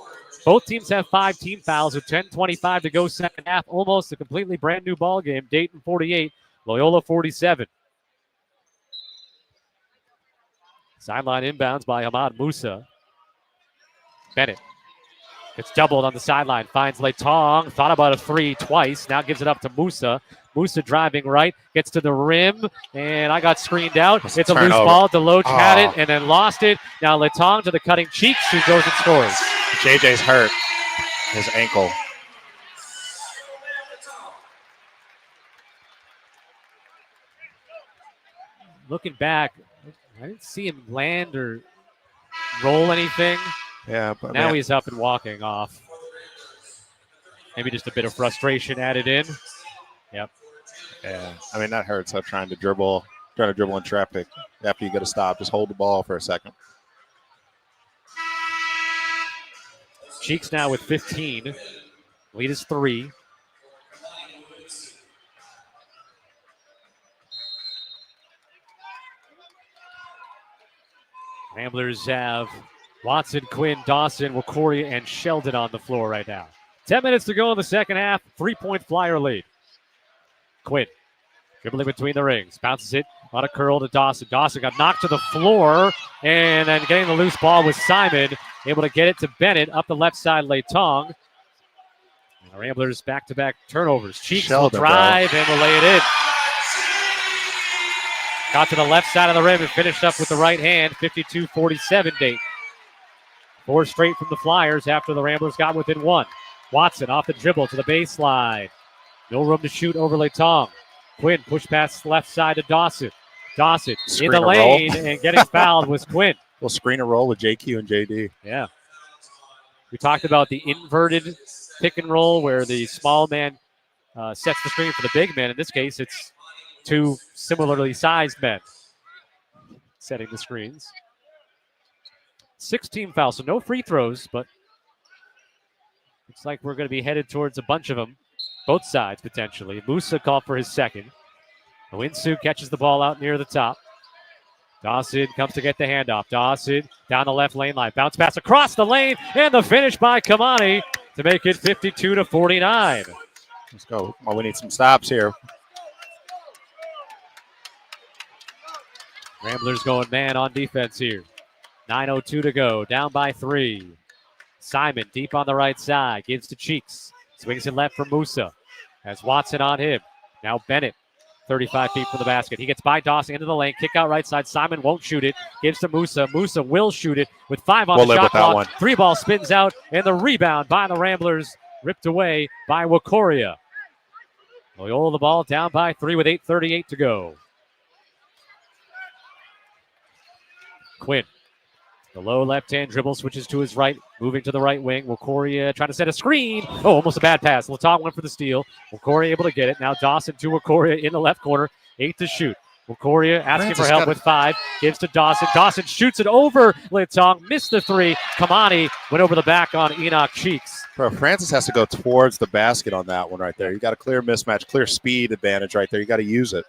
Both teams have 5 team fouls with 10:25 to go second half. Almost a completely brand new ball game. Dayton 48, Loyola 47. Sideline inbounds by Hamad Musa. Bennett. It's doubled on the sideline. Finds Laytong. Thought about a 3 twice. Now gives it up to Musa. Musa driving right. Gets to the rim. And I got screened out. It's a loose ball. Deloach had it and then lost it. Now Laytong to the cutting Cheeks, who goes and scores. JJ's hurt. His ankle. Looking back, I didn't see him land or roll anything. Yeah, but now he's up and walking off. Maybe just a bit of frustration added in. Yep. Yeah, I mean, that hurts. I'm trying to dribble in traffic after you get a stop. Just hold the ball for a second. Cheeks now with 15. Lead is 3. Ramblers have Watson, Quinn, Dawson, Wakori, and Sheldon on the floor right now. 10 minutes to go in the second half. 3-point Flyer lead. Quinn dribbling between the rings. Bounces it on a curl to Dawson. Dawson got knocked to the floor, and then getting the loose ball was Simon. Able to get it to Bennett. Up the left side, Laytong. And the Ramblers back-to-back turnovers. Cheeks will drive and will lay it in. Got to the left side of the rim and finished up with the right hand. 52-47 Dayton. 4 straight from the Flyers after the Ramblers got within 1. Watson off the dribble to the baseline. No room to shoot over Letong. Quinn push pass left side to Dawson. Dawson in the lane and getting fouled was Quinn. We'll screen a roll with JQ and JD. Yeah. We talked about the inverted pick and roll where the small man sets the screen for the big man. In this case, it's 2 similarly sized men setting the screens. 16 fouls, so no free throws, but looks like we're going to be headed towards a bunch of them, both sides potentially. Musa called for his second. Owinsu catches the ball out near the top. Dawson comes to get the handoff. Dawson down the left lane line. Bounce pass across the lane, and the finish by Kamani to make it 52-49. Let's go. Well, we need some stops here. Ramblers going man on defense here. 9:02 to go. Down by 3. Simon deep on the right side. Gives to Cheeks. Swings it left for Musa. Has Watson on him. Now Bennett. 35 feet from the basket. He gets by Dawson into the lane. Kick out right side. Simon won't shoot it. Gives to Musa. Musa will shoot it with 5 on the shot clock. 3 ball spins out. And the rebound by the Ramblers. Ripped away by Wakoria. Loyola the ball down by 3 with 8:38 to go. Quinn. The low left-hand dribble switches to his right, moving to the right wing. Wakoria trying to set a screen. Oh, almost a bad pass. Letong went for the steal. Wakoria able to get it. Now Dawson to Wakoria in the left corner. 8 to shoot. Wakoria asking for help with 5. Gives to Dawson. Dawson shoots it over Letong. Missed the 3. Kamani went over the back on Enoch Cheeks. Bro, Francis has to go towards the basket on that one right there. You got a clear mismatch, clear speed advantage right there. You got to use it.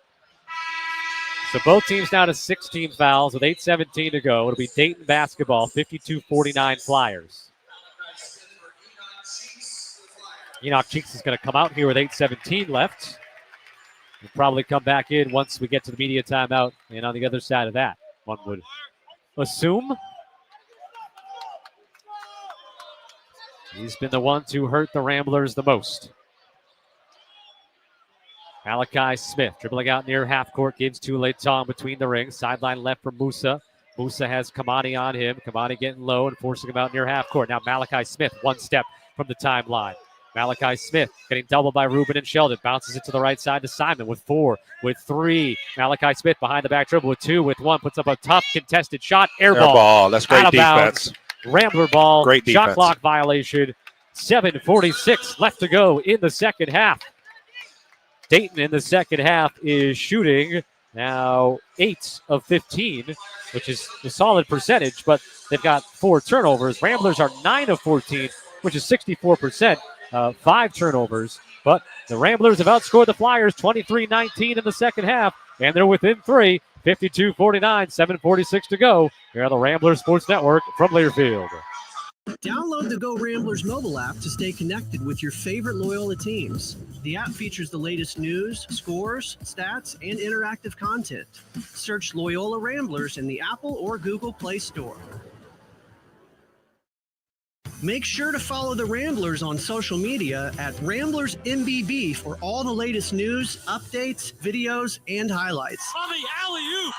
So both teams down to 16 fouls with 8:17 to go. It'll be Dayton basketball, 52-49 Flyers. Enoch Cheeks is going to come out here with 8:17 left. He'll probably come back in once we get to the media timeout. And on the other side of that, one would assume. He's been the one to hurt the Ramblers the most. Malachi Smith dribbling out near half court, gives to Letong between the rings. Sideline left for Musa. Musa has Kamani on him. Kamani getting low and forcing him out near half court. Now Malachi Smith, 1 step from the timeline. Malachi Smith getting doubled by Rubin and Sheldon. Bounces it to the right side to Simon with 4, with 3. Malachi Smith behind the back dribble with 2, with 1. Puts up a tough contested shot. Air ball. That's great defense. Rambler ball. Great defense. Shot clock violation. 7:46 left to go in the second half. Dayton in the second half is shooting now 8 of 15, which is a solid percentage, but they've got 4 turnovers. Ramblers are 9 of 14, which is 64%, 5 turnovers. But the Ramblers have outscored the Flyers 23-19 in the second half, and they're within 3, 52-49, 7:46 to go. Here on the Ramblers Sports Network from Learfield. Download the Go Ramblers mobile app to stay connected with your favorite Loyola teams. The app features the latest news, scores, stats, and interactive content. Search Loyola Ramblers in the Apple or Google Play Store. Make sure to follow the Ramblers on social media at RamblersMBB for all the latest news, updates, videos, and highlights. On the alley-oop!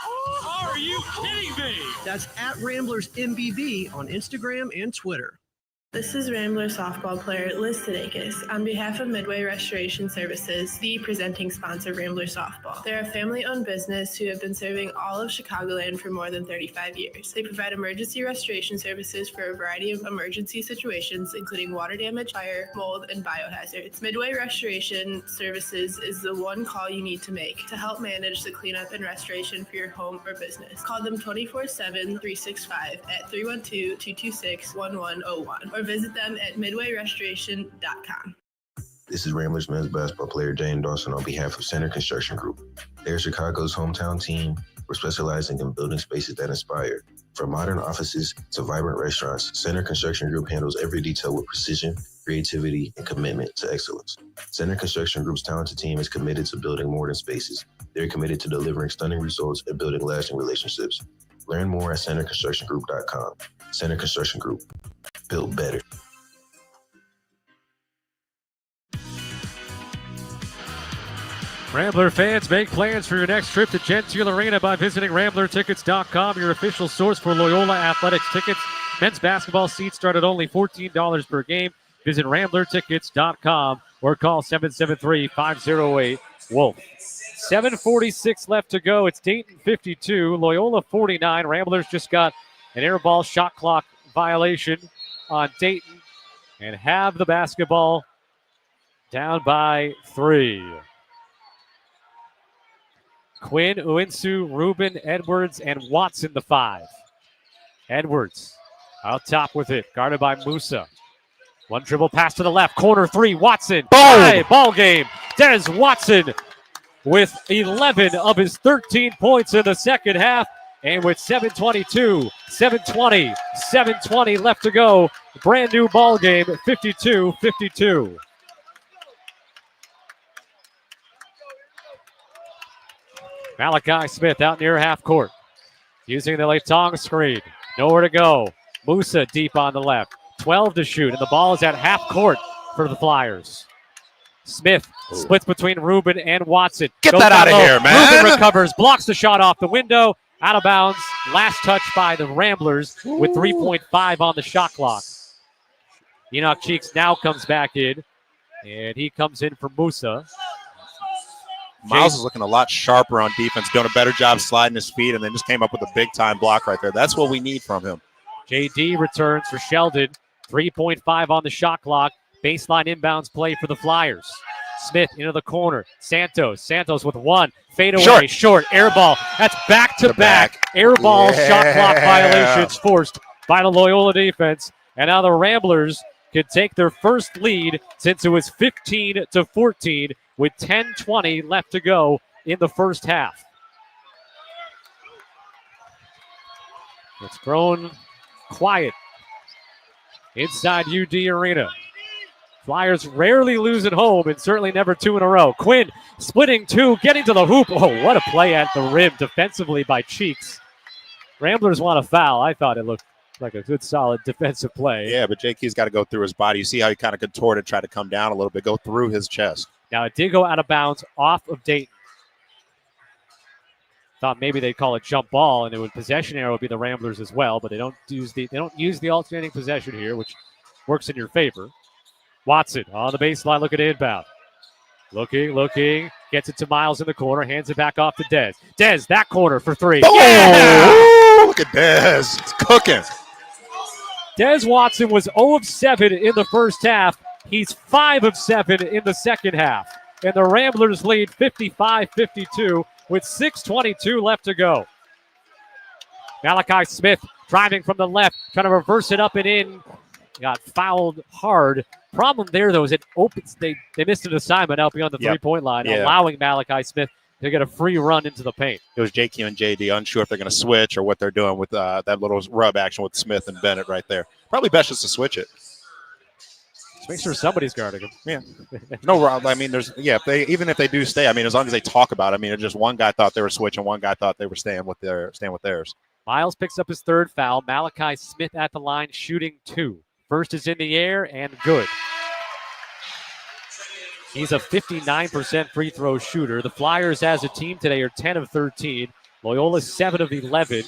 Are you kidding me? That's at RamblersMBB on Instagram and Twitter. This is Rambler softball player Liz Sudeikis on behalf of Midway Restoration Services, the presenting sponsor of Rambler Softball. They're a family-owned business who have been serving all of Chicagoland for more than 35 years. They provide emergency restoration services for a variety of emergency situations, including water damage, fire, mold, and biohazards. Midway Restoration Services is the one call you need to make to help manage the cleanup and restoration for your home or business. Call them 24/7, 365 at 312-226-1101 or visit them at midwayrestoration.com. This is Ramblers men's basketball player Jane Dawson on behalf of Center Construction Group. They're Chicago's hometown team. We're specializing in building spaces that inspire. From modern offices to vibrant restaurants, Center Construction Group handles every detail with precision, creativity, and commitment to excellence. Center Construction Group's talented team is committed to building more than spaces. They're committed to delivering stunning results and building lasting relationships. Learn more at centerconstructiongroup.com. Center Construction Group. Built better. Rambler fans, make plans for your next trip to Gentile Arena by visiting RamblerTickets.com, your official source for Loyola Athletics tickets. Men's basketball seats start at only $14 per game. Visit RamblerTickets.com or call 773-508-WOLF. 7:46 left to go. It's Dayton 52, Loyola 49. Ramblers just got an air ball shot clock violation on Dayton and have the basketball down by 3. Quinn, Uinsu, Rubin, Edwards, and Watson the 5. Edwards out top with it, guarded by Musa. One dribble pass to the left, corner 3, Watson. Ball game. Des Watson with 11 of his 13 points in the second half. And with 7:20 left to go, brand new ball game, 52-52. Malachi Smith out near half court, using the Latong screen. Nowhere to go. Musa deep on the left. 12 to shoot, and the ball is at half court for the Flyers. Smith splits between Rubin and Watson. Get Goes that out of low. here, man. Rubin recovers, blocks the shot off the window. Out of bounds. Last touch by the Ramblers with 3.5 on the shot clock. Enoch Cheeks now comes back in, and he comes in for Musa. Miles is looking a lot sharper on defense, doing a better job sliding his feet, and then just came up with a big-time block right there. That's what we need from him. JD returns for Sheldon. 3.5 on the shot clock. Baseline inbounds play for the Flyers. Smith into the corner. Santos with one. Fade away. Short. Air ball. That's back-to-back. Air ball shot clock violations forced by the Loyola defense. And now the Ramblers could take their first lead since it was 15-14 with 10:20 left to go in the first half. It's grown quiet inside UD Arena. Flyers rarely lose at home and certainly never 2 in a row. Quinn splitting 2, getting to the hoop. Oh, what a play at the rim defensively by Cheeks. Ramblers want a foul. I thought it looked like a good, solid defensive play. Yeah, but JK's got to go through his body. You see how he kind of contorted, tried to come down a little bit, go through his chest. Now, it did go out of bounds off of Dayton. Thought maybe they'd call it jump ball, and it would possession arrow would be the Ramblers as well, but they don't use the alternating possession here, which works in your favor. Watson on the baseline, looking to inbound. Looking, gets it to Miles in the corner, hands it back off to Dez. Dez, that corner for 3. Oh, look at Dez. It's cooking. Dez Watson was 0 of 7 in the first half. He's 5 of 7 in the second half. And the Ramblers lead 55-52 with 6:22 left to go. Malachi Smith driving from the left, trying to reverse it up and in. Got fouled hard. Problem there, though, is it opens. They missed an assignment out beyond the three-point line, allowing Malachi Smith to get a free run into the paint. It was JQ and JD, unsure if they're going to switch or what they're doing with that little rub action with Smith and Bennett right there. Probably best just to switch it. Just make sure somebody's guarding him. Yeah. No, I mean, even if they do stay, I mean, as long as they talk about it, I mean, it's just one guy thought they were switching, one guy thought they were staying with theirs. Miles picks up his third foul. Malachi Smith at the line, shooting 2. First is in the air and good. He's a 59% free throw shooter. The Flyers as a team today are 10 of 13. Loyola's 7 of 11.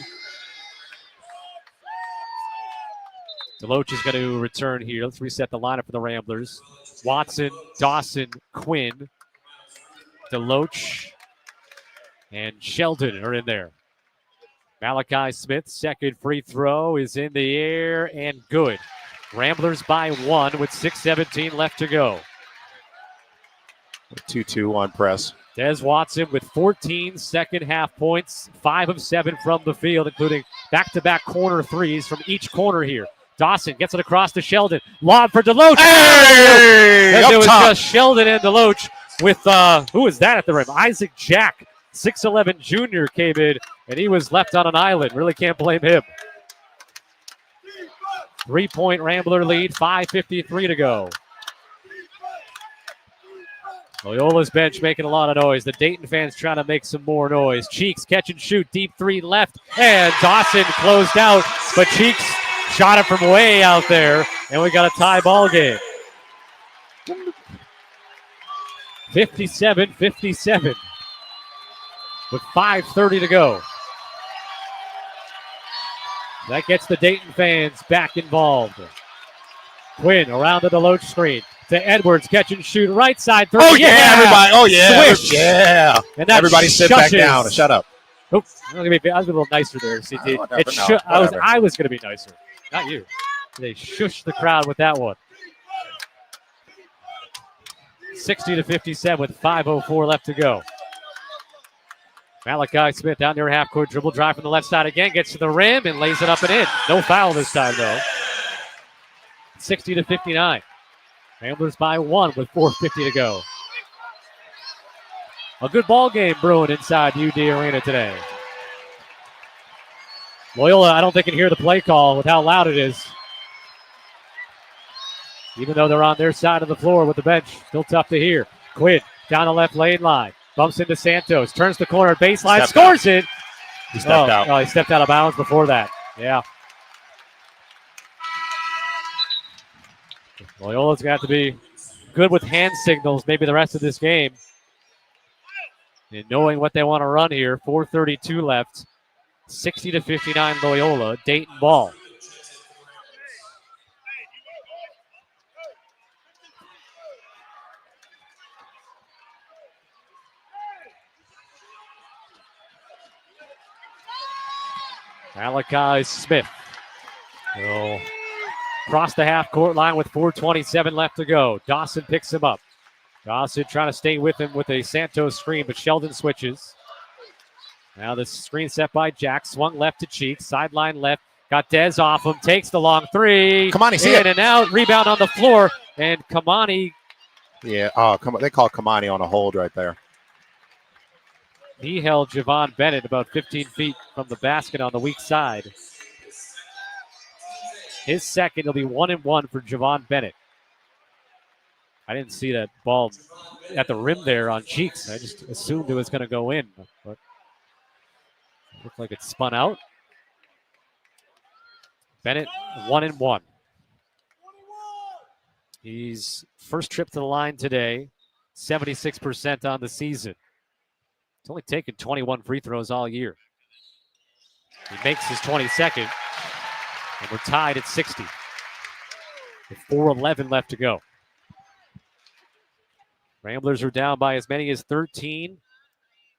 Deloach is going to return here. Let's reset the lineup for the Ramblers. Watson, Dawson, Quinn, Deloach, and Sheldon are in there. Malachi Smith, second free throw is in the air and good. Ramblers by 1 with 6:17 left to go. 2-2-1 press. Des Watson with 14 second half points, 5 of 7 from the field, including back-to-back corner threes from each corner here. Dawson gets it across to Sheldon. Lob for Deloach. Hey! It was just Sheldon and Deloach with, who was that at the rim? Isaac Jack, 6'11 junior came in, and he was left on an island. Really can't blame him. 3-point Rambler lead, 5:53 to go. Loyola's bench making a lot of noise. The Dayton fans trying to make some more noise. Cheeks catch and shoot, deep 3 left, and Dawson closed out, but Cheeks shot it from way out there, and we got a tie ball game. 57-57 with 5:30 to go. That gets the Dayton fans back involved. Quinn around to the Loach screen. To Edwards, catch and shoot, right side. Three. Oh, yeah, everybody. Oh, yeah. Swish. Yeah. And that everybody sit back down. Shut up. Oops. I was a little nicer there, CT. Whatever, I was going to be nicer. Not you. They shushed the crowd with that one. 60-57 with 5:04 left to go. Malachi Smith down near half court, dribble drive from the left side again, gets to the rim and lays it up and in. No foul this time, though. 60-59. Ramblers by 1 with 4:50 to go. A good ball game brewing inside UD Arena today. Loyola, I don't think can hear the play call with how loud it is. Even though they're on their side of the floor with the bench, still tough to hear. Quinn down the left lane line, bumps into Santos, turns the corner, baseline, scores it. He stepped out. Oh, he stepped out of bounds before that. Yeah. Loyola's got to be good with hand signals maybe the rest of this game. And knowing what they want to run here, 4:32 left, 60-59 Loyola, Dayton ball. Malachi Smith will cross the half-court line with 4:27 left to go. Dawson picks him up. Dawson trying to stay with him with a Santos screen, but Sheldon switches. Now the screen set by Jack. Swung left to Cheeks. Sideline left. Got Dez off him. Takes the long three. Kamani, see in it. and out. Rebound on the floor. And Kamani. Yeah, oh, come on. They call Kamani on a hold right there. He held Javon Bennett about 15 feet from the basket on the weak side. His second will be 1-1 for Javon Bennett. I didn't see that ball at the rim there on Cheeks. I just assumed it was going to go in, but it looked like it spun out. Bennett 1-1. He's first trip to the line today, 76% on the season. He's only taken 21 free throws all year. He makes his 22nd, and we're tied at 60 with 4:11 left to go. Ramblers are down by as many as 13,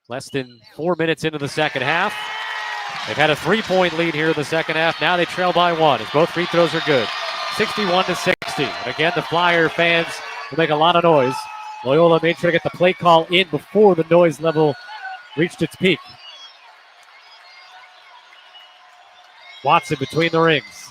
less than 4 minutes into the second half. They've had a 3-point lead here in the second half. Now they trail by 1 as both free throws are good. 61-60. And again, the Flyer fans will make a lot of noise. Loyola made sure to get the play call in before the noise level reached its peak. Watson between the rings.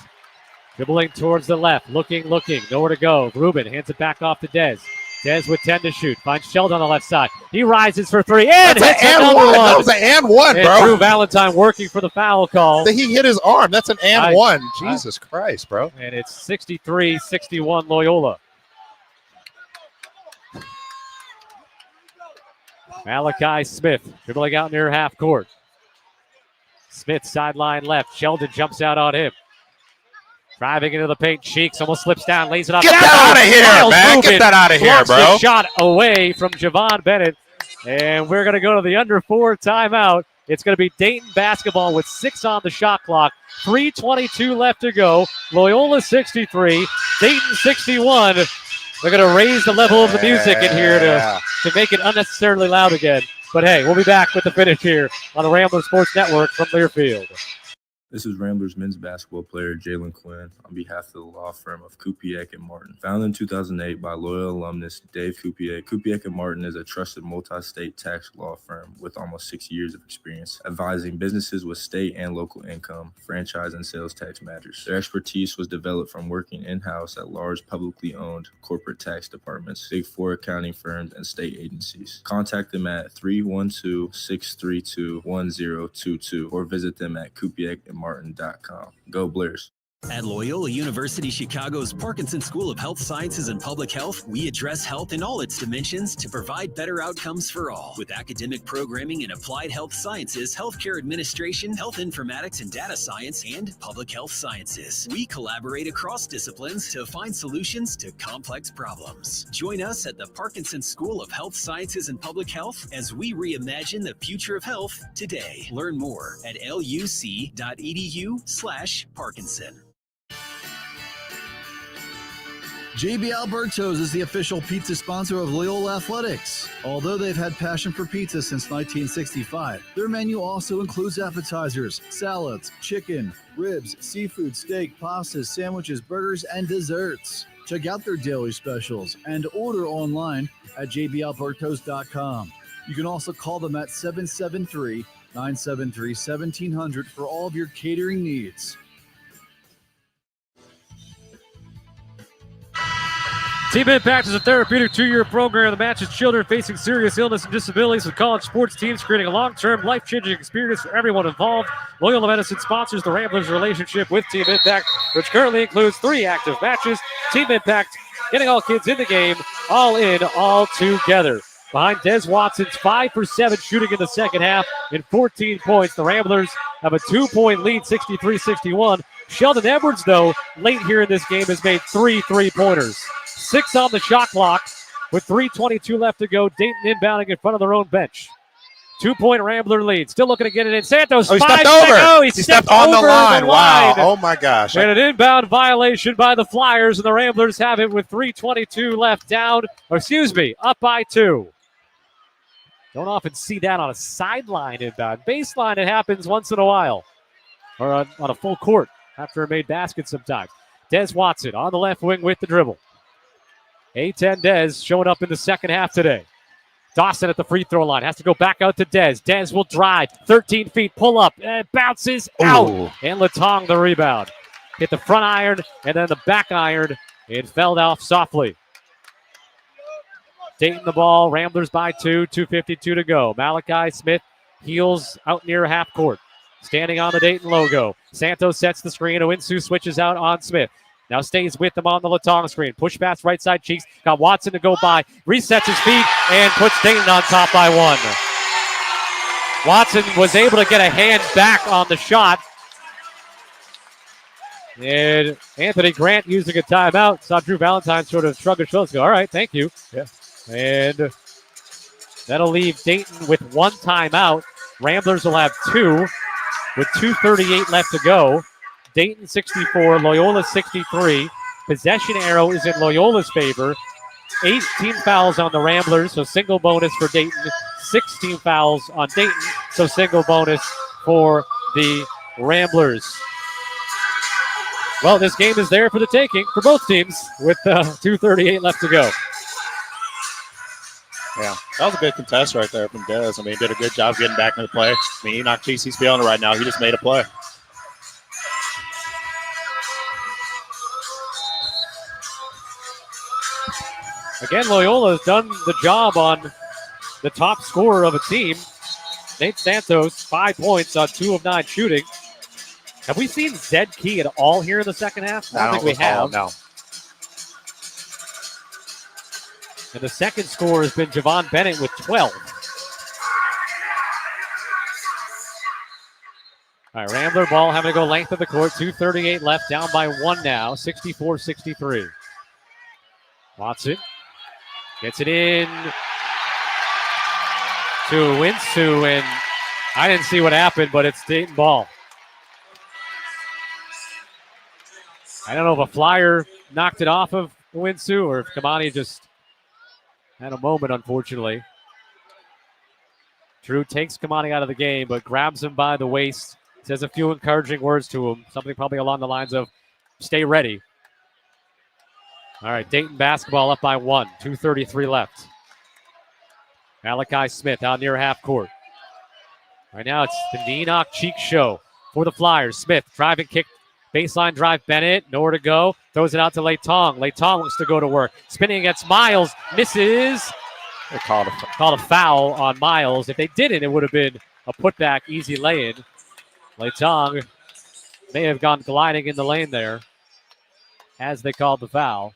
Dribbling towards the left. Looking. Nowhere to go. Rubin hands it back off to Dez. Dez with 10 to shoot. Finds Sheldon on the left side. He rises for 3 and hits another one. That was an and one, and bro. Drew Valentine working for the foul call. He hit his arm. That's an and one. Jesus Christ, bro. And it's 63-61 Loyola. Malachi Smith dribbling out near half court. Smith sideline left. Sheldon jumps out on him. Driving into the paint. Cheeks almost slips down, lays it off. Get that out of here, Miles man. Rubin Get that out of here, blocks bro. The shot away from Javon Bennett. And we're going to go to the under 4 timeout. It's going to be Dayton basketball with 6 on the shot clock. 3:22 left to go. Loyola 63, Dayton 61. They're going to raise the level of the music in here to make it unnecessarily loud again. But hey, we'll be back with the finish here on the Rambler Sports Network from Learfield. This is Ramblers men's basketball player Jalen Quinn on behalf of the law firm of Kupiec & Martin. Founded in 2008 by Loyola alumnus Dave Kupiec, Kupiec & Martin is a trusted multi-state tax law firm with almost 6 years of experience, advising businesses with state and local income, franchise, and sales tax matters. Their expertise was developed from working in-house at large publicly owned corporate tax departments, Big Four accounting firms, and state agencies. Contact them at 312-632-1022 or visit them at kupiecandmartin.com. Go Blairs. At Loyola University Chicago's Parkinson School of Health Sciences and Public Health, we address health in all its dimensions to provide better outcomes for all. With academic programming in applied health sciences, healthcare administration, health informatics and data science, and public health sciences. We collaborate across disciplines to find solutions to complex problems. Join us at the Parkinson School of Health Sciences and Public Health as we reimagine the future of health today. Learn more at luc.edu/Parkinson. JB Alberto's is the official pizza sponsor of Loyola Athletics. Although they've had passion for pizza since 1965, their menu also includes appetizers, salads, chicken, ribs, seafood, steak, pastas, sandwiches, burgers, and desserts. Check out their daily specials and order online at jbalbertos.com. You can also call them at 773-973-1700 for all of your catering needs. Team Impact is a therapeutic 2-year program that matches children facing serious illness and disabilities with college sports teams, creating a long-term, life-changing experience for everyone involved. Loyola Medicine sponsors the Ramblers' relationship with Team Impact, which currently includes 3 active matches. Team Impact, getting all kids in the game, all in, all together. Behind Des Watson's 5 for 7 shooting in the second half and 14 points, the Ramblers have a 2-point lead, 63-61. Sheldon Edwards, though, late here in this game, has made 3 3-pointers. 6 on the shot clock with 3:22 left to go. Dayton inbounding in front of their own bench. 2-point Rambler lead. Still looking to get it in. Santos, he stepped over. Oh, he stepped on the line. Wow. Oh, my gosh. And an inbound violation by the Flyers, and the Ramblers have it with 3:22 left down. Up by 2. Don't often see that on a sideline inbound. Baseline, it happens once in a while. Or on a full court after a made basket sometimes. Des Watson on the left wing with the dribble. A10 Des showing up in the second half today. Dawson at the free throw line. Has to go back out to Des. Des will drive. 13 feet, pull up. And bounces out. And Latong the rebound. Hit the front iron and then the back iron. And fell off softly. Dayton the ball. Ramblers by 2. 2:52 to go. Malachi Smith heels out near half court. Standing on the Dayton logo. Santos sets the screen. Owinsu switches out on Smith. Now stays with them on the Latong screen. Push pass right side cheeks. Got Watson to go by. Resets his feet and puts Dayton on top by 1. Watson was able to get a hand back on the shot. And Anthony Grant using a timeout. Saw Drew Valentine sort of shrug his shoulders. Go, all right, thank you. Yeah. And that'll leave Dayton with 1 timeout. Ramblers will have 2 with 2:38 left to go. Dayton 64, Loyola 63. Possession arrow is in Loyola's favor. 18 fouls on the Ramblers, so single bonus for Dayton. 16 fouls on Dayton, so single bonus for the Ramblers. Well, this game is there for the taking for both teams with 2:38 left to go. Yeah, that was a good contest right there from Dez. I mean, did a good job getting back into the play. I mean, Enoch Cheeks, he's feeling it right now. He just made a play. Again, Loyola has done the job on the top scorer of a team. Nate Santos, 5 points on 2 of 9 shooting. Have we seen Zed Key at all here in the second half? I don't think we have. No. And the second scorer has been Javon Bennett with 12. All right, Rambler ball having to go length of the court. 2:38 left, down by 1 now. 64-63. Watson gets it in to Winsu, and I didn't see what happened, but it's Dayton ball. I don't know if a Flyer knocked it off of Winsu or if Kamani just had a moment, unfortunately. Drew takes Kamani out of the game, but grabs him by the waist, says a few encouraging words to him, something probably along the lines of, stay ready. All right, Dayton basketball up by 1, 2:33 left. Malachi Smith out near half court. Right now it's the Enoch Cheek show for the Flyers. Smith, driving kick, baseline drive, Bennett, nowhere to go. Throws it out to Latong. Latong wants to go to work. Spinning against Miles, misses. They called a foul on Miles. If they didn't, it would have been a putback, easy lay-in. Latong may have gone gliding in the lane there as they called the foul.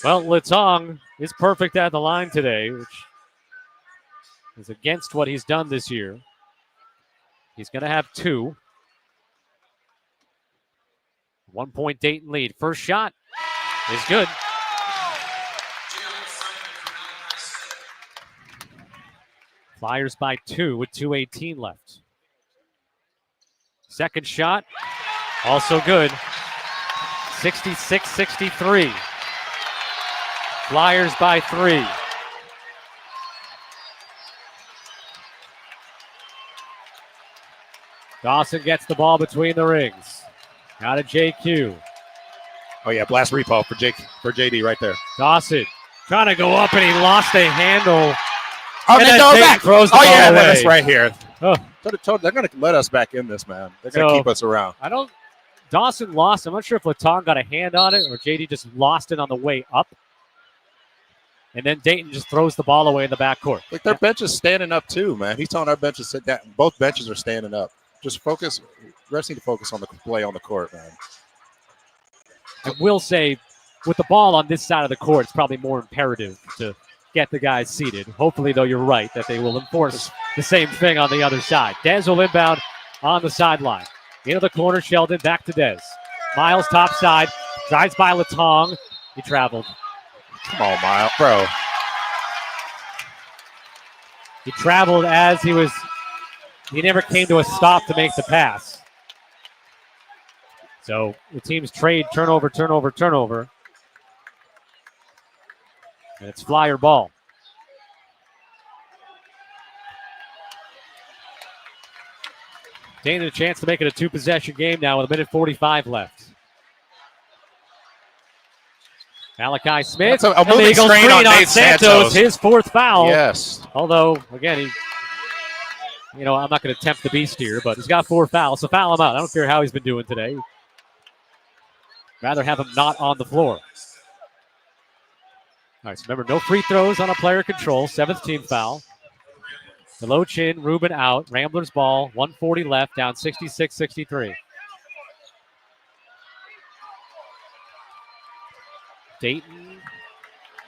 Well, Latong is perfect at the line today, which is against what he's done this year. He's going to have 2. 1 point Dayton lead. First shot is good. Flyers by 2 with 2:18 left. Second shot, also good. 66-63. Flyers by 3. Dawson gets the ball between the rings. Now to JQ. Oh, yeah, blast repo for JD right there. Dawson trying to go up, and he lost a handle. Oh, and they then go Dayton back. throws the Oh, ball yeah, away. that's right here. Oh. They're going to let us back in this, man. They're going to keep us around. Dawson lost. I'm not sure if Latong got a hand on it or JD just lost it on the way up. And then Dayton just throws the ball away in the backcourt. Like their bench is standing up too, man. He's telling our bench to sit down. Both benches are standing up. Just focus. Refs need to focus on the play on the court, man. I will say, with the ball on this side of the court, it's probably more imperative to get the guys seated. Hopefully, though, you're right that they will enforce the same thing on the other side. Dez will inbound on the sideline. Into the corner, Sheldon, back to Dez. Miles top side, drives by Latong. He traveled. Come on, Miles, bro. He traveled as he never came to a stop to make the pass. So the teams trade turnover. And it's Flyer ball. Dayton a chance to make it a 2-possession game now with 1:45 left. Malachi Smith, a moving illegal screen on Nate Santos, his 4th foul. Yes. Although, again, I'm not going to tempt the beast here, but he's got 4 fouls, so foul him out. I don't care how he's been doing today. Rather have him not on the floor. All right, so remember, no free throws on a player control. 7th team foul. The low chin, Rubin out. Ramblers ball, 140 left, down 66-63. Dayton,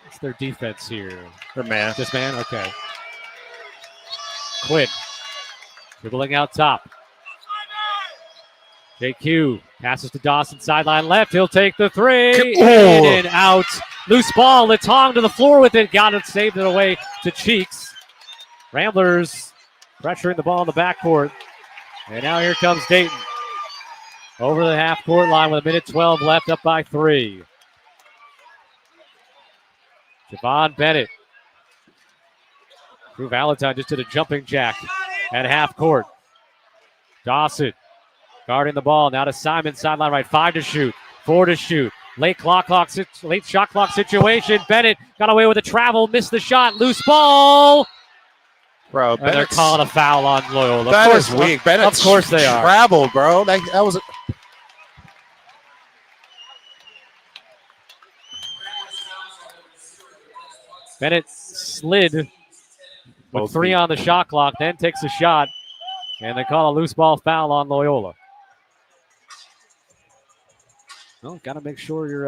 what's their defense here? Their man. This man? Okay. Quinn, dribbling out top. JQ passes to Dawson, sideline left. He'll take the 3. In and out. Loose ball. Latong to the floor with it. Got it, saved it away to Cheeks. Ramblers pressuring the ball in the backcourt. And now here comes Dayton. Over the half-court line with 1:12 left, up by 3. Javon Bennett. Drew Valentine just did a jumping jack at half court. Dawson guarding the ball. Now to Simon, sideline right. 5 to shoot, 4 to shoot. Late shot clock situation. Bennett got away with a travel, missed the shot. Loose ball. Bro, and they're calling a foul on Loyola. That is weak. Bennett, of course they are. Travel, bro. That was. Bennett slid with 3 on the shot clock, then takes a shot, and they call a loose ball foul on Loyola. Well, got to make sure you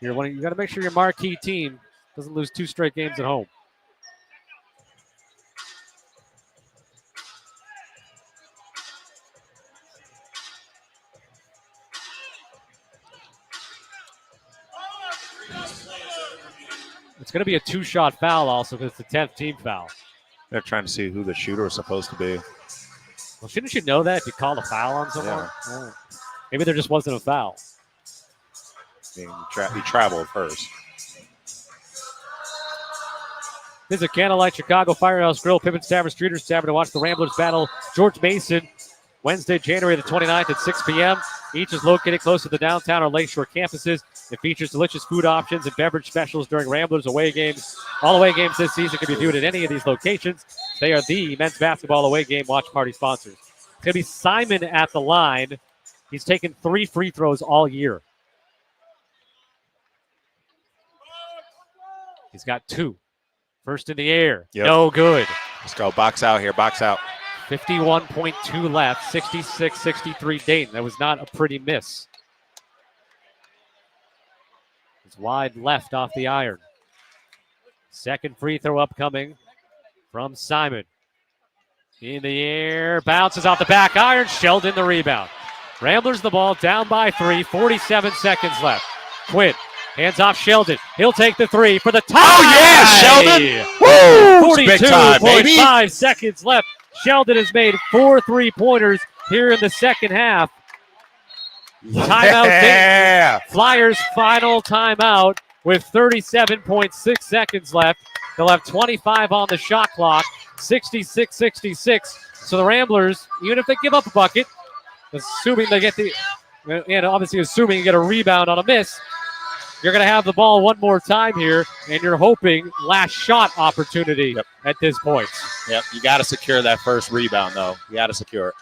got to make sure your marquee team doesn't lose 2 straight games at home. It's going to be a 2-shot foul also because it's the 10th team foul. They're trying to see who the shooter is supposed to be. Well, shouldn't you know that if you called a foul on someone? Yeah. Maybe there just wasn't a foul. I mean, he traveled first. Visit Candlelight Chicago Firehouse Grill, Pippin's Tavern, Streeter's Tavern to watch the Ramblers battle George Mason Wednesday, January the 29th at 6 p.m. Each is located close to the downtown or lakeshore campuses. It features delicious food options and beverage specials during Ramblers away games. All away games this season can be viewed at any of these locations. They are the men's basketball away game watch party sponsors. It's going to be Simon at the line. He's taken 3 free throws all year. He's got 2. First in the air. Yep. No good. Let's go. Box out here. Box out. 51.2 left, 66-63 Dayton. That was not a pretty miss. It's wide left off the iron. Second free throw upcoming from Simon. In the air, bounces off the back iron. Sheldon the rebound. Ramblers the ball, down by 3, 47 seconds left. Quinn hands off Sheldon. He'll take the three for the tie. Oh, yeah, Sheldon. Woo! Big time, baby. 42.5 seconds left. Sheldon has made 4 3-pointers here in the second half. Timeout. Yeah. Dayton. Flyers final timeout with 37.6 seconds left. They'll have 25 on the shot clock, 66-66. So the Ramblers, even if they give up a bucket, assuming they get obviously assuming you get a rebound on a miss, you're going to have the ball one more time here, and you're hoping last shot opportunity at this point. Yep, you got to secure that first rebound, though. You got to secure it.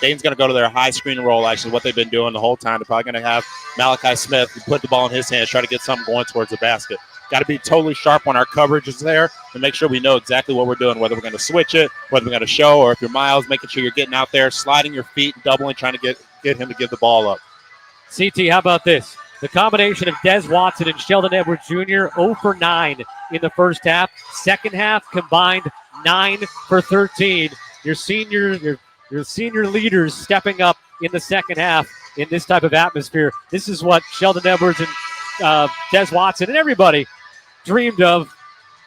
Dayton's going to go to their high screen and roll, actually, what they've been doing the whole time. They're probably going to have Malachi Smith put the ball in his hands, try to get something going towards the basket. Got to be totally sharp when our coverage is there and make sure we know exactly what we're doing, whether we're going to switch it, whether we're going to show, or if you're Miles, making sure you're getting out there, sliding your feet, doubling, trying to get him to give the ball up. CT, how about this? The combination of Des Watson and Sheldon Edwards Jr., 0 for 9 in the first half. Second half combined 9 for 13. Your senior leaders stepping up in the second half in this type of atmosphere. This is what Sheldon Edwards and Des Watson and everybody dreamed of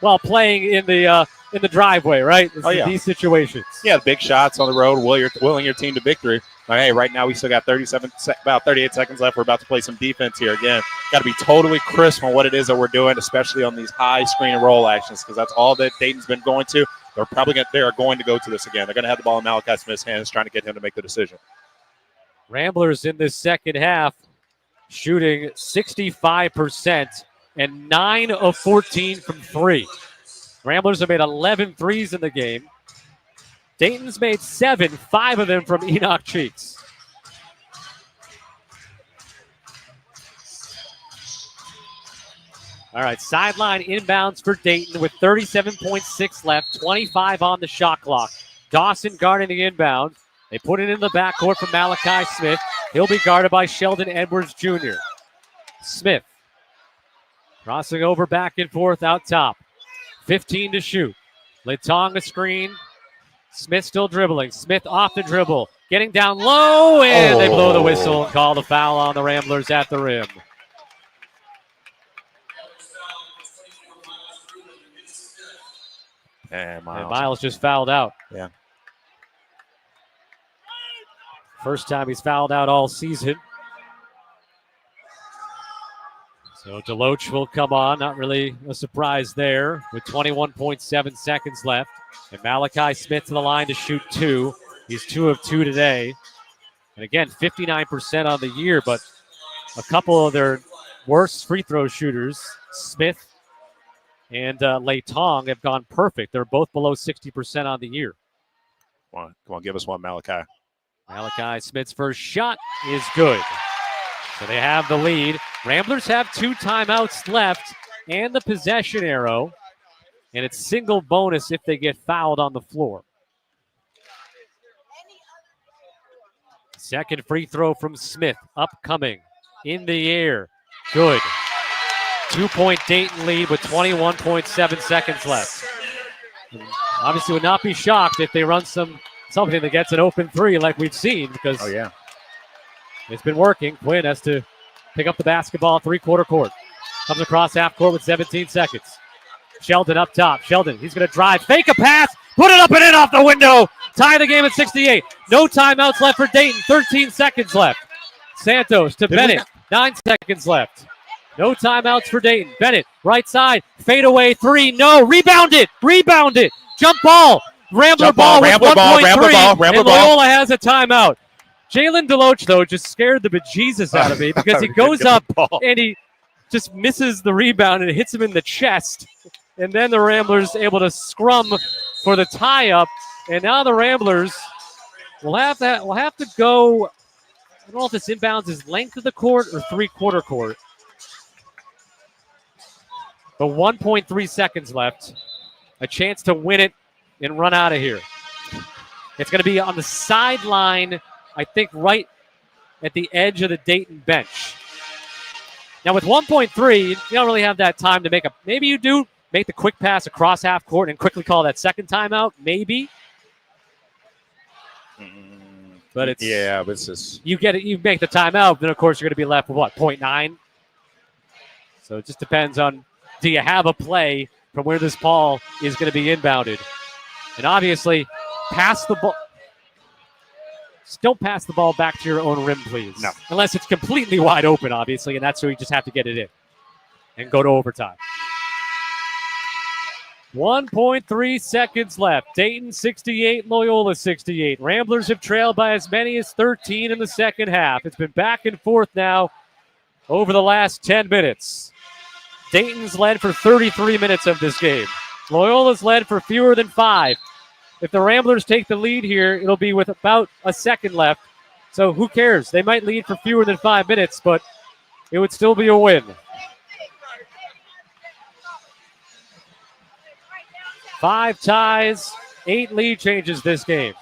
while playing in the driveway, right? These situations. Yeah, big shots on the road, willing your team to victory. Hey, right now we still got about 38 seconds left. We're about to play some defense here again. Got to be totally crisp on what it is that we're doing, especially on these high screen and roll actions, because that's all that Dayton's been going to. They are going to go to this again. They're going to have the ball in Malachi Smith's hands, trying to get him to make the decision. Ramblers in this second half shooting 65% and 9 of 14 from 3. Ramblers have made 11 threes in the game. Dayton's made 7, 5 of them from Enoch Cheeks. All right, sideline inbounds for Dayton with 37.6 left, 25 on the shot clock. Dawson guarding the inbound. They put it in the backcourt for Malachi Smith. He'll be guarded by Sheldon Edwards Jr. Smith crossing over back and forth out top. 15 to shoot. Letong a screen. Smith still dribbling. Smith off the dribble. Getting down low, and they blow the whistle and call the foul on the Ramblers at the rim. And Miles just fouled out. Yeah. First time he's fouled out all season. So Deloach will come on. Not really a surprise there with 21.7 seconds left. And Malachi Smith to the line to shoot 2. He's 2 of 2 today. And again, 59% on the year, but a couple of their worst free throw shooters, Smith and Letong, have gone perfect. They're both below 60% on the year. Come on, give us one, Malachi. Malachi Smith's first shot is good. So they have the lead. Ramblers have 2 timeouts left and the possession arrow. And it's single bonus if they get fouled on the floor. Second free throw from Smith, upcoming, in the air, good. 2-point Dayton lead with 21.7 seconds left. Obviously would not be shocked if they run something that gets an open 3 like we've seen, because it's been working. Quinn has to pick up the basketball, 3-quarter court. Comes across half court with 17 seconds. Sheldon up top. Sheldon, he's going to drive, fake a pass, put it up and in off the window. Tie the game at 68. No timeouts left for Dayton. 13 seconds left. Santos to Bennett. 9 seconds left. No timeouts for Dayton. Bennett, right side, fade away 3. No, rebound it. Jump ball. Rambler ball with 1.3. And Loyola has a timeout. Jalen Deloach, though, just scared the bejesus out of me because he goes up and he just misses the rebound and it hits him in the chest. And then the Ramblers able to scrum for the tie-up. And now the Ramblers will have to go. I don't know if this inbounds is length of the court or 3-quarter court. But 1.3 seconds left. A chance to win it and run out of here. It's going to be on the sideline, I think, right at the edge of the Dayton bench. Now, with 1.3, you don't really have that time to make a. Maybe you do make the quick pass across half court and quickly call that second timeout. Maybe. But it's just you get it. You make the timeout, then of course you're going to be left with what 0.9. So it just depends on, do you have a play from where this ball is going to be inbounded, and obviously pass the ball. Just don't pass the ball back to your own rim, please. No, unless it's completely wide open, obviously, and that's where you just have to get it in and go to overtime. 1.3 seconds left. Dayton 68, Loyola 68. Ramblers have trailed by as many as 13 in the second half. It's been back and forth now over the last 10 minutes. Dayton's led for 33 minutes of this game. Loyola's led for fewer than 5. If the Ramblers take the lead here, it'll be with about a second left. So who cares? They might lead for fewer than 5 minutes, but it would still be a win. 5 ties, 8 lead changes this game.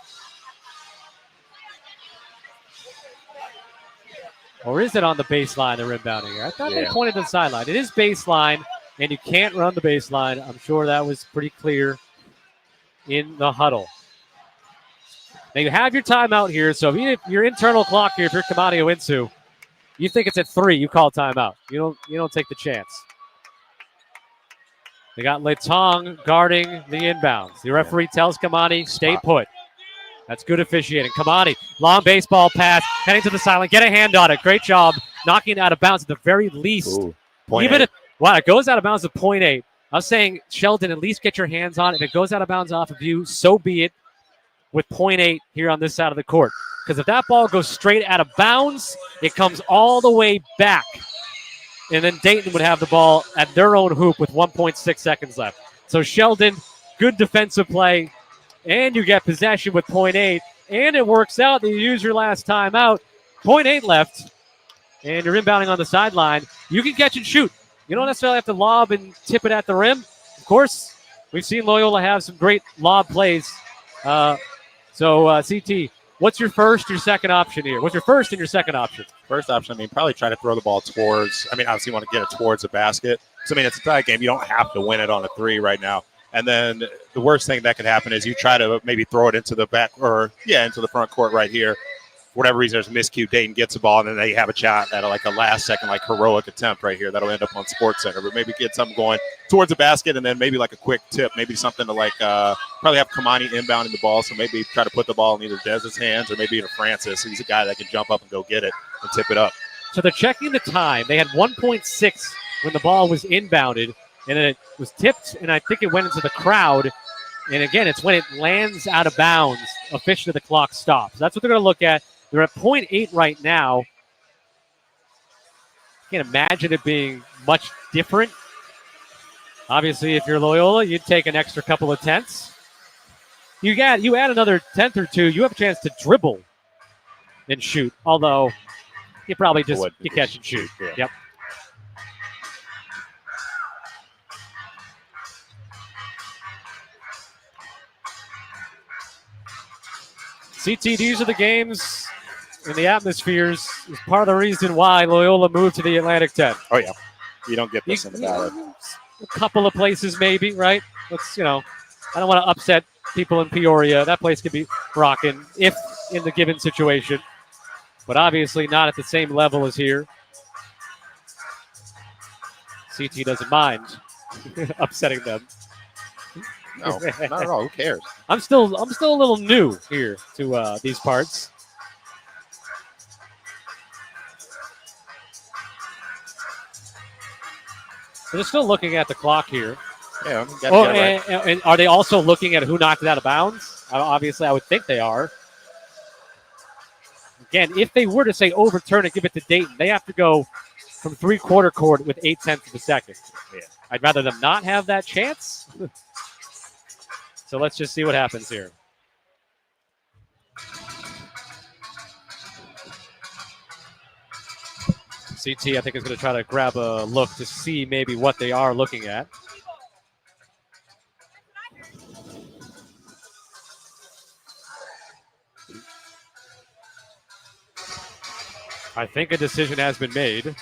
Or is it on the baseline, the rebounding here? I thought they pointed to the sideline. It is baseline, and you can't run the baseline. I'm sure that was pretty clear in the huddle. Now you have your timeout here, so if your internal clock here, if you're Kamani Owinsu, you think it's at 3, you call timeout. You don't take the chance. They got Letong guarding the inbounds. The referee tells Kamani, stay put. That's good officiating. Kamani, long baseball pass, heading to the sideline. Get a hand on it. Great job knocking it out of bounds at the very least. Even if it goes out of bounds at 0.8. I was saying, Sheldon, at least get your hands on it. If it goes out of bounds off of you, so be it with 0.8 here on this side of the court. Because if that ball goes straight out of bounds, it comes all the way back. And then Dayton would have the ball at their own hoop with 1.6 seconds left. So Sheldon, good defensive play, and you get possession with 0.8, and it works out that you use your last timeout. 0.8 left, and you're inbounding on the sideline. You can catch and shoot. You don't necessarily have to lob and tip it at the rim. Of course, we've seen Loyola have some great lob plays. CT, what's your first, your second option here? What's your first and your second option? First option, probably try to throw the ball towards, obviously you want to get it towards the basket. So, it's a tie game. You don't have to win it on a 3 right now. And then the worst thing that could happen is you try to maybe throw it into the back into the front court right here. For whatever reason, there's a miscue. Dayton gets the ball, and then they have a shot at a last-second, heroic attempt right here. That'll end up on SportsCenter. But maybe get something going towards the basket, and then maybe a quick tip, maybe something to probably have Kamani inbounding the ball. So maybe try to put the ball in either Dez's hands or maybe even Francis. He's a guy that can jump up and go get it and tip it up. So they're checking the time. They had 1.6 when the ball was inbounded, and then it was tipped, and I think it went into the crowd. And again, it's when it lands out of bounds, officially the clock stops. That's what they're going to look at. They're at 0.8 right now. Can't imagine it being much different. Obviously, if you're Loyola, you'd take an extra couple of tenths. You add another tenth or two, you have a chance to dribble and shoot. Although, you probably just catch and shoot. Yeah. Yep. CT, these are the games and the atmospheres is part of the reason why Loyola moved to the Atlantic 10. Oh, yeah. You don't get this in the Valley. A couple of places maybe, right? Let's, I don't want to upset people in Peoria. That place could be rocking if in the given situation. But obviously not at the same level as here. CT doesn't mind upsetting them. No, not at all. Who cares? I'm still a little new here to these parts. So they're still looking at the clock here. Yeah. And are they also looking at who knocked it out of bounds? Obviously, I would think they are. Again, if they were to say overturn and give it to Dayton, they have to go from three-quarter court with 0.8 of a second. Yeah. I'd rather them not have that chance. So let's just see what happens here. CT, I think, is going to try to grab a look to see maybe what they are looking at. I think a decision has been made.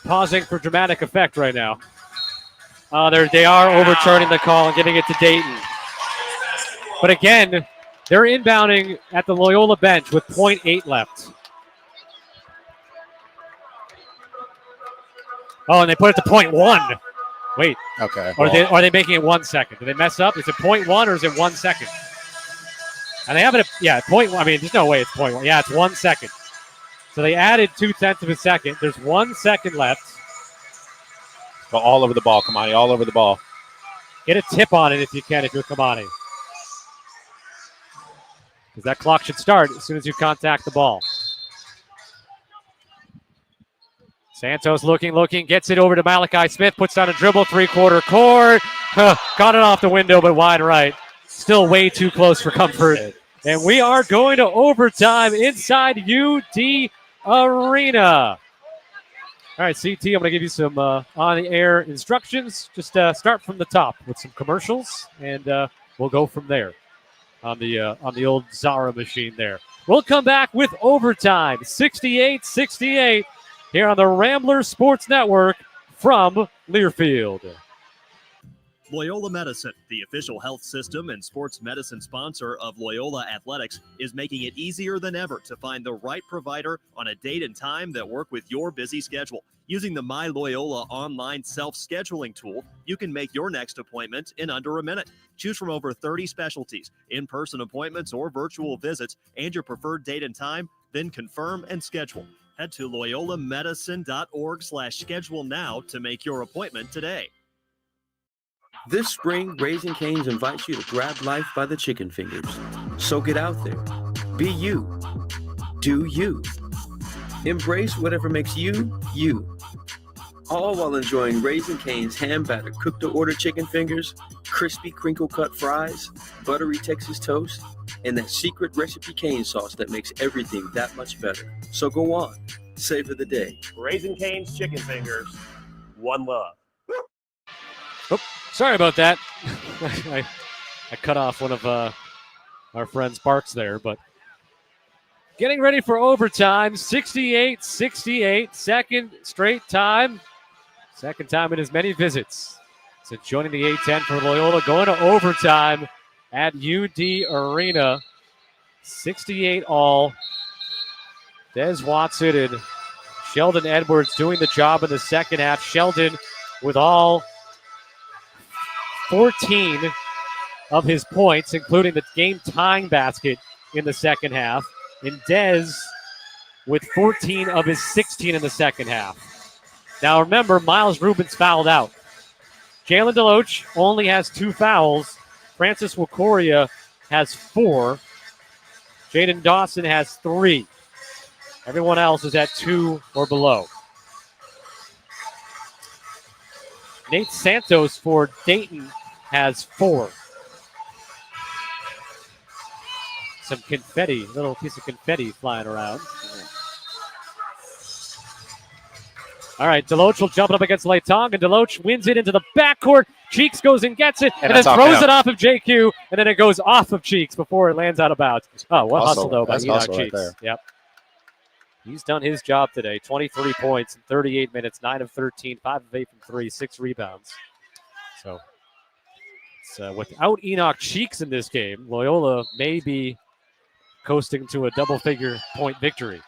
Pausing for dramatic effect right now. They are overturning the call and giving it to Dayton. But again, they're inbounding at the Loyola bench with 0.8 left. Oh, and they put it to 0.1. Wait. Okay. Are they making it 1 second? Did they mess up? Is it 0.1 or is it 1 second? And they have it at 0.1. I mean, there's no way it's 0.1. Yeah, it's 1 second. So they added 0.2 of a second. There's 1 second left. Go all over the ball, Kamani, all over the ball. Get a tip on it if you can, if you're Kamani. Because that clock should start as soon as you contact the ball. Santos looking, gets it over to Malachi Smith, puts down a dribble, three-quarter court. Got it off the window, but wide right. Still way too close for comfort. And we are going to overtime inside UD Arena. All right, CT, I'm going to give you some on-the-air instructions. Just start from the top with some commercials, and we'll go from there on the old Zara machine there. We'll come back with overtime, 68-68, here on the Rambler Sports Network from Learfield. Loyola Medicine, the official health system and sports medicine sponsor of Loyola Athletics, is making it easier than ever to find the right provider on a date and time that work with your busy schedule. Using the My Loyola online self-scheduling tool, you can make your next appointment in under a minute. Choose from over 30 specialties, in-person appointments or virtual visits, and your preferred date and time, then confirm and schedule. Head to loyolamedicine.org/schedule now to make your appointment today. This spring, Raising Cane's invites you to grab life by the chicken fingers. So get out there. Be you. Do you. Embrace whatever makes you, you. All while enjoying Raising Cane's hand-battered cooked-to-order chicken fingers, crispy crinkle-cut fries, buttery Texas toast, and that secret recipe cane sauce that makes everything that much better. So go on. Savor the day. Raising Cane's chicken fingers. One love. Sorry about that. I cut off one of our friend's barks there, but getting ready for overtime, 68-68, second straight time. Second time in as many visits. So joining the A10 for Loyola, going to overtime at UD Arena. 68 all. Des Watson and Sheldon Edwards doing the job in the second half. Sheldon with all 14 of his points, including the game-tying basket in the second half. And Dez with 14 of his 16 in the second half. Now remember, Miles Rubin's fouled out. Jalen Deloach only has 2 fouls. Francis Wakoria has 4. Jaden Dawson has 3. Everyone else is at 2 or below. Nate Santos for Dayton has 4. Some confetti, little piece of confetti flying around. All right, Deloach will jump up against Leitong, and Deloach wins it into the backcourt. Cheeks goes and gets it, and then throws it off of JQ, and then it goes off of Cheeks before it lands out of bounds. Oh, what hustle, though, by Enoch Cheeks. Right. Yep. He's done his job today. 23 points in 38 minutes, 9 of 13, 5 of 8 from 3, 6 rebounds. So it's, without Enoch Cheeks in this game, Loyola may be coasting to a double-figure point victory.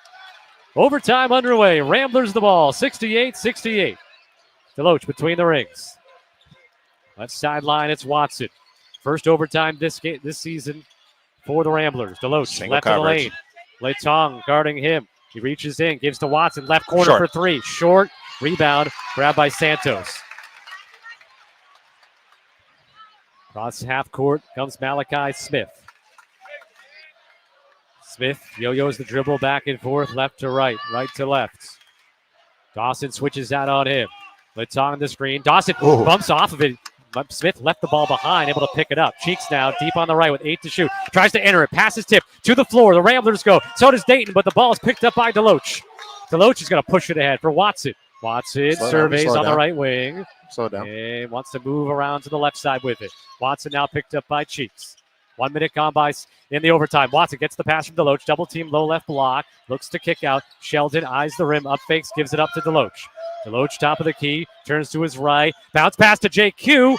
Overtime underway. Ramblers the ball, 68-68. Deloach between the rings. Left sideline, it's Watson. First overtime this season for the Ramblers. Deloach Single left coverage. of the lane. Leitong guarding him. He reaches in, gives to Watson. Left corner for 3. Short. Rebound. Grabbed by Santos. Across half court comes Malachi Smith. Smith yo-yos the dribble back and forth, left to right, right to left. Dawson switches out on him. Leitong on the screen. Dawson bumps off of it. Smith left the ball behind, able to pick it up. Cheeks now deep on the right with 8 to shoot. Tries to enter it. Passes tip to the floor. The Ramblers go. So does Dayton, but the ball is picked up by Deloach. Deloach is going to push it ahead for Watson. Watson surveys on the right wing. Slow down. And wants to move around to the left side with it. Watson now picked up by Cheeks. 1 minute gone by in the overtime. Watson gets the pass from Deloach. Double team, low left block. Looks to kick out. Sheldon eyes the rim. Up fakes, gives it up to Deloach. Deloach, top of the key. Turns to his right. Bounce pass to JQ.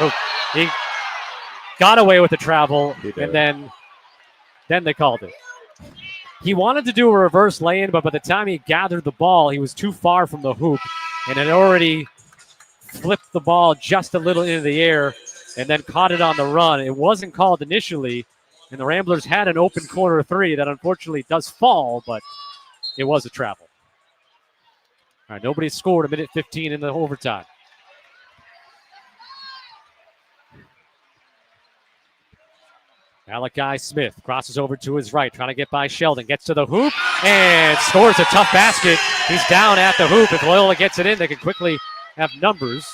Oh, he got away with the travel. And then they called it. He wanted to do a reverse lay-in, but by the time he gathered the ball, he was too far from the hoop and had already flipped the ball just a little into the air and then caught it on the run. It wasn't called initially, and the Ramblers had an open corner three that unfortunately does fall, but it was a travel. All right, nobody scored a minute 15 in the overtime. Malachi Smith crosses over to his right, trying to get by Sheldon. Gets to the hoop and scores a tough basket. He's down at the hoop. If Loyola gets it in, they can quickly have numbers.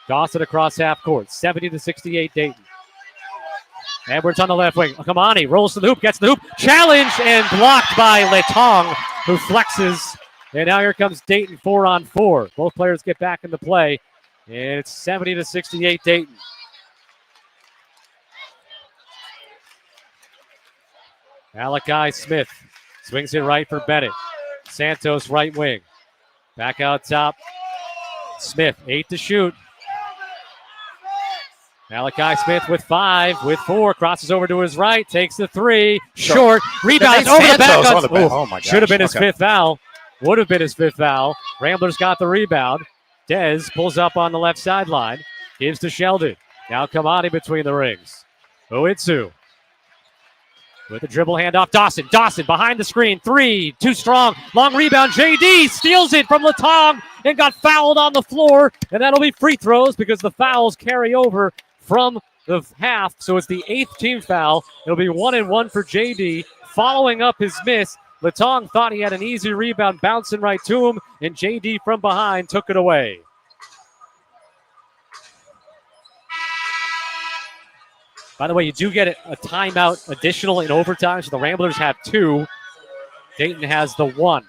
Dawson across half court, 70-68 Dayton. Edwards on the left wing. Kamani rolls to the hoop, gets the hoop. Challenge and blocked by Letong, who flexes. And now here comes Dayton 4-on-4. Both players get back into play. And it's 70-68 Dayton. Malachi Smith swings it right for Bennett. Santos right wing. Back out top. Smith, 8 to shoot. Malachi Smith with 5, with 4. Crosses over to his right. Takes the 3. Short. Rebound over the back. Oh my gosh. Should have been his fifth foul. Would have been his fifth foul. Ramblers got the rebound. Dez pulls up on the left sideline. Gives to Sheldon. Now Kamani between the rings. Uitsu. With the dribble handoff, Dawson. Dawson behind the screen. 3, too strong. Long rebound. JD steals it from Letong and got fouled on the floor. And that'll be free throws because the fouls carry over from the half. So it's the 8th team foul. It'll be 1-1 for JD. Following up his miss, Letong thought he had an easy rebound bouncing right to him, and JD from behind took it away. By the way, you do get a timeout additional in overtime, so the Ramblers have 2. Dayton has the 1.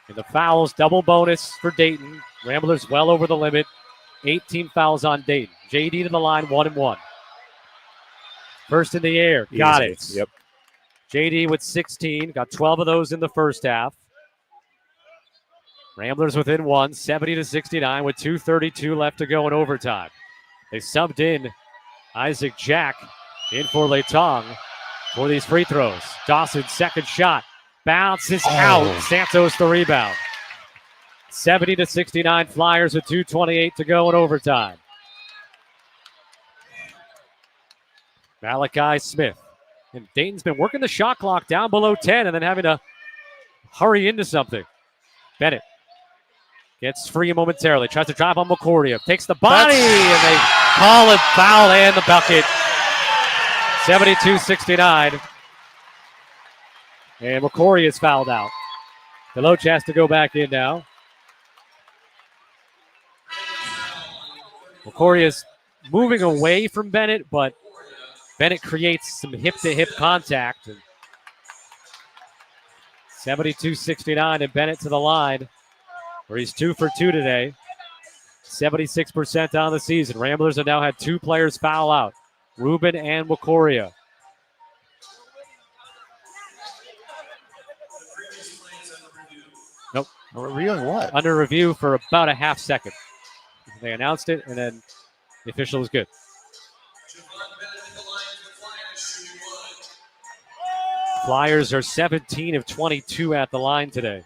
And the fouls, double bonus for Dayton. Ramblers well over the limit. 18 fouls on Dayton. JD to the line, 1-1. First in the air, got it. Yep. JD with 16, got 12 of those in the first half. Ramblers within 1, 70-69 with 2:32 left to go in overtime. They subbed in Isaac Jack in for Letong for these free throws. Dawson's second shot bounces out. Santos the rebound. 70-69 Flyers with 2:28 to go in overtime. Malachi Smith. And Dayton's been working the shot clock down below 10 and then having to hurry into something. Bennett gets free momentarily. Tries to drive on McCordia. Takes the body and they call it foul and the bucket. 72-69. And McCordia is fouled out. Deloach has to go back in now. McCordia is moving away from Bennett, but Bennett creates some hip-to-hip contact. 72-69 and Bennett to the line, where he's 2 for 2 today. 76% on the season. Ramblers have now had 2 players foul out, Rubin and Wakoria. Nope. Reviewing what? Under review for about a half second. They announced it, and then the official was good. Flyers are 17 of 22 at the line today.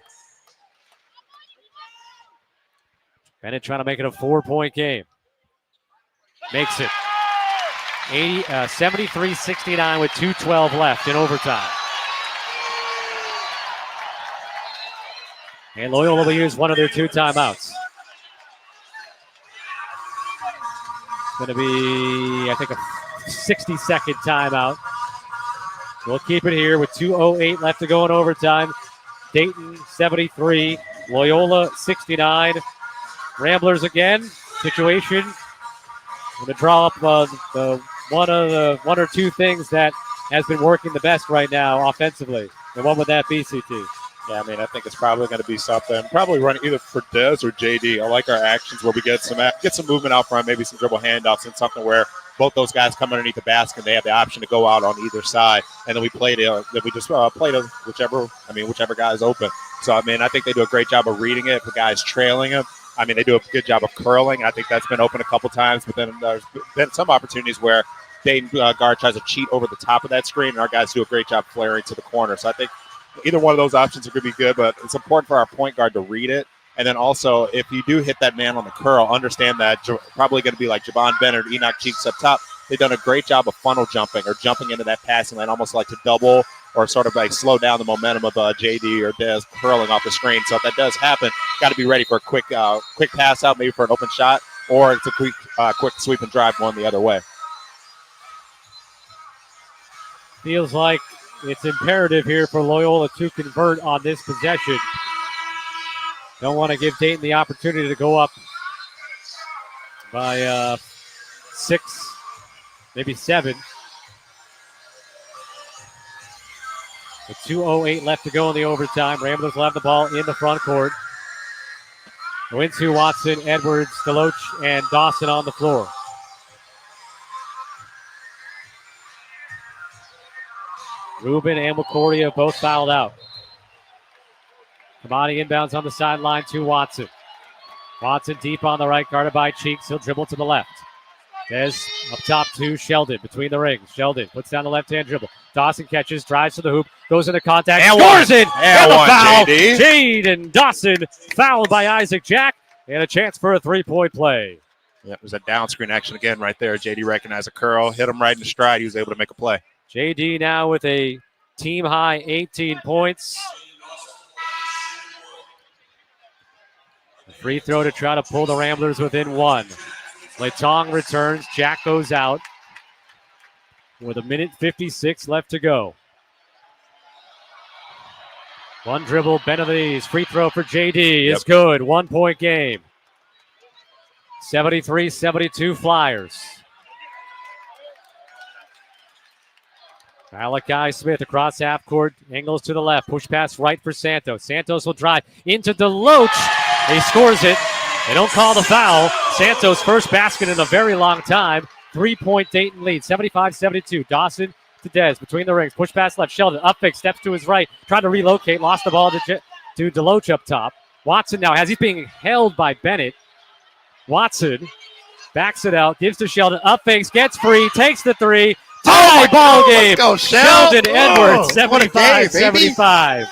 Bennett trying to make it a 4-point game. Makes it 73-69 with 2:12 left in overtime. And Loyola will use one of their 2 timeouts. It's going to be, I think, a 60-second timeout. We'll keep it here with 2:08 left to go in overtime. Dayton 73, Loyola 69. Ramblers again. Situation. I'm going to draw up the one or two things that has been working the best right now offensively. And what would that be, CT? Yeah, I mean, I think it's probably going to be something. Probably running either for Dez or JD. I like our actions where we get some movement out front, maybe some dribble handoffs, and something where both those guys come underneath the basket. They have the option to go out on either side, and then we play to whichever guy's open. So I mean, I think they do a great job of reading it. If the guy's trailing him, I mean, they do a good job of curling. I think that's been open a couple times, but then there's been some opportunities where Dayton guard tries to cheat over the top of that screen, and our guys do a great job flaring to the corner. So I think either one of those options are going to be good, but it's important for our point guard to read it. And then also, if you do hit that man on the curl, understand that probably going to be like Javon Bennett or Enoch Cheeks up top. They've done a great job of funnel jumping or jumping into that passing lane, almost like to double or sort of like slow down the momentum of JD or Dez curling off the screen. So if that does happen, got to be ready for a quick pass out, maybe for an open shot, or it's a quick sweep and drive going the other way. Feels like it's imperative here for Loyola to convert on this possession. Don't want to give Dayton the opportunity to go up by 6, maybe 7. With 2:08 left to go in the overtime. Ramblers will have the ball in the front court. Winsu, Watson, Edwards, Deloach, and Dawson on the floor. Rubin and McCordia both fouled out. Kamani inbounds on the sideline to Watson. Watson deep on the right, guarded by Cheeks. He'll dribble to the left. Dez up top to Sheldon between the rings. Sheldon puts down the left-hand dribble. Dawson catches, drives to the hoop, goes into contact, and scores it! And the foul! JD. Jade and Dawson fouled by Isaac Jack, and a chance for a three-point play. Yeah, it was a down screen action again right there. JD recognized a curl, hit him right in the stride. He was able to make a play. JD now with a team-high 18 points. A free throw to try to pull the Ramblers within 1. Letong returns. Jack goes out with 1:56 left to go. One dribble, Benavides. Free throw for JD is good. 1-point game. 73-72 Flyers. Malachi Smith across half court, angles to the left, push pass right for Santos. Santos will drive into Deloach. He scores it. They don't call the foul. Santos' first basket in a very long time. 3-point Dayton lead, 75-72. Dawson to Dez between the rings. Push pass left. Sheldon up big, steps to his right, trying to relocate, lost the ball to Deloach up top. Watson now he's being held by Bennett. Watson backs it out, gives to Sheldon, up fakes, gets free, takes the three. Tie ball game. Let's go, Sheldon Edwards, 75-75.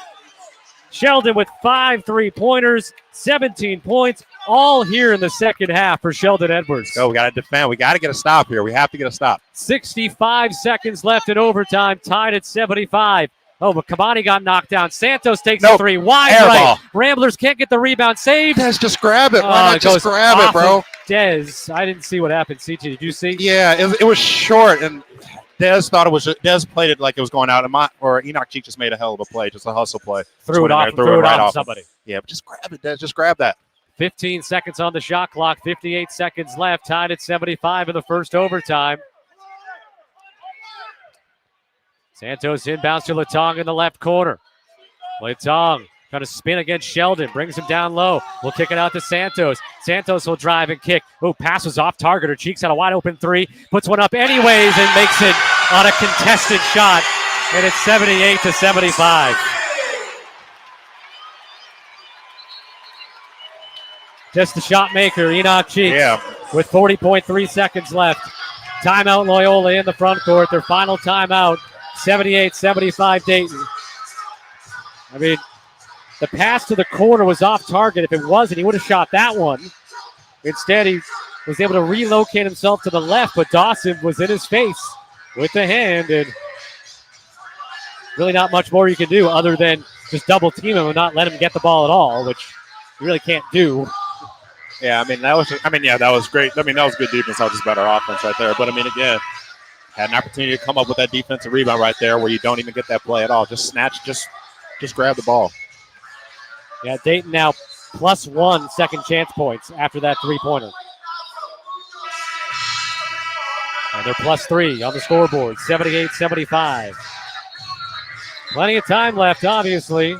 Sheldon with 5 3-pointers, 17 points, all here in the second half for Sheldon Edwards. Oh, we got to defend. We got to get a stop here. We have to get a stop. 65 seconds left in overtime, tied at 75. Oh, but Kamani got knocked down. Santos takes the three. Wide Air right. ball. Ramblers can't get the rebound. Saved. Dez, just grab it. Why not just grab it, bro? Dez. I didn't see what happened. CT, did you see? Yeah, it was short, and Dez thought it was. Dez played it like it was going out. Or Enoch Cheek just made a hell of a play, just a hustle play. Threw it off. Threw it right off somebody. Yeah, but just grab it, Dez. Just grab that. 15 seconds on the shot clock. 58 seconds left. Tied at 75 in the first overtime. Santos inbounds to Letong in the left corner. Letong trying to spin against Sheldon. Brings him down low. We'll kick it out to Santos. Santos will drive and kick. Oh, pass was off target. Or Cheeks had a wide open three. Puts one up anyways and makes it on a contested shot. And it's 78-75. Just the shot maker, Enoch Cheeks. Yeah. With 40.3 seconds left. Timeout Loyola in the front court. Their final timeout. 78-75 Dayton. I mean, the pass to the corner was off target. If it wasn't, he would have shot that one. Instead, he was able to relocate himself to the left, but Dawson was in his face with the hand, and really not much more you can do other than just double team him and not let him get the ball at all, which you really can't do. Yeah, that was great. That was good defense. That was just better offense right there. But again, had an opportunity to come up with that defensive rebound right there where you don't even get that play at all. Just snatch, just grab the ball. Yeah, Dayton now +1 second chance points after that three-pointer. And they're +3 on the scoreboard, 78-75. Plenty of time left, obviously,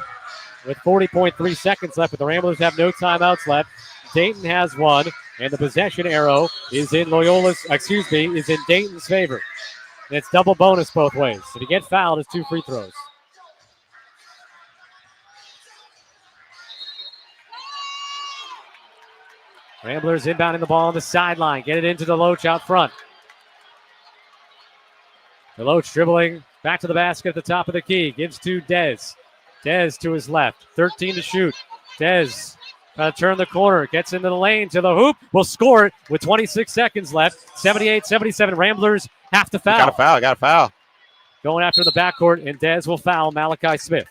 with 40.3 seconds left, but the Ramblers have no timeouts left. Dayton has one, and the possession arrow is in is in Dayton's favor. And it's double bonus both ways. If you get fouled, it's 2 free throws. Ramblers inbounding the ball on the sideline. Get it into DeLoach out front. DeLoach dribbling back to the basket at the top of the key. Gives to Dez. Dez to his left. 13 to shoot. Dez trying to turn the corner. Gets into the lane to the hoop. Will score it with 26 seconds left. 78-77. Ramblers have to foul. Got a foul. Going after the backcourt, and Dez will foul Malachi Smith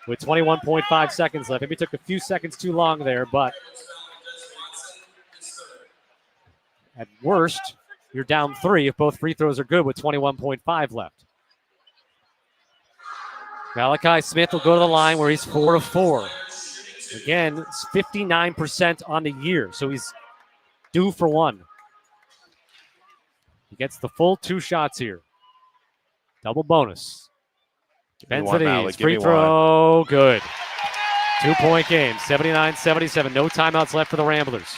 with 21.5 seconds left. Maybe took a few seconds too long there, but at worst, you're down 3 if both free throws are good with 21.5 left. Malachi Smith will go to the line where he's 4 of 4. Again, it's 59% on the year, so he's due for 1. He gets the full 2 shots here. Double bonus. Depends on the free throw, good. 2-point game, 79-77. No timeouts left for the Ramblers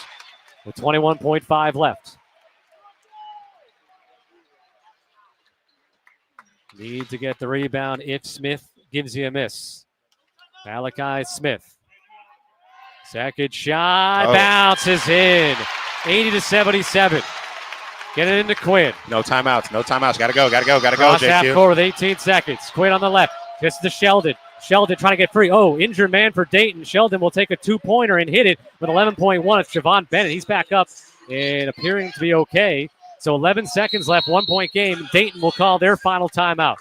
with 21.5 left. Need to get the rebound if Smith gives you a miss. Malachi Smith. Second shot, bounces in. 80-77. Get it into Quinn. No timeouts. Gotta go, Cross half JQ. court with 18 seconds. Quinn on the left. Gets to Sheldon. Sheldon trying to get free. Injured man for Dayton. Sheldon will take a 2-pointer and hit it with 11.1. It's Javon Bennett. He's back up and appearing to be okay. So 11 seconds left, 1-point game. Dayton will call their final timeout.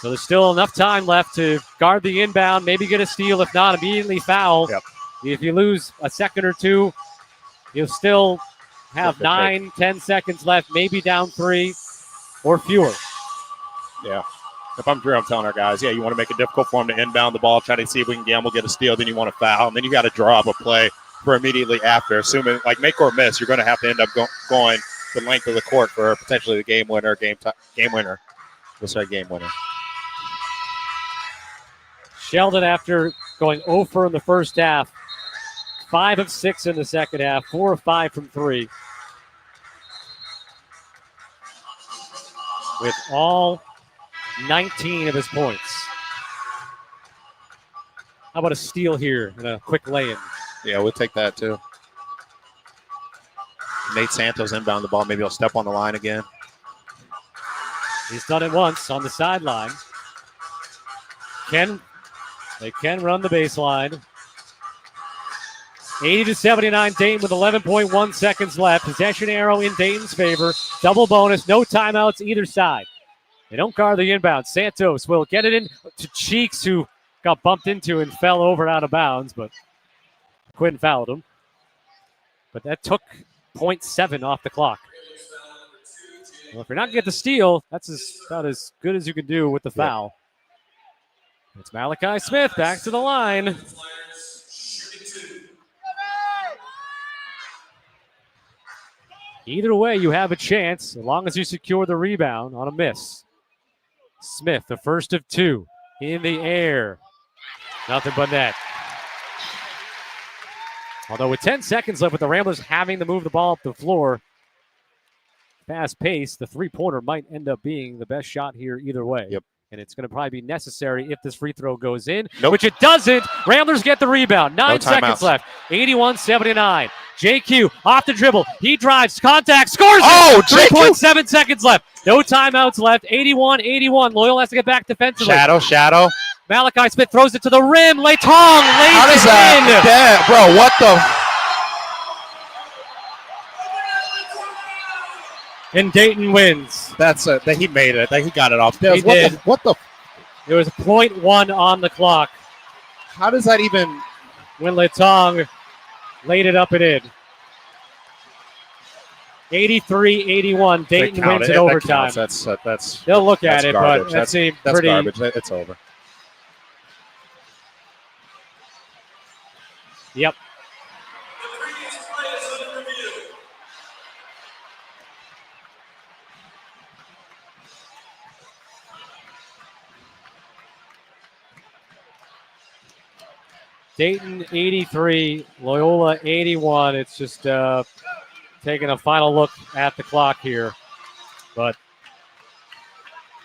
So there's still enough time left to guard the inbound, maybe get a steal. If not, immediately foul. Yep. If you lose a second or two, you'll still have 9-10 seconds left, maybe down 3 or fewer. Yeah. If I'm Drew, I'm telling our guys, you want to make it difficult for them to inbound the ball, try to see if we can gamble, get a steal, then you want to foul, and then you got to draw up a play for immediately after. Assuming, like, make or miss, you're going to have to end up going the length of the court for potentially the game winner, game winner. We'll say game winner. Sheldon, after going 0 in the first half, 5 of 6 in the second half, 4 of 5 from 3. With all 19 of his points. How about a steal here and a quick lay-in? Yeah, we'll take that too. Nate Santos inbound the ball. Maybe he'll step on the line again. He's done it once on the sideline. They can run the baseline. 80-79 Dayton with 11.1 seconds left. Possession arrow in Dayton's favor. Double bonus, no timeouts either side. They don't guard the inbound. Santos will get it in to Cheeks, who got bumped into and fell over out of bounds, but Quinn fouled him. But that took 0.7 off the clock. Well, if you're not going to get the steal, that's about as good as you can do with the foul. It's Malachi Smith back to the line. Either way, you have a chance as long as you secure the rebound on a miss. Smith, the first of 2 in the air. Nothing but net. Although with 10 seconds left with the Ramblers having to move the ball up the floor, fast pace, the 3-pointer might end up being the best shot here either way. Yep. And it's going to probably be necessary if this free throw goes in, which it doesn't. Ramblers get the rebound. 9 seconds left. 81-79. JQ off the dribble. He drives, contact, scores it. 3.7 seconds left. No timeouts left. 81-81. Loyola has to get back defensively. Shadow. Malachi Smith throws it to the rim. Laytong lays How does it in. that? Bro, what the? And Dayton wins. He made it. He got it off. He did. What the? There was 0.1 on the clock. How does that even? When Laytong laid it up and in. 83-81. Dayton wins in overtime. They'll look at it, garbage. but that seemed that's pretty. Garbage. It's over. Yep. Dayton 83, Loyola 81. It's just taking a final look at the clock here. But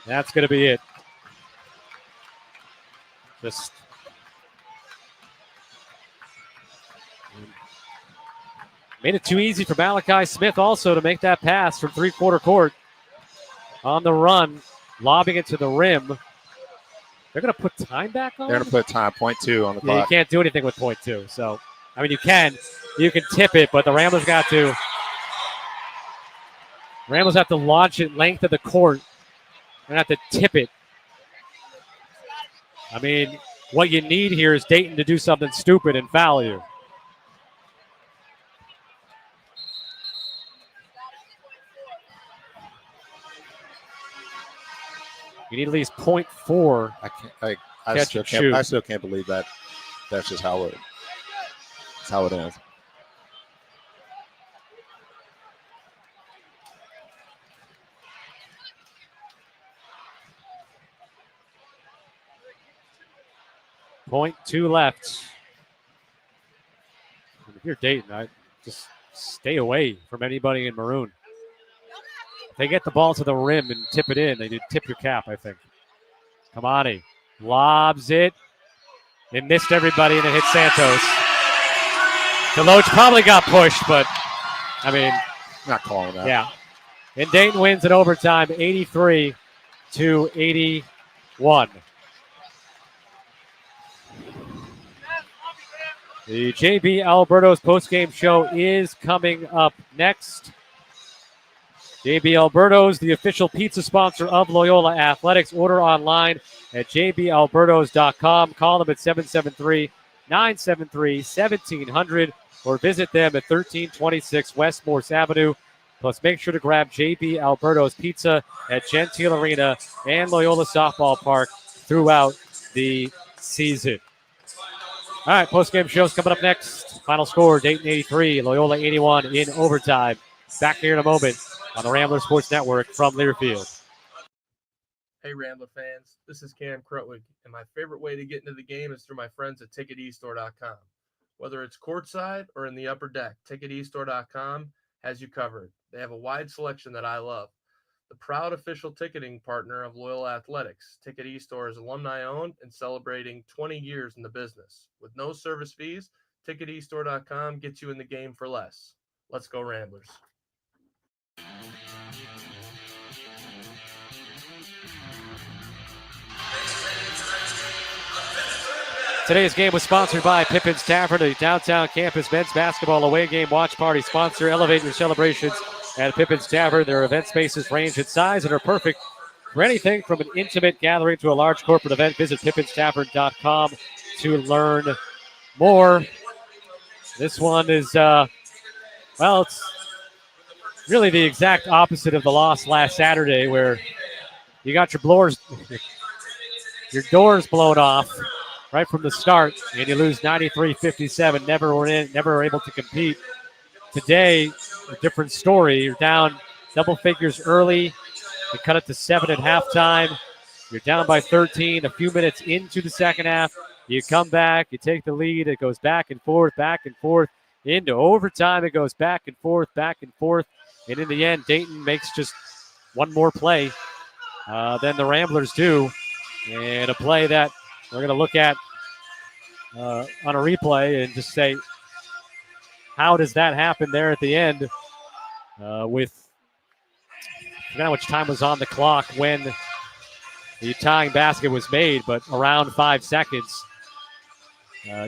that's going to be it. Just made it too easy for Malachi Smith also to make that pass from three-quarter court on the run, lobbing it to the rim. They're going to put time back on? They're going to put time, 0.2 on the Yeah, you clock. can't do anything with 0.2. So, I mean, you can tip it, but the Ramblers have to launch it length of the court and have to tip it. I mean, what you need here is Dayton to do something stupid and foul you. You need at least 0.4. I still can't believe that. That's just how it ends. .2 left. If you're Dayton, I just stay away from anybody in maroon. If they get the ball to the rim and tip it in, they need to tip your cap, I think. Kamani lobs it. It missed everybody and it hit Santos. Deloach probably got pushed, but I mean, not calling that. Yeah. And Dayton wins in overtime 83-81. The JB Alberto's postgame show is coming up next. JB Alberto's, the official pizza sponsor of Loyola Athletics. Order online at jbalbertos.com. Call them at 773-973-1700 or visit them at 1326 West Morse Avenue. Plus, make sure to grab JB Alberto's Pizza at Gentile Arena and Loyola Softball Park throughout the season. All right, postgame show's coming up next. Final score, Dayton 83, Loyola 81 in overtime. Back here in a moment on the Rambler Sports Network from Learfield. Hey, Rambler fans. This is Cam Krutwig, and my favorite way to get into the game is through my friends at TicketEstore.com. Whether it's courtside or in the upper deck, TicketEstore.com has you covered. They have a wide selection that I love. The proud official ticketing partner of Loyola Athletics, Ticket eStore is alumni-owned and celebrating 20 years in the business. With no service fees, TicketEstore.com gets you in the game for less. Let's go Ramblers. Today's game was sponsored by Pippin's Tavern, a downtown campus men's basketball away game watch party sponsor. Elevate your celebrations at Pippin's Tavern. Their event spaces range in size and are perfect for anything from an intimate gathering to a large corporate event. Visit pippenstavern.com to learn more. This one is, it's really the exact opposite of the loss last Saturday, where you got your doors blown off right from the start, and you lose 93-57. Never able to compete. Today, a different story. You're down double figures early. You cut it to 7 at halftime. You're down by 13 a few minutes into the second half. You come back. You take the lead. It goes back and forth, into overtime. It goes back and forth. And in the end, Dayton makes just one more play than the Ramblers do. And a play that we're going to look at on a replay and just say, how does that happen there at the end with I forgot how much time was on the clock when the tying basket was made, but around 5 seconds.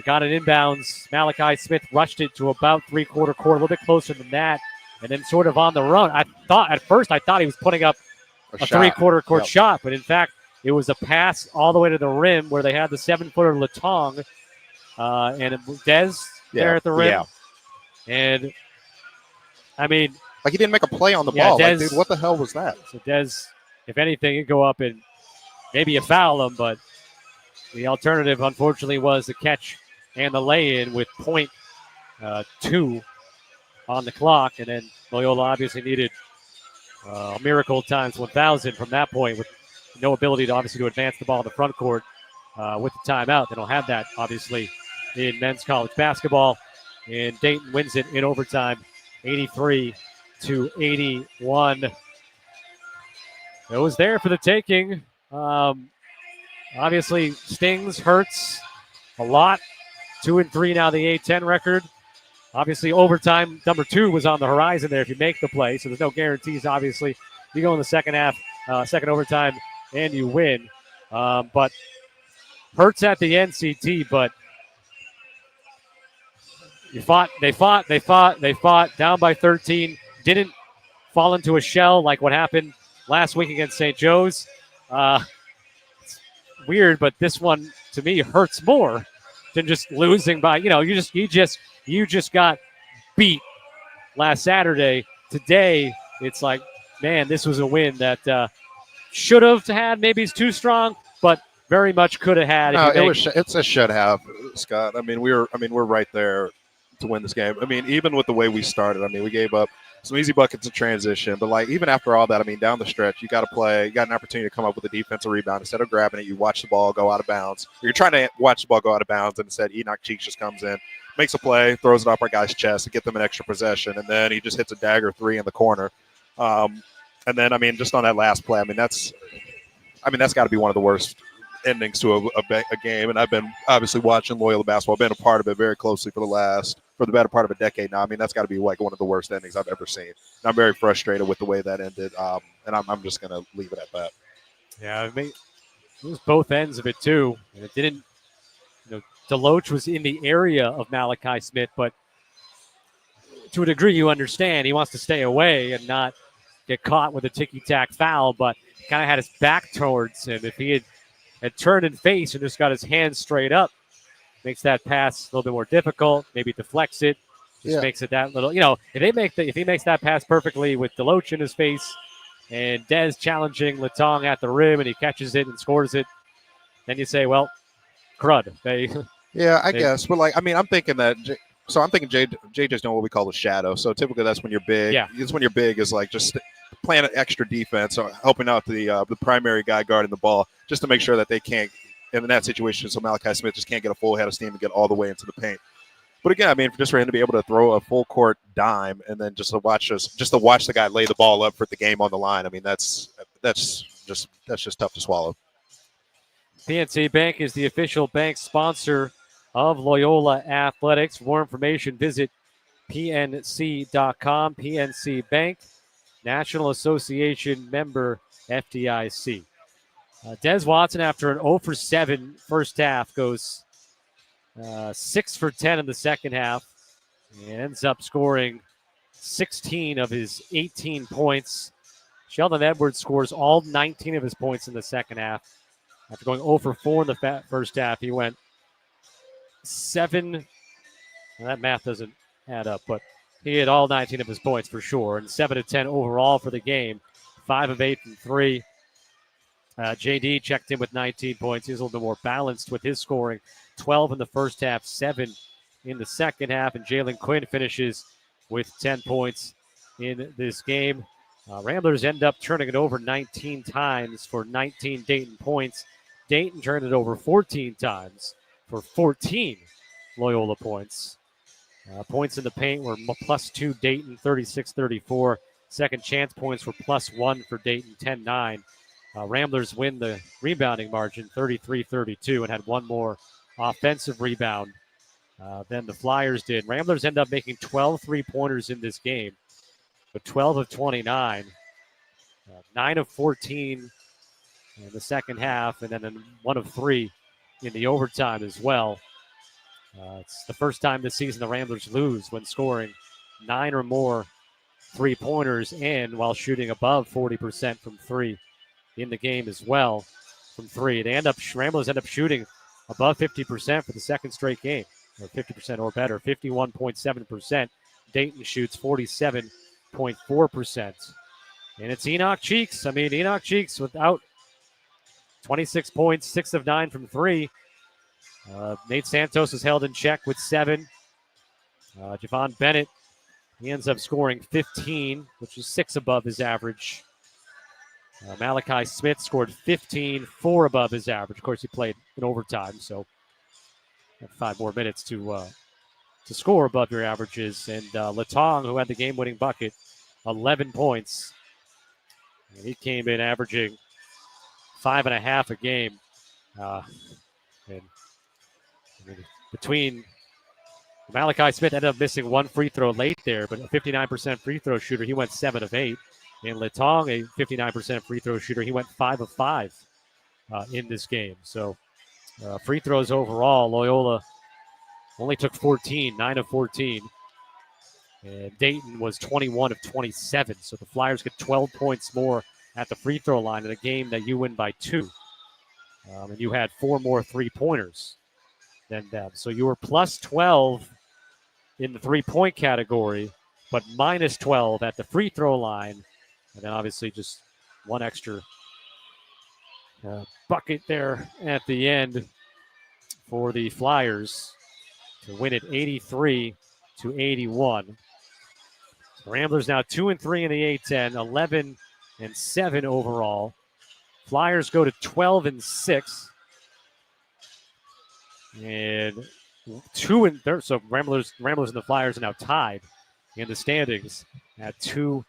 Got an inbounds. Malachi Smith rushed it to about three-quarter court, a little bit closer than that, and then sort of on the run. At first I thought he was putting up a three-quarter court shot, but in fact, it was a pass all the way to the rim where they had the 7-footer Latong and Dez there at the rim. Yeah. And, I mean, like he didn't make a play on the ball. Dez, dude, what the hell was that? So Dez, if anything, he'd go up and maybe you foul him, but the alternative, unfortunately, was the catch and the lay-in with .2 on the clock. And then Loyola obviously needed a miracle times 1,000 from that point with no ability to obviously to advance the ball in the front court with the timeout. They don't have that, obviously, in men's college basketball. And Dayton wins it in overtime, 83-81. It was there for the taking. Obviously, stings, hurts a lot. 2-3 now, the A10 record. Obviously, overtime, number 2 was on the horizon there if you make the play, so there's no guarantees, obviously. You go in the second half, second overtime, and you win. But hurts at the NCT, but they fought, down by 13, didn't fall into a shell like what happened last week against St. Joe's. It's weird, but this one, to me, hurts more than just losing by, you just got beat last Saturday. Today, it's like, man, this was a win that should have had. Maybe it's too strong, but very much could have had. No, it's a should have, Scott. we're right there to win this game. Even with the way we started, we gave up some easy buckets in transition, but even after all that, down the stretch, you got to play. You got an opportunity to come up with a defensive rebound. Instead of grabbing it, you watch the ball go out of bounds. You're trying to watch the ball go out of bounds, and instead Enoch Cheeks just comes in, makes a play, throws it off our guy's chest to get them an extra possession, and then he just hits a dagger 3 in the corner. And then just on that last play, that's got to be one of the worst endings to a game. And I've been obviously watching Loyola basketball, been a part of it very closely for the better part of a decade now. That's got to be one of the worst endings I've ever seen. And I'm very frustrated with the way that ended. And I'm just going to leave it at that. Yeah, it was both ends of it too. And it didn't, Deloach was in the area of Malachi Smith, but to a degree you understand he wants to stay away and not get caught with a ticky-tack foul, but kind of had his back towards him. If he had turned and faced and just got his hands straight up, makes that pass a little bit more difficult. Maybe deflects it, makes it that little. If he makes that pass perfectly with Deloach in his face and Dez challenging Latong at the rim and he catches it and scores it, then you say, well, crud. I guess. But I'm thinking that. So I'm thinking JJ's doing what we call a shadow. So typically that's when you're big. Yeah. It's when you're big is just playing an extra defense or helping out the primary guy guarding the ball just to make sure that they can't, in that situation, so Malachi Smith just can't get a full head of steam and get all the way into the paint. But again, just for him to be able to throw a full court dime and then just to watch the guy lay the ball up for the game on the line. That's just tough to swallow. PNC Bank is the official bank sponsor of Loyola Athletics. For more information, visit pnc.com. PNC Bank, National Association member, FDIC. Des Watson, after an 0 for 7 first half, goes 6 for 10 in the second half and ends up scoring 16 of his 18 points. Sheldon Edwards scores all 19 of his points in the second half. After going 0 for 4 in the first half, he went 7. Well, that math doesn't add up, but he had all 19 of his points for sure, and 7 of 10 overall for the game. 5 of 8 from 3. JD checked in with 19 points. He was a little bit more balanced with his scoring. 12 in the first half, 7 in the second half, and Jalen Quinn finishes with 10 points in this game. Ramblers end up turning it over 19 times for 19 Dayton points. Dayton turned it over 14 times for 14 Loyola points. Points in the paint were +2 Dayton, 36-34. Second chance points were +1 for Dayton, 10-9. Ramblers win the rebounding margin, 33-32, and had one more offensive rebound than the Flyers did. Ramblers end up making 12 three-pointers in this game, but 12 of 29, 9 of 14 in the second half, and then 1 of 3 in the overtime as well. It's the first time this season the Ramblers lose when scoring 9 or more three-pointers and while shooting above 40% from 3 in the game as well from 3. Ramblers end up shooting above 50% for the second straight game, or 50% or better, 51.7%. Dayton shoots 47.4%. And it's Enoch Cheeks. Enoch Cheeks without 26 points, 6 of 9 from 3. Nate Santos is held in check with 7. Javon Bennett, he ends up scoring 15, which is 6 above his average. Malachi Smith scored 15, 4 above his average. Of course, he played in overtime, so 5 more minutes to score above your averages. And Latong, who had the game-winning bucket, 11 points. And he came in averaging 5.5 a game. And between Malachi Smith ended up missing 1 free throw late there, but a 59% free throw shooter, he went 7 of 8. And Latong, a 59% free throw shooter, he went 5 of 5 in this game. So free throws overall, Loyola only took 14, 9 of 14. And Dayton was 21 of 27. So the Flyers get 12 points more at the free throw line in a game that you win by 2. And you had 4 more three-pointers than them. So you were plus 12 in the three-point category, but minus 12 at the free throw line. And then obviously just 1 extra bucket there at the end for the Flyers to win it 83-81. The Ramblers now 2-3 in the A10, 11-7 overall. Flyers go to 12-6. And 2-3. So Ramblers and the Flyers are now tied in the standings at 2-3.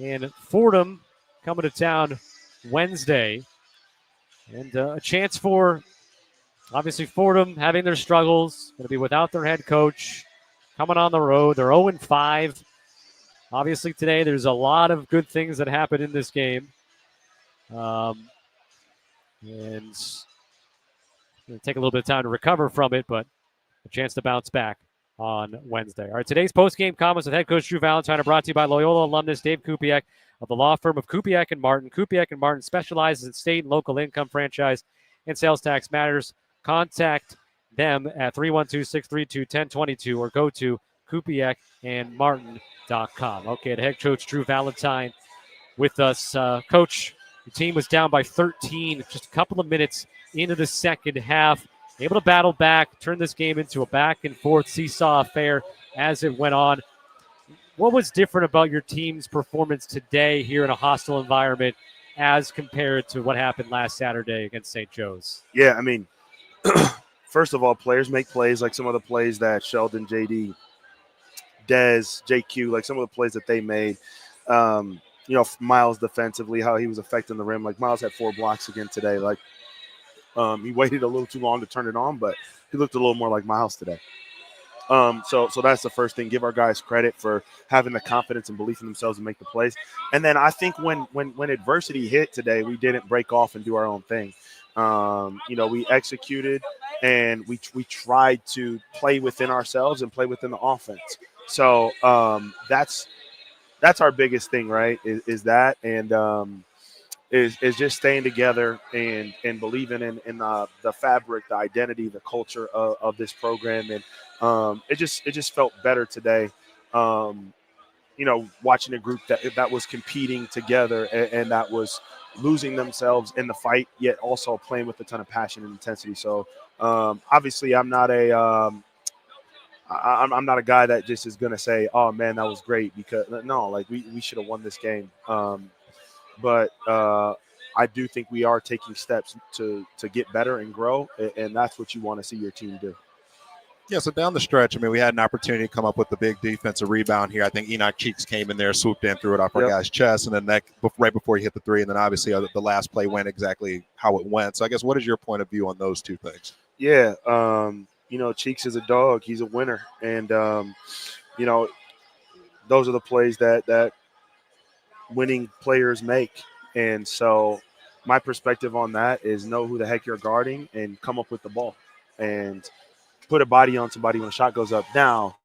And Fordham coming to town Wednesday. And a chance for, obviously, Fordham having their struggles, going to be without their head coach, coming on the road. They're 0-5. Obviously, today there's a lot of good things that happen in this game. And it's going to take a little bit of time to recover from it, but a chance to bounce back on Wednesday. All right, today's post-game comments with head coach Drew Valentine are brought to you by Loyola alumnus Dave Kupiak of the law firm of Kupiak and Martin. Kupiak and Martin specializes in state and local income, franchise, and sales tax matters. Contact them at 312-632-1022 or go to kupiakandmartin.com. Okay, the head coach Drew Valentine with us. Coach, the team was down by 13 just a couple of minutes into the second half. Able to battle back, turn this game into a back-and-forth seesaw affair as it went on. What was different about your team's performance today here in a hostile environment as compared to what happened last Saturday against St. Joe's? Yeah, I mean, first of all, players make plays like some of the plays that Sheldon, JD, Dez, JQ, like some of the plays that they made. Miles defensively, how he was affecting the rim. Like Miles had 4 blocks again today. Like he waited a little too long to turn it on, but he looked a little more like Miles today. So that's the first thing. Give our guys credit for having the confidence and belief in themselves to make the plays. And then I think when adversity hit today, we didn't break off and do our own thing. We executed and we tried to play within ourselves and play within the offense. So that's our biggest thing, right? Is that and is just staying together and believing in the fabric, the identity, the culture of this program. And it just felt better today. Watching a group that was competing together and that was losing themselves in the fight, yet also playing with a ton of passion and intensity. So obviously, I'm not a guy that just is going to say, "Oh man, that was great," because no, like we should have won this game. But I do think we are taking steps to get better and grow, and that's what you want to see your team do. Yeah, so down the stretch, I mean, we had an opportunity to come up with the big defensive rebound here. I think Enoch Cheeks came in there, swooped in, threw it off our guy's chest, and then right before he hit the 3, and then obviously the last play went exactly how it went. So I guess what is your point of view on those two things? Yeah, Cheeks is a dog. He's a winner, and those are the plays that winning players make. And so my perspective on that is know who the heck you're guarding and come up with the ball and put a body on somebody when a shot goes up. Now,